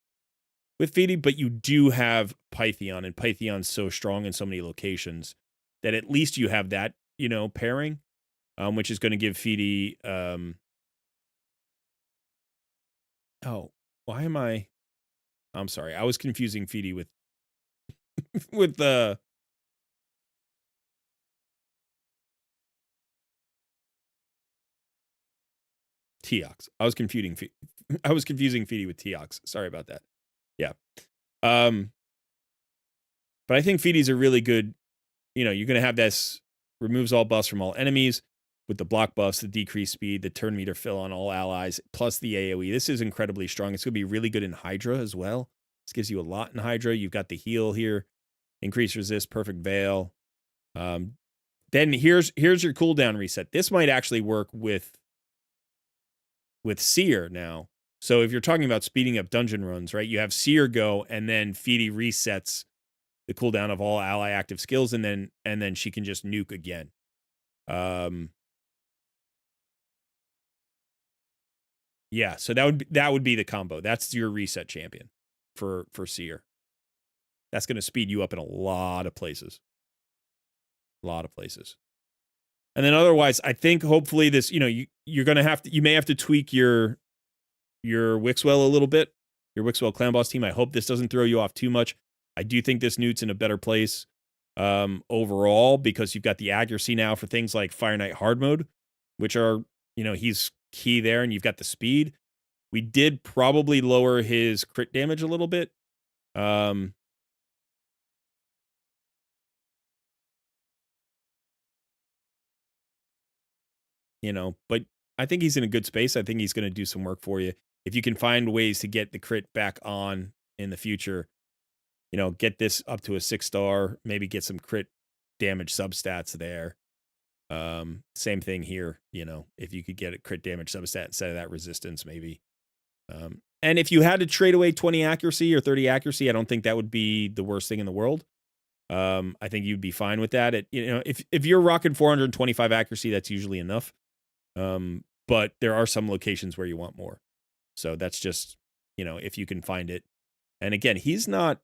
with Feedy, but you do have Pythion, and Pythion's so strong in so many locations that at least you have that, pairing, which is going to give Feedy. Why am I? I'm sorry, I was confusing Feedy with with the. Teox. I was confusing Feedy with Teox. Sorry about that. Yeah. But I think Feedy's a really good, you're going to have this removes all buffs from all enemies with the block buffs, the decreased speed, the turn meter fill on all allies, plus the AoE. This is incredibly strong. It's going to be really good in Hydra as well. This gives you a lot in Hydra. You've got the heal here, increase resist, perfect veil. Then here's your cooldown reset. This might actually work with Seer now. So if you're talking about speeding up dungeon runs, right, you have Seer go, and then Feedy resets the cooldown of all ally active skills, and then she can just nuke again. Yeah, so that would be the combo. That's your reset champion for Seer. That's going to speed you up in a lot of places. A lot of places. And then otherwise, I think hopefully this, you're going to you may have to tweak your Wixwell a little bit, your Wixwell Clan Boss team. I hope this doesn't throw you off too much. I do think this Newt's in a better place overall because you've got the accuracy now for things like Fire Knight hard mode, which are, he's key there, and you've got the speed. We did probably lower his crit damage a little bit. But I think he's in a good space. I think he's going to do some work for you. if you can find ways to get the crit back on in the future, get this up to a 6-star, maybe get some crit damage substats there. Same thing here, if you could get a crit damage substat instead of that resistance, maybe. And if you had to trade away 20 accuracy or 30 accuracy, I don't think that would be the worst thing in the world. I think you'd be fine with that. If you're rocking 425 accuracy, that's usually enough. But there are some locations where you want more. So that's just, if you can find it. And again, he's not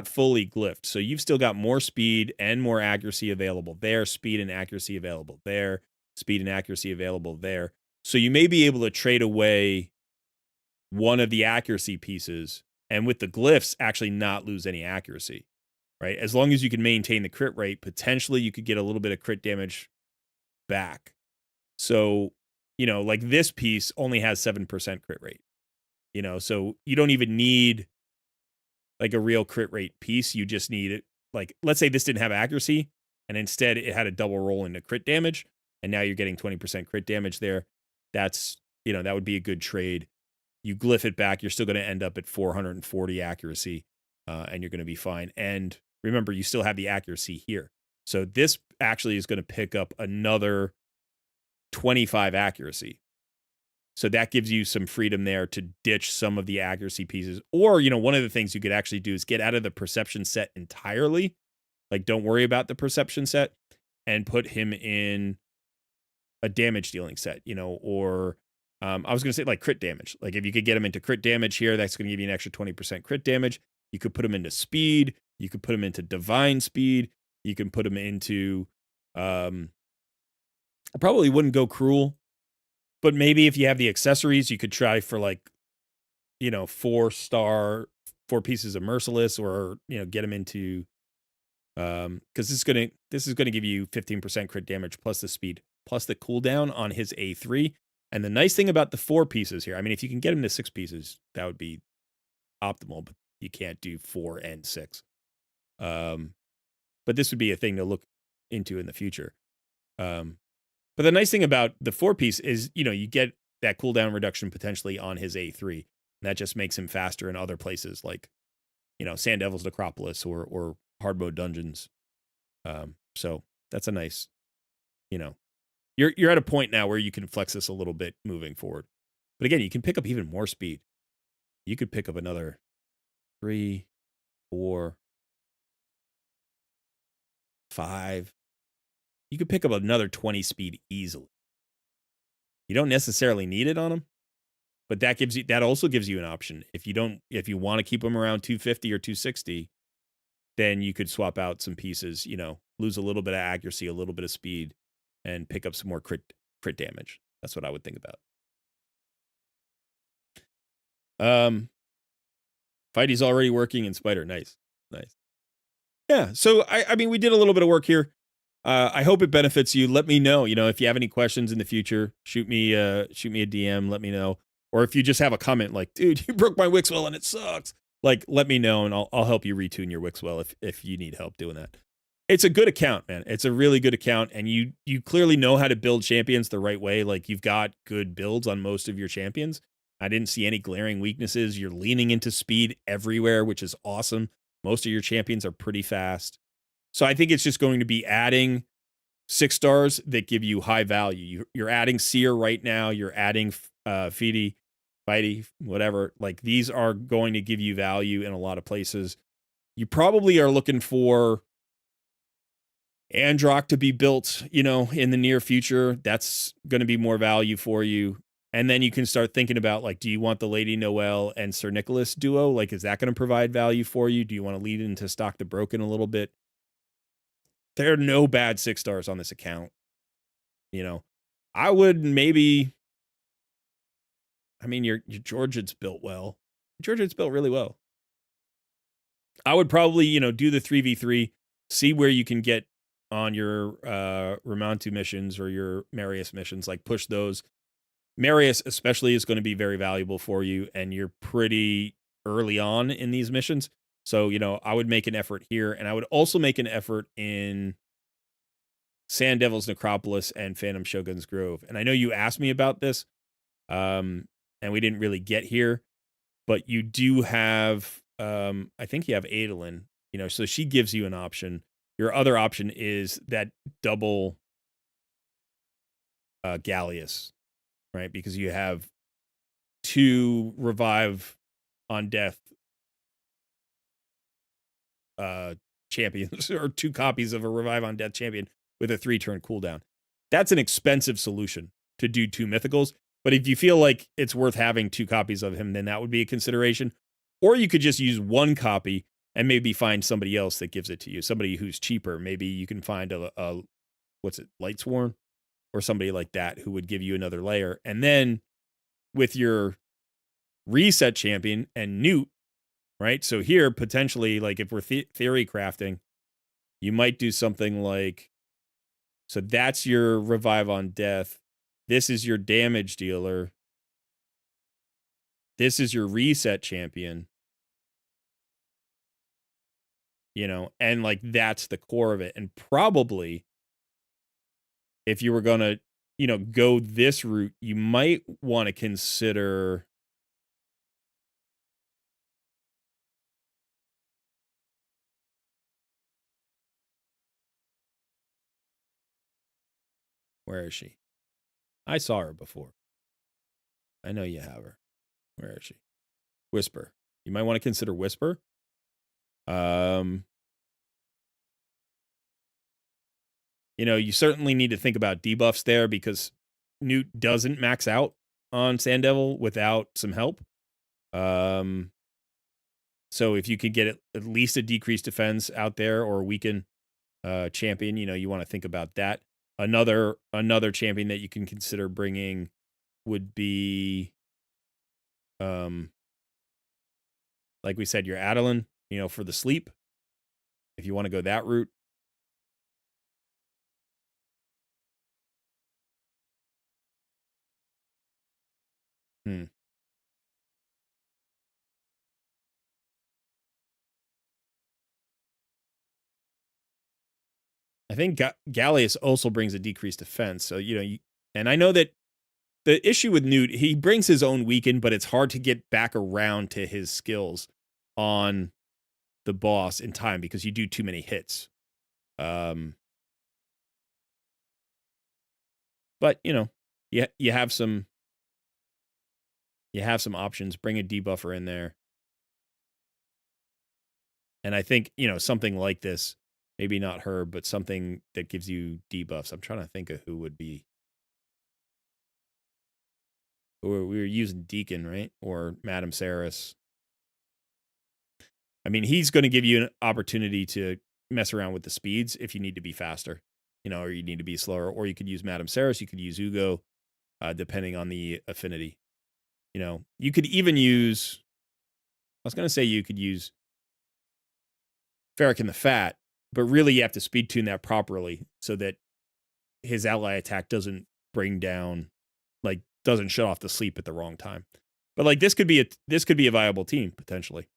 fully glyphed. So you've still got more speed and more accuracy available there, speed and accuracy available there, speed and accuracy available there. So you may be able to trade away one of the accuracy pieces and with the glyphs actually not lose any accuracy, right? As long as you can maintain the crit rate, potentially you could get a little bit of crit damage back. So, like this piece only has 7% crit rate, so you don't even need like a real crit rate piece. You just need it. Like, let's say this didn't have accuracy and instead it had a double roll into crit damage. And now you're getting 20% crit damage there. That's, that would be a good trade. You glyph it back. You're still going to end up at 440 accuracy and you're going to be fine. And remember, you still have the accuracy here. So this actually is going to pick up another 25 accuracy. So that gives you some freedom there to ditch some of the accuracy pieces. Or, one of the things you could actually do is get out of the perception set entirely. Like, don't worry about the perception set and put him in a damage dealing set, or I was going to say like crit damage. Like if you could get him into crit damage here, that's going to give you an extra 20% crit damage. You could put him into speed. You could put him into divine speed. You can put him into, I probably wouldn't go cruel. But maybe if you have the accessories, you could try for like, 4-star, 4 pieces of merciless, or get him into, because this is gonna give you 15% crit damage plus the speed plus the cooldown on his A3. And the nice thing about the 4 pieces here, I mean, if you can get him to 6 pieces, that would be optimal. But you can't do 4 and 6. But this would be a thing to look into in the future. But the nice thing about the 4-piece is, you get that cooldown reduction potentially on his A3. And that just makes him faster in other places like, Sand Devil's Necropolis or hard mode dungeons. So that's a nice, you're at a point now where you can flex this a little bit moving forward. But again, you can pick up even more speed. You could pick up another 3, 4, 5. You could pick up another 20 speed easily. You don't necessarily need it on them, but that also gives you an option. If you want to keep them around 250 or 260, then you could swap out some pieces, lose a little bit of accuracy, a little bit of speed, and pick up some more crit damage. That's what I would think about. Fighty's already working in Spider. Nice. Yeah, so I mean, we did a little bit of work here. I hope it benefits you. Let me know, if you have any questions in the future, shoot me a DM, let me know. Or if you just have a comment like, dude, you broke my Wixwell and it sucks. Like, let me know and I'll help you retune your Wixwell if you need help doing that. It's a good account, man. It's a really good account. And you clearly know how to build champions the right way. Like, you've got good builds on most of your champions. I didn't see any glaring weaknesses. You're leaning into speed everywhere, which is awesome. Most of your champions are pretty fast. So I think it's just going to be adding 6 stars that give you high value. You're adding Seer right now. You're adding Fighty, whatever. Like, these are going to give you value in a lot of places. You probably are looking for Androck to be built, in the near future. That's going to be more value for you. And then you can start thinking about, like, do you want the Lady Noelle and Sir Nicholas duo? Like, is that going to provide value for you? Do you want to lead into Stock the Broken a little bit? There are no bad 6 stars on this account. I would maybe, I mean, your Georgian's built well. Georgian's built really well. I would probably, do the 3v3, see where you can get on your Ramantu missions or your Marius missions, like push those. Marius especially is going to be very valuable for you, and you're pretty early on in these missions. So, I would make an effort here, and I would also make an effort in Sand Devil's Necropolis and Phantom Shogun's Grove. And I know you asked me about this, and and we didn't really get here, but you do have, I think you have Adolin, so she gives you an option. Your other option is that double Gallius, right? Because you have 2 revive on death champions, or 2 copies of a revive on death champion with a 3-turn cooldown. That's an expensive solution to do 2 mythicals. But if you feel like it's worth having 2 copies of him, then that would be a consideration. Or you could just use 1 copy and maybe find somebody else that gives it to you, somebody who's cheaper. Maybe you can find a what's it, Lightsworn, or somebody like that who would give you another layer. And then with your reset champion and Newt, right? So here, potentially, like if we're theory crafting, you might do something like, so that's your revive on death. This is your damage dealer. This is your reset champion. And like that's the core of it. And probably if you were going to, go this route, you might want to consider where is she? I saw her before. I know you have her. Where is she? Whisper. You might want to consider Whisper. You certainly need to think about debuffs there, because Newt doesn't max out on Sand Devil without some help. So if you could get at least a decreased defense out there, or weaken champion, you want to think about that. Another champion that you can consider bringing would be, like we said, your Adolin, for the sleep, if you want to go that route. I think Gallius also brings a decreased defense. So, and I know that the issue with Newt, he brings his own weaken, but it's hard to get back around to his skills on the boss in time because you do too many hits. But you have some options. Bring a debuffer in there, and I think something like this, maybe not her, but something that gives you debuffs. I'm trying to think of who would be. We were using Deacon, right, or Madame Saris. I mean, he's going to give you an opportunity to mess around with the speeds if you need to be faster, or you need to be slower, or you could use Madame Saris, you could use Ugo, depending on the affinity. You could even use, I was going to say you could use Ferric in the Fat, but really you have to speed tune that properly so that his ally attack doesn't bring down, like doesn't shut off the sleep at the wrong time. But like this could be a viable team potentially.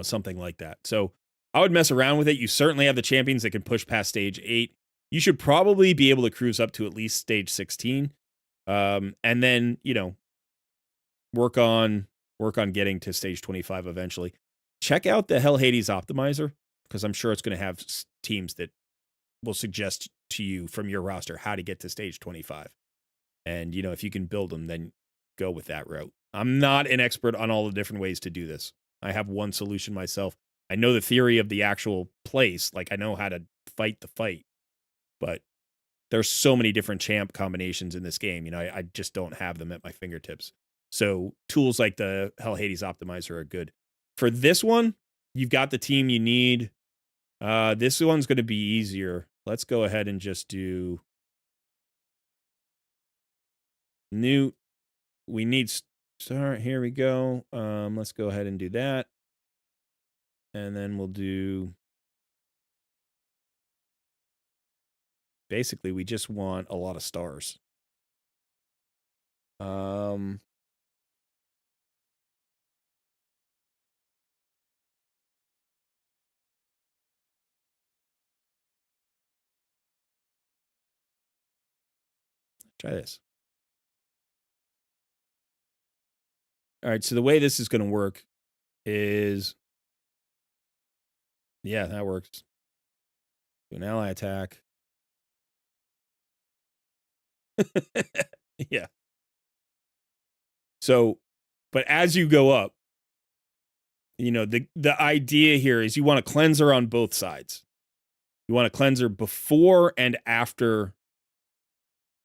Something like that. So I would mess around with it. You certainly have the champions that can push past stage 8. You should probably be able to cruise up to at least stage 16. And then, work on getting to stage 25 eventually. Check out the Hell Hades optimizer, because I'm sure it's going to have teams that will suggest to you from your roster how to get to stage 25. And, if you can build them, then go with that route. I'm not an expert on all the different ways to do this. I have one solution myself. I know the theory of the actual place. Like, I know how to fight the fight. But there's so many different champ combinations in this game. I just don't have them at my fingertips. So tools like the Hell Hades optimizer are good. For this one, you've got the team you need. This one's going to be easier. Let's go ahead and just do Newt. We need start. Here we go. Let's go ahead and do that. And then we'll do, basically we just want a lot of stars. Try this. All right, so the way this is going to work is, yeah, that works. Do an ally attack. Yeah. So, but as you go up, you know, the idea here is you want a cleanser on both sides. You want a cleanser before and after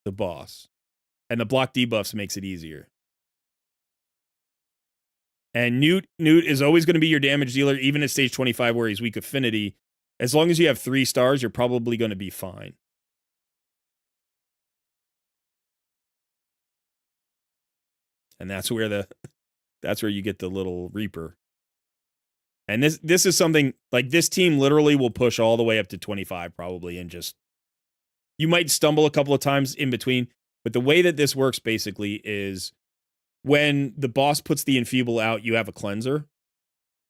the boss. And the block debuffs makes it easier. And Newt is always going to be your damage dealer, even at stage 25 where he's weak affinity. As long as you have 3 stars, you're probably going to be fine. And that's where you get the little Reaper. And this is something like this team literally will push all the way up to 25 probably, and just you might stumble a couple of times in between, but the way that this works basically is when the boss puts the enfeeble out, you have a cleanser,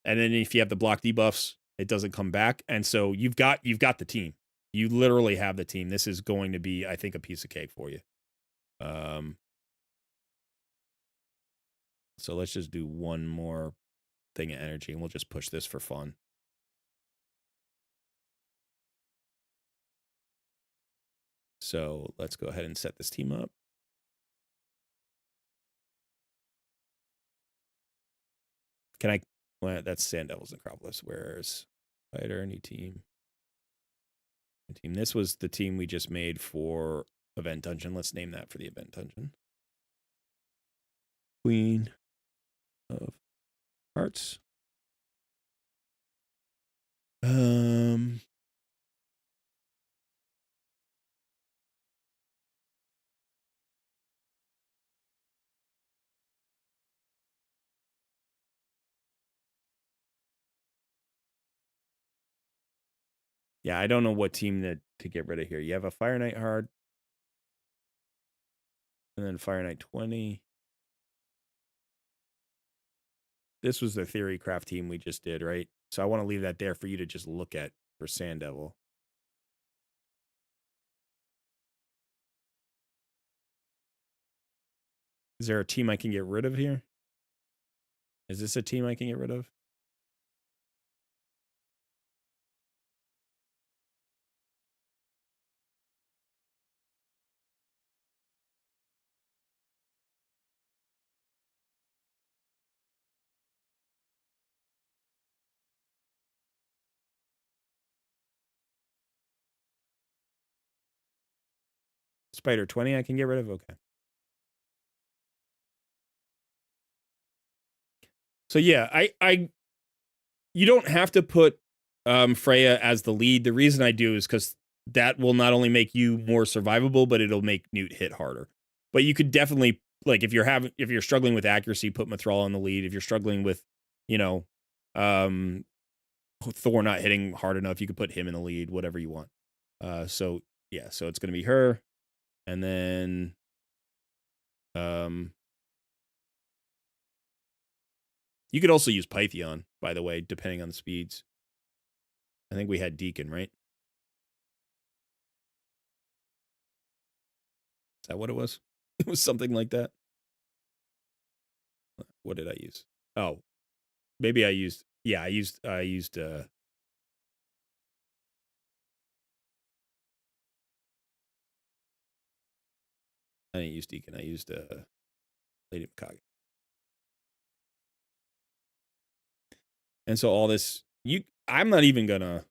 and then if you have the block debuffs, it doesn't come back, and so you've got the team. You literally have the team. This is going to be, I think, a piece of cake for you. So let's just do one more thing of energy, and we'll just push this for fun. So let's go ahead and set this team up. Can I? Well, that's Sand Devils Necropolis. Where's Fighter? New team. New team. This was the team we just made for Event Dungeon. Let's name that for the Event Dungeon. Queen of Hearts. Yeah, I don't know what team to get rid of here. You have a Fire Knight Hard. And then Fire Knight 20. This was the Theorycraft team we just did, right? So I want to leave that there for you to just look at for Sand Devil. Is there a team I can get rid of here? Is this a team I can get rid of? Spider 20 I can get rid of? Okay. So yeah, you don't have to put Freya as the lead. The reason I do is because that will not only make you more survivable, but it'll make Newt hit harder. But you could definitely, like, if you're struggling with accuracy, put Mithril on the lead. If you're struggling with, you know, Thor not hitting hard enough, you could put him in the lead, whatever you want. So yeah, so it's gonna be her, and then you could also use Pythion, by the way, depending on the speeds. I think we had Deacon, right? Is that what it was? It was something like that. What did I use? Oh, maybe I used. Yeah, I used. I didn't use Deacon. I used Lady Mikage. And so all this, I'm not even gonna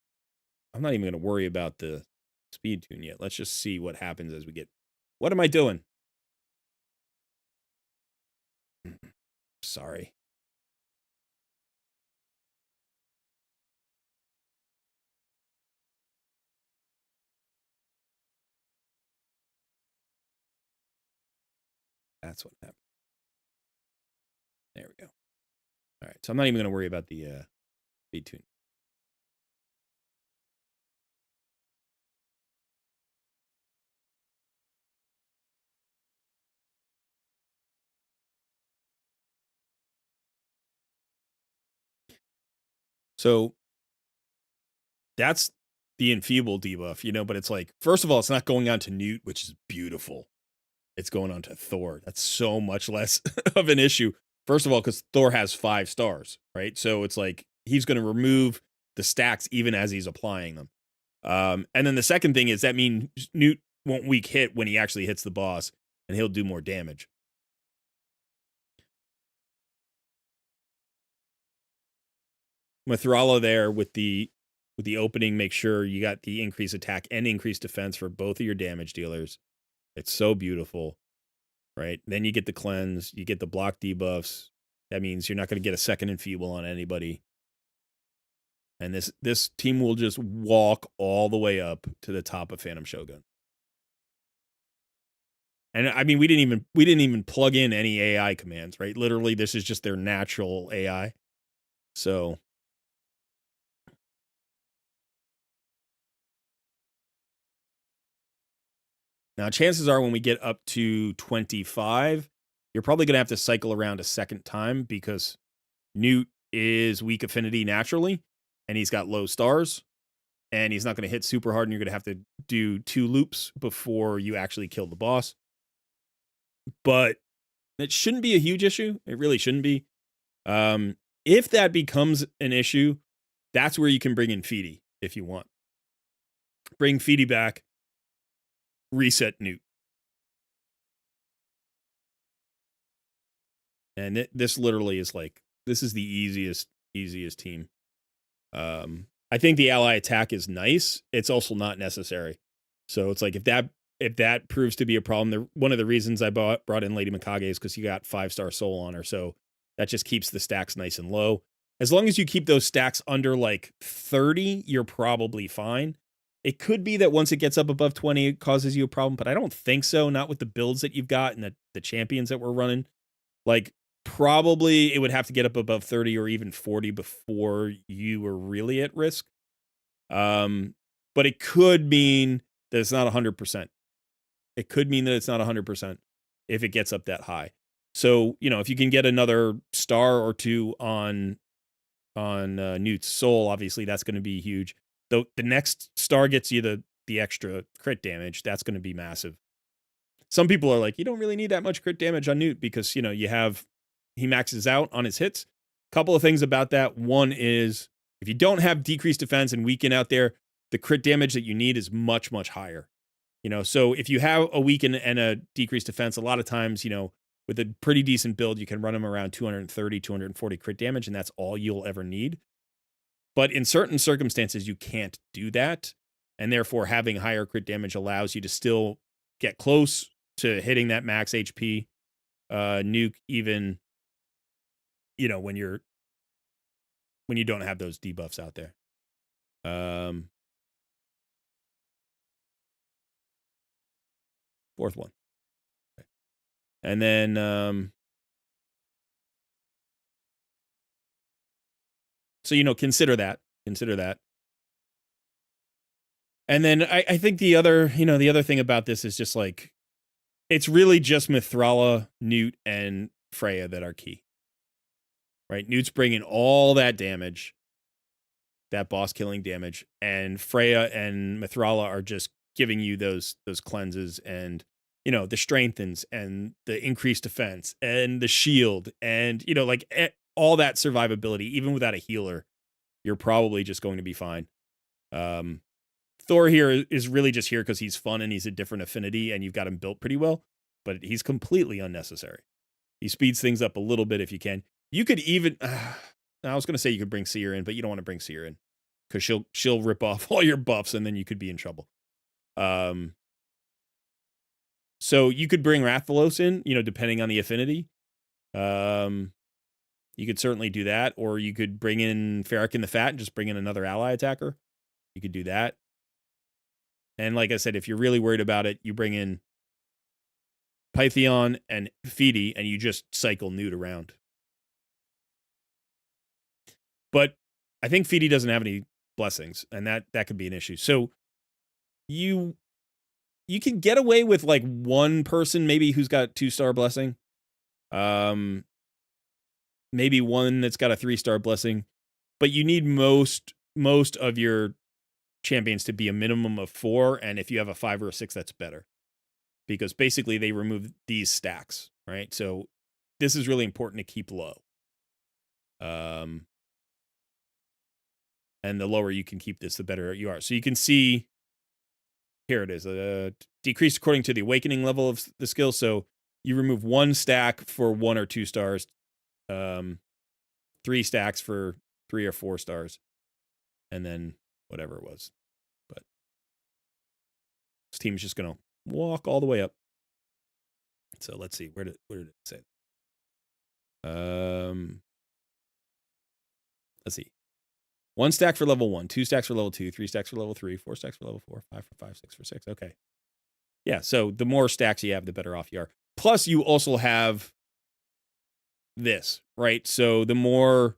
worry about the speed tune yet. Let's just see what happens as we get. What am I doing? Sorry. That's what happened. There we go. All right, so I'm not even going to worry about the speed tune. So that's the enfeeble debuff, you know, but it's like, first of all, it's not going on to Newt, which is beautiful. It's going on to Thor. That's so much less of an issue. First of all, because Thor has 5 stars, right? So it's like he's going to remove the stacks even as he's applying them. And then the second thing is that means Newt won't weak hit when he actually hits the boss, and he'll do more damage. Mithrala there with the opening, make sure you got the increased attack and increased defense for both of your damage dealers. It's so beautiful, right? Then you get the cleanse, you get the block debuffs. That means you're not going to get a second enfeeble on anybody. And this team will just walk all the way up to the top of Phantom Shogun. And I mean, we didn't even plug in any AI commands, right? Literally, this is just their natural AI. So now chances are when we get up to 25, you're probably going to have to cycle around a second time because Newt is weak affinity naturally, and he's got low stars, and he's not going to hit super hard, and you're going to have to do 2 loops before you actually kill the boss. But it shouldn't be a huge issue. It really shouldn't be. If that becomes an issue, that's where you can bring in Feedy if you want. Bring Feedy back, reset Newt. And this literally is like, this is the easiest team. I think the ally attack is nice. It's also not necessary. So it's like if that proves to be a problem, one of the reasons I brought in Lady Mikage is because you got 5-star soul on her, so that just keeps the stacks nice and low. As long as you keep those stacks under like 30, you're probably fine. It could be that once it gets up above 20, it causes you a problem, but I don't think so. Not with the builds that you've got and the champions that we're running. Like, probably it would have to get up above 30 or even 40 before you were really at risk. But it could mean that it's not 100%. It could mean that it's not 100% if it gets up that high. So, if you can get another star or 2 on Newt's soul, obviously that's going to be huge. The next star gets you the extra crit damage. That's going to be massive. Some people are like, you don't really need that much crit damage on Newt because, he maxes out on his hits. Couple of things about that. One is if you don't have decreased defense and weaken out there, the crit damage that you need is much, much higher. So if you have a weaken and a decreased defense, a lot of times, with a pretty decent build, you can run them around 230, 240 crit damage, and that's all you'll ever need. But in certain circumstances, you can't do that. And therefore, having higher crit damage allows you to still get close to hitting that max HP nuke, even, when you don't have those debuffs out there. Fourth one. Okay. And then, so, consider that. And then I think the other thing about this is just like, it's really just Mithrala, Newt, and Freya that are key. Right? Newt's bringing all that damage, that boss killing damage, and Freya and Mithrala are just giving you those cleanses and, the strengthens and the increased defense and the shield and, all that survivability. Even without a healer, you're probably just going to be fine. Thor here is really just here because he's fun and he's a different affinity and you've got him built pretty well, but he's completely unnecessary. He speeds things up a little bit if you can. You could even, I was going to say you could bring Seer in, but you don't want to bring Seer in because she'll rip off all your buffs and then you could be in trouble. So you could bring Rathalos in, depending on the affinity. You could certainly do that, or you could bring in Ferric in the Fat and just bring in another ally attacker. You could do that. And like I said, if you're really worried about it, you bring in Pythion and Feedy, and you just cycle Newt around. But I think Feedy doesn't have any blessings, and that could be an issue. So you can get away with like one person maybe who's got 2-star blessing. Maybe one that's got a 3-star blessing, but you need most of your champions to be a minimum of 4, and if you have a 5 or a 6, that's better. Because basically they remove these stacks, right? So this is really important to keep low. And the lower you can keep this, the better you are. So you can see, here it is, decreased according to the awakening level of the skill. So you remove 1 stack for 1 or 2 stars, 3 stacks for 3 or 4 stars, and then whatever it was. But this team is just going to walk all the way up. So let's see, where did it say? Let's see. 1 stack for level 1, 2 stacks for level 2, 3 stacks for level 3, 4 stacks for level 4, 5 for 5, 6 for 6. Okay. Yeah, so the more stacks you have, the better off you are. Plus, you also have this, right? So the more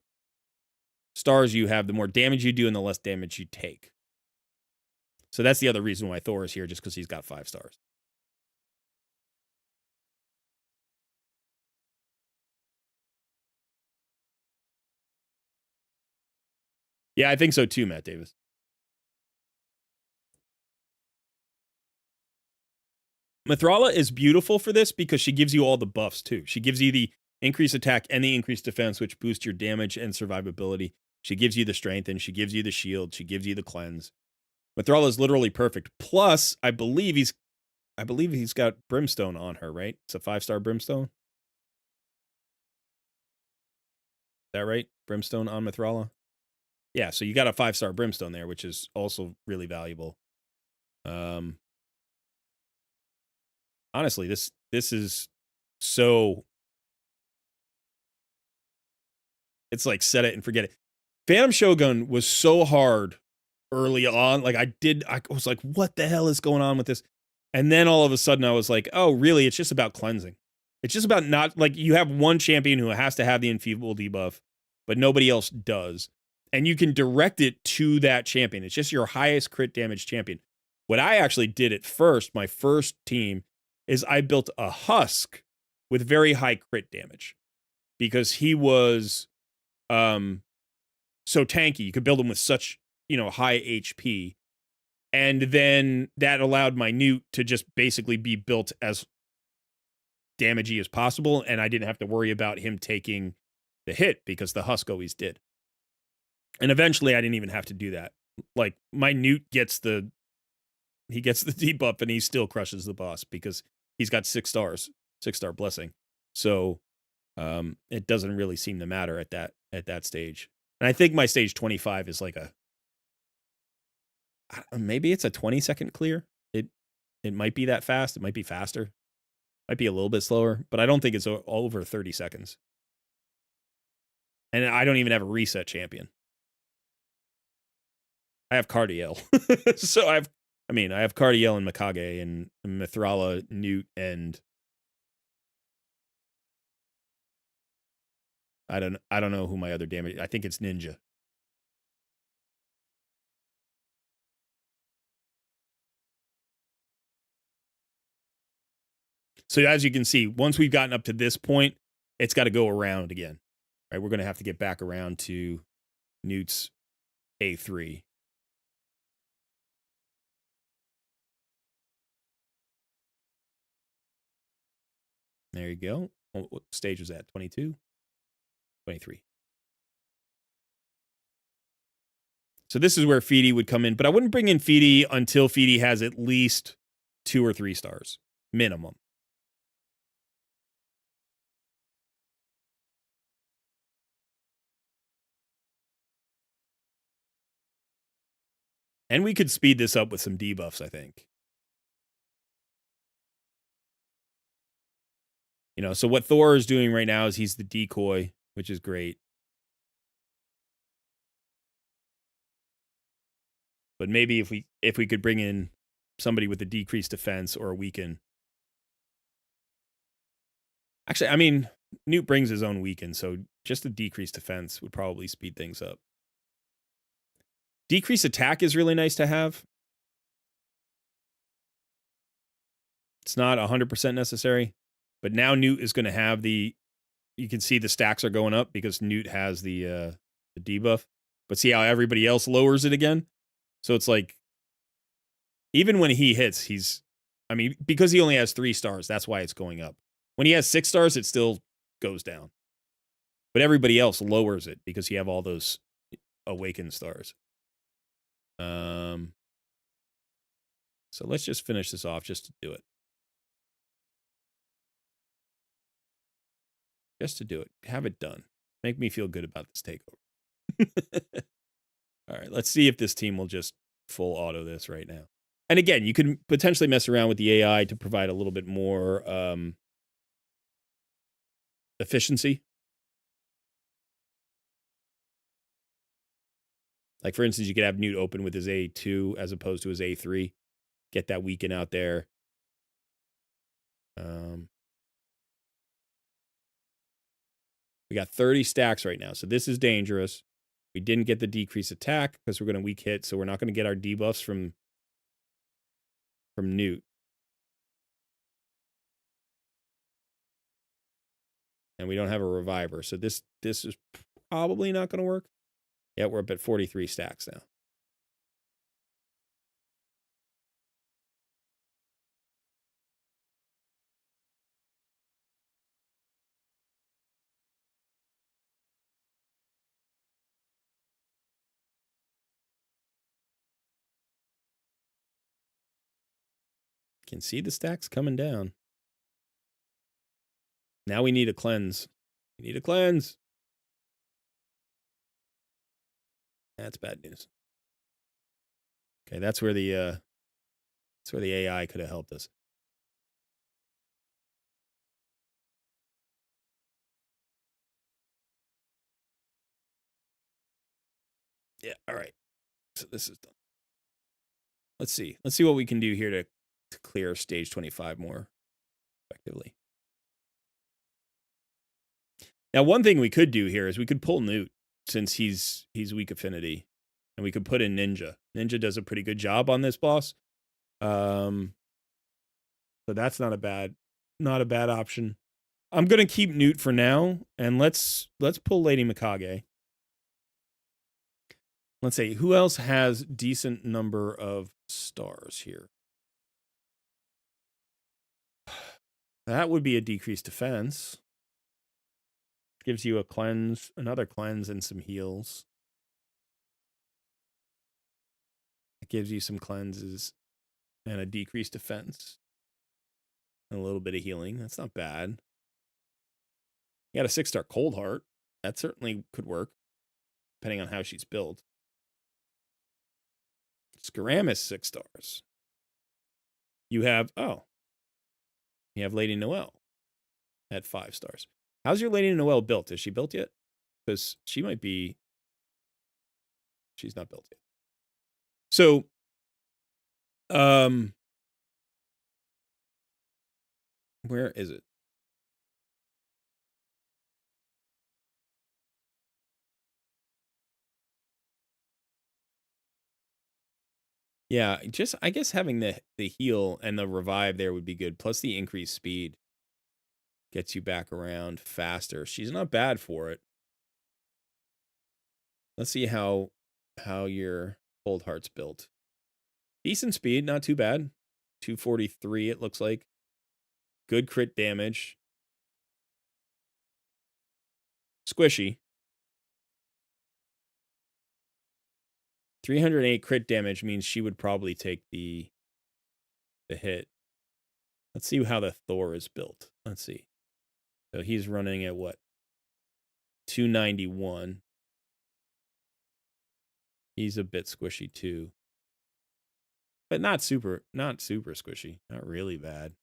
stars you have, the more damage you do and the less damage you take. So that's the other reason why Thor is here, just because he's got 5 stars. Yeah, I think so too, Matt Davis. Mithrala is beautiful for this because she gives you all the buffs too. She gives you the increased attack and the increased defense, which boost your damage and survivability. She gives you the strength and she gives you the shield. She gives you the cleanse. Mithrala is literally perfect. Plus, I believe he's got Brimstone on her, right? It's a 5-star Brimstone. Is that right? Brimstone on Mithrala? Yeah, so you got a 5-star Brimstone there, which is also really valuable. Honestly, this is so... It's like set it and forget it. Phantom Shogun was so hard early on. Like I was like, what the hell is going on with this? And then all of a sudden I was like, oh, really? It's just about cleansing. It's just about not, like, you have one champion who has to have the enfeeble debuff, but nobody else does. And you can direct it to that champion. It's just your highest crit damage champion. What I actually did at first, my first team, is I built a Husk with very high crit damage because he was so tanky. You could build him with such, high HP. And then that allowed my Newt to just basically be built as damagey as possible, and I didn't have to worry about him taking the hit because the Husk always did. And eventually I didn't even have to do that. Like, my Newt gets the debuff and he still crushes the boss because he's got 6 stars, 6-star blessing. So it doesn't really seem to matter at that stage. And I think my stage 25 is like maybe it's a 20-second clear. It might be that fast. It might be faster. Might be a little bit slower, but I don't think it's over 30 seconds. And I don't even have a reset champion. I have Cardiel. So I have Cardiel and Mikage and Mithrala, Newt, and I don't know who my other damage. I think it's Ninja. So as you can see, once we've gotten up to this point, it's got to go around again. Right? We're going to have to get back around to Newt's A3. There you go. What stage was that? 22? 23. So this is where Feedy would come in, but I wouldn't bring in Feedy until Feedy has at least 2 or 3 stars, minimum. And we could speed this up with some debuffs, I think. So what Thor is doing right now is he's the decoy, which is great. But maybe if we could bring in somebody with a decreased defense or a weaken. Actually, Newt brings his own weaken, so just a decreased defense would probably speed things up. Decreased attack is really nice to have. It's not 100% necessary, but now Newt is going to have you can see the stacks are going up because Newt has the debuff. But see how everybody else lowers it again? So it's like, even when he hits, because he only has 3 stars, that's why it's going up. When he has 6 stars, it's still goes down. But everybody else lowers it because you have all those awakened stars. So let's just finish this off just to do it. Just to do it. Have it done. Make me feel good about this takeover. All right, let's see if this team will just full auto this right now. And again, you could potentially mess around with the AI to provide a little bit more efficiency. Like, for instance, you could have Newt open with his A2 as opposed to his A3. Get that weaken out there. We got 30 stacks right now, so this is dangerous. We didn't get the decrease attack because we're going to weak hit, so we're not going to get our debuffs from Newt. And we don't have a reviver, so this is probably not going to work. Yeah, we're up at 43 stacks now. Can see the stacks coming down. Now we need a cleanse. We need a cleanse. That's bad news. Okay, that's where the AI could have helped us. Yeah, all right. So this is done. Let's see. Let's see what we can do here to clear stage 25 more effectively. Now, one thing we could do here is we could pull Newt since he's weak affinity, and we could put in Ninja. Ninja does a pretty good job on this boss. So that's not a bad option. I'm gonna keep Newt for now, and let's pull Lady Mikage. Let's see, who else has decent number of stars here? That would be a decreased defense. Gives you a cleanse, another cleanse, and some heals. It gives you some cleanses and a decreased defense. And a little bit of healing. That's not bad. You got a 6-star Cold Heart. That certainly could work, depending on how she's built. Skaramis 6 stars. You have Lady Noelle at 5 stars. How's your Lady Noelle built? Is she built yet? Because she might be. She's not built yet. So, where is it? Yeah, just I guess having the heal and the revive there would be good. Plus the increased speed gets you back around faster. She's not bad for it. Let's see how your Cold Heart's built. Decent speed, not too bad. 243 it looks like. Good crit damage. Squishy. 308 crit damage means she would probably take the hit. Let's see how the Thor is built. Let's see. So he's running at what? 291. He's a bit squishy too. But not super squishy. Not really bad.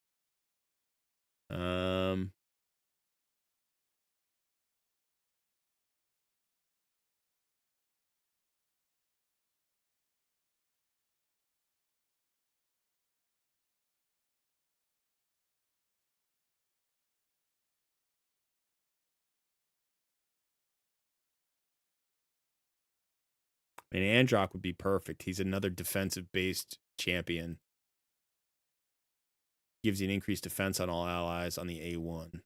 I mean, Androck would be perfect. He's another defensive-based champion. Gives you an increased defense on all allies on the A1.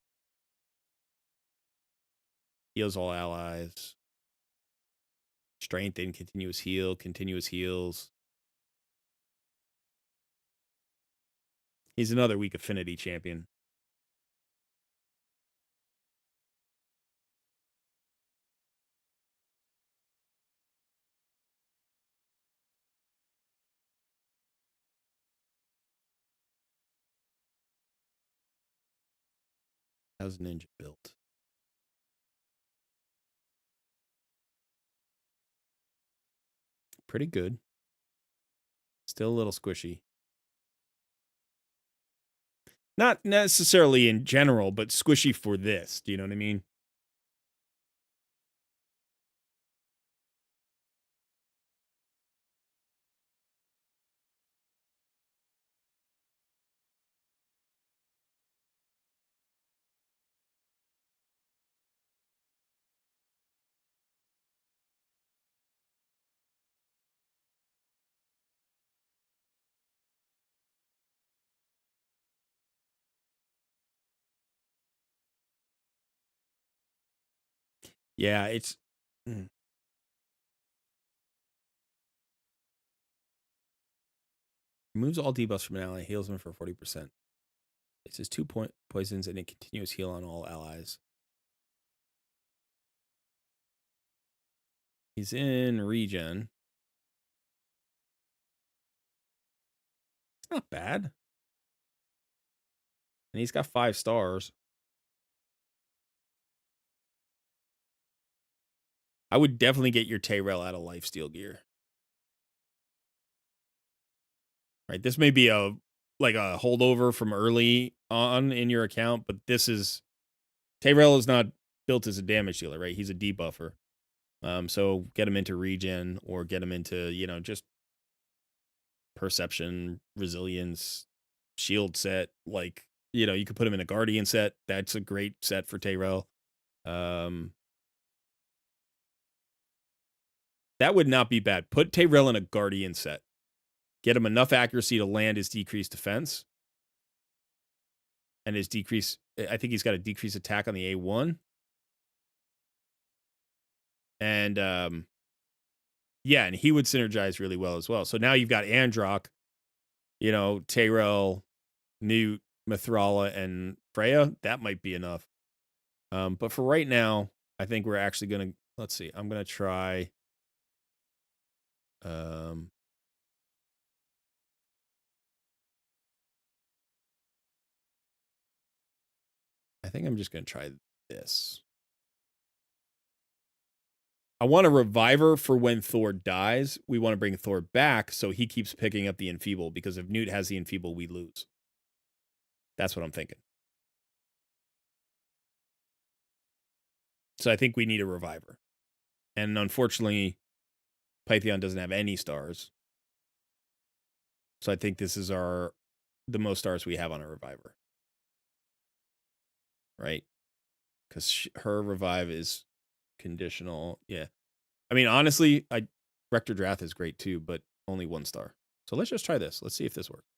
Heals all allies. Strengthen, continuous heal, continuous heals. He's another weak affinity champion. How's Ninja built? Pretty good. Still a little squishy. Not necessarily in general, but squishy for this. Do you know what I mean? Yeah, it's... Removes all debuffs from an ally, heals them for 40%. It says 2 poisons and a continuous heal on all allies. He's in regen. It's not bad. And he's got 5 stars. I would definitely get your Tayrell out of lifesteal gear. Right, this may be a holdover from early on in your account, but this is... Tayrell is not built as a damage dealer, right? He's a debuffer. So get him into regen or get him into, just perception, resilience, shield set. Like, you could put him in a guardian set. That's a great set for Tayrell. That would not be bad. Put Tayrell in a guardian set. Get him enough accuracy to land his decreased defense. And his decrease, I think he's got a decreased attack on the A1. And yeah, and he would synergize really well as well. So now you've got Androck, Tayrell, Newt, Mithrala, and Freya. That might be enough. But for right now, I think we're actually going to, let's see, I'm going to try, I think I'm just going to try this. I want a reviver for when Thor dies. We want to bring Thor back so he keeps picking up the enfeeble, because if Newt has the enfeeble, we lose. That's what I'm thinking. So I think we need a reviver. And unfortunately, Pythion doesn't have any stars. So I think this is the most stars we have on a reviver. Right? Because her revive is conditional. Yeah. I mean, honestly, Rector Drath is great too, but only 1 star. So let's just try this. Let's see if this works.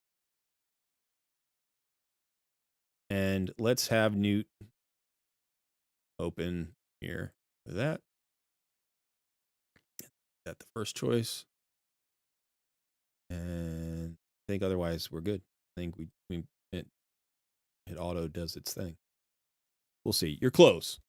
And let's have Newt open here for that. Got the first choice. And I think otherwise we're good. I think it auto does its thing. We'll see. You're close.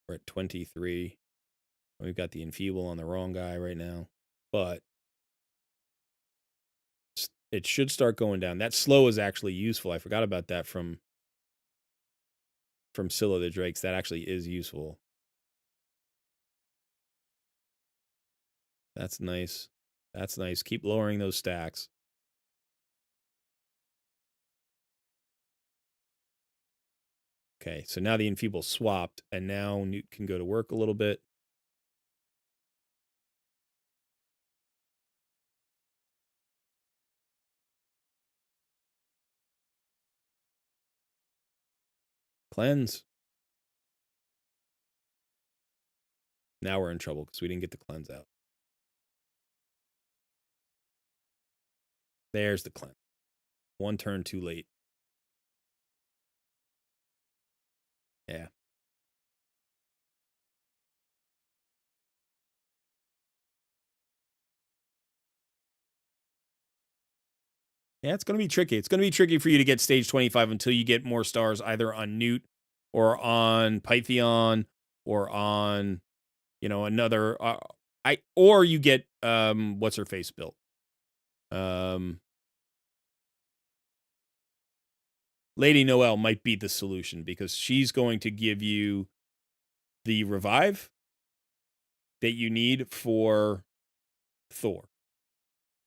We're at 23. We've got the enfeeble on the wrong guy right now. But it should start going down. That slow is actually useful. I forgot about that from Scylla the Drakes. That actually is useful. That's nice. That's nice. Keep lowering those stacks. Okay, so now the enfeeble swapped, and now Newt can go to work a little bit. Cleanse. Now we're in trouble because we didn't get the cleanse out. There's the cleanse. 1 turn too late. Yeah. Yeah, it's going to be tricky. It's going to be tricky for you to get stage 25 until you get more stars either on Newt or on Pythion or on, another or you get what's her face built. Lady Noelle might be the solution because she's going to give you the revive that you need for Thor.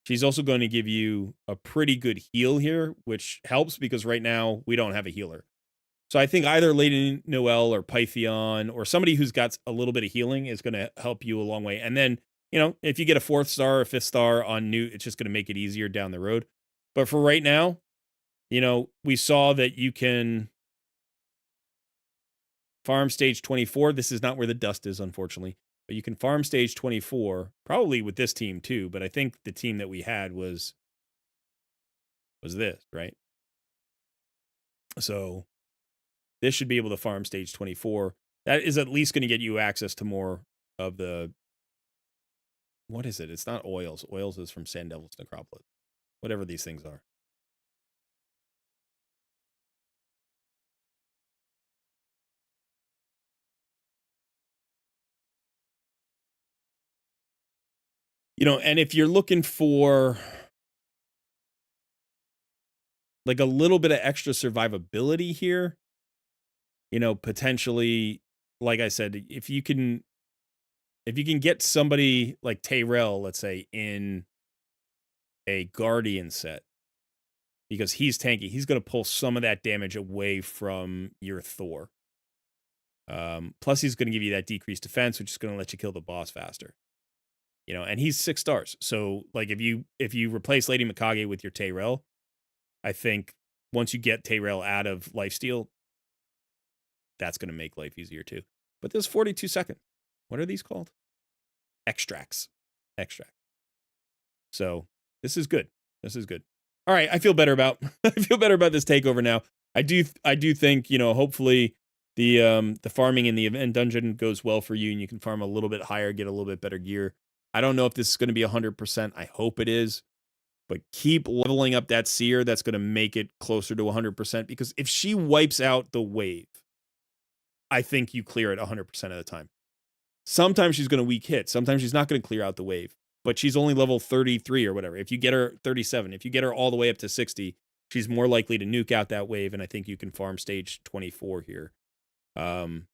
She's also going to give you a pretty good heal here, which helps because right now we don't have a healer. So I think either Lady Noelle or Pythion or somebody who's got a little bit of healing is going to help you a long way. And then, if you get a 4th star or 5th star on Newt, it's just going to make it easier down the road. But for right now, we saw that you can farm stage 24. This is not where the dust is, unfortunately. But you can farm stage 24, probably with this team too. But I think the team that we had was this, right? So this should be able to farm stage 24. That is at least going to get you access to more of the... What is it? It's not oils. Oils is from Sand Devil's Necropolis. Whatever these things are. And if you're looking for like a little bit of extra survivability here, potentially, like I said, if you can get somebody like Tyrell, let's say, in a Guardian set, because he's tanky, he's going to pull some of that damage away from your Thor. Plus, he's going to give you that decreased defense, which is going to let you kill the boss faster. And he's 6 stars. So, like, if you replace Lady Mikage with your Tyrell, I think once you get Tyrell out of lifesteal, that's going to make life easier too. But there's 42 seconds. What are these called? Extracts. So this is good. All right, I feel better about this takeover now. I do think, hopefully the farming in the event dungeon goes well for you and you can farm a little bit higher, get a little bit better gear. I don't know if this is going to be 100%. I hope it is. But keep leveling up that seer. That's going to make it closer to 100%. Because if she wipes out the wave, I think you clear it 100% of the time. Sometimes she's going to weak hit. Sometimes she's not going to clear out the wave. But she's only level 33 or whatever. If you get her 37, if you get her all the way up to 60, she's more likely to nuke out that wave. And I think you can farm stage 24 here. And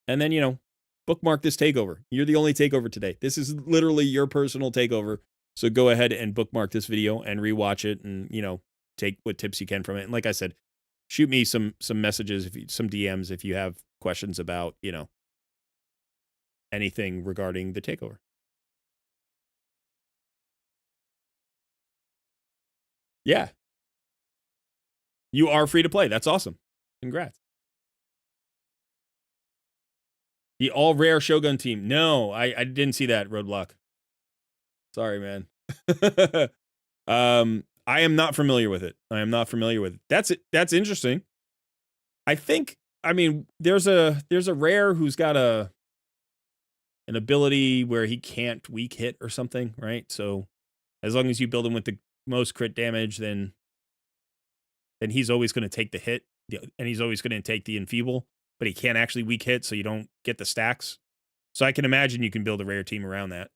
then, bookmark this takeover. You're the only takeover today. This is literally your personal takeover. So go ahead and bookmark this video and rewatch it and, take what tips you can from it. And like I said, shoot me some messages, some DMs if you have questions about, anything regarding the takeover. Yeah. You are free to play. That's awesome. Congrats. The all rare Shogun team. No, I didn't see that, Roadblock. Sorry, man. I am not familiar with it. That's interesting. There's a rare who's got an ability where he can't weak hit or something, right? So as long as you build him with the most crit damage, then he's always going to take the hit, and he's always going to take the enfeeble, but he can't actually weak hit, so you don't get the stacks. So I can imagine you can build a rare team around that,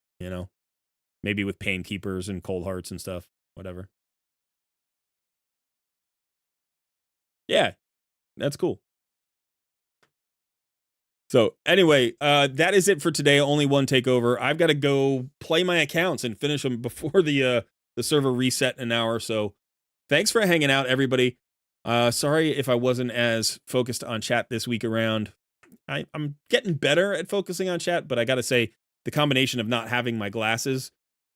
maybe with Pain Keepers and Cold Hearts and stuff, whatever. Yeah, that's cool. So anyway, that is it for today. Only one takeover. I've got to go play my accounts and finish them before the server reset in an hour. So thanks for hanging out, everybody. Sorry if I wasn't as focused on chat this week around. I'm getting better at focusing on chat, but I got to say the combination of not having my glasses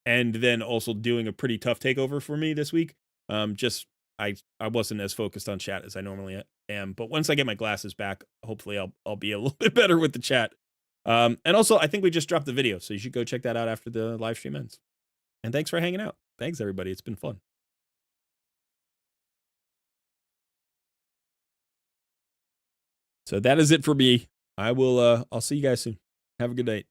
and then also doing a pretty tough takeover for me this week, I wasn't as focused on chat as I normally am. But once I get my glasses back, hopefully I'll be a little bit better with the chat. And also, I think we just dropped the video, so you should go check that out after the live stream ends. And thanks for hanging out. Thanks, everybody. It's been fun. So that is it for me. I'll see you guys soon. Have a good night.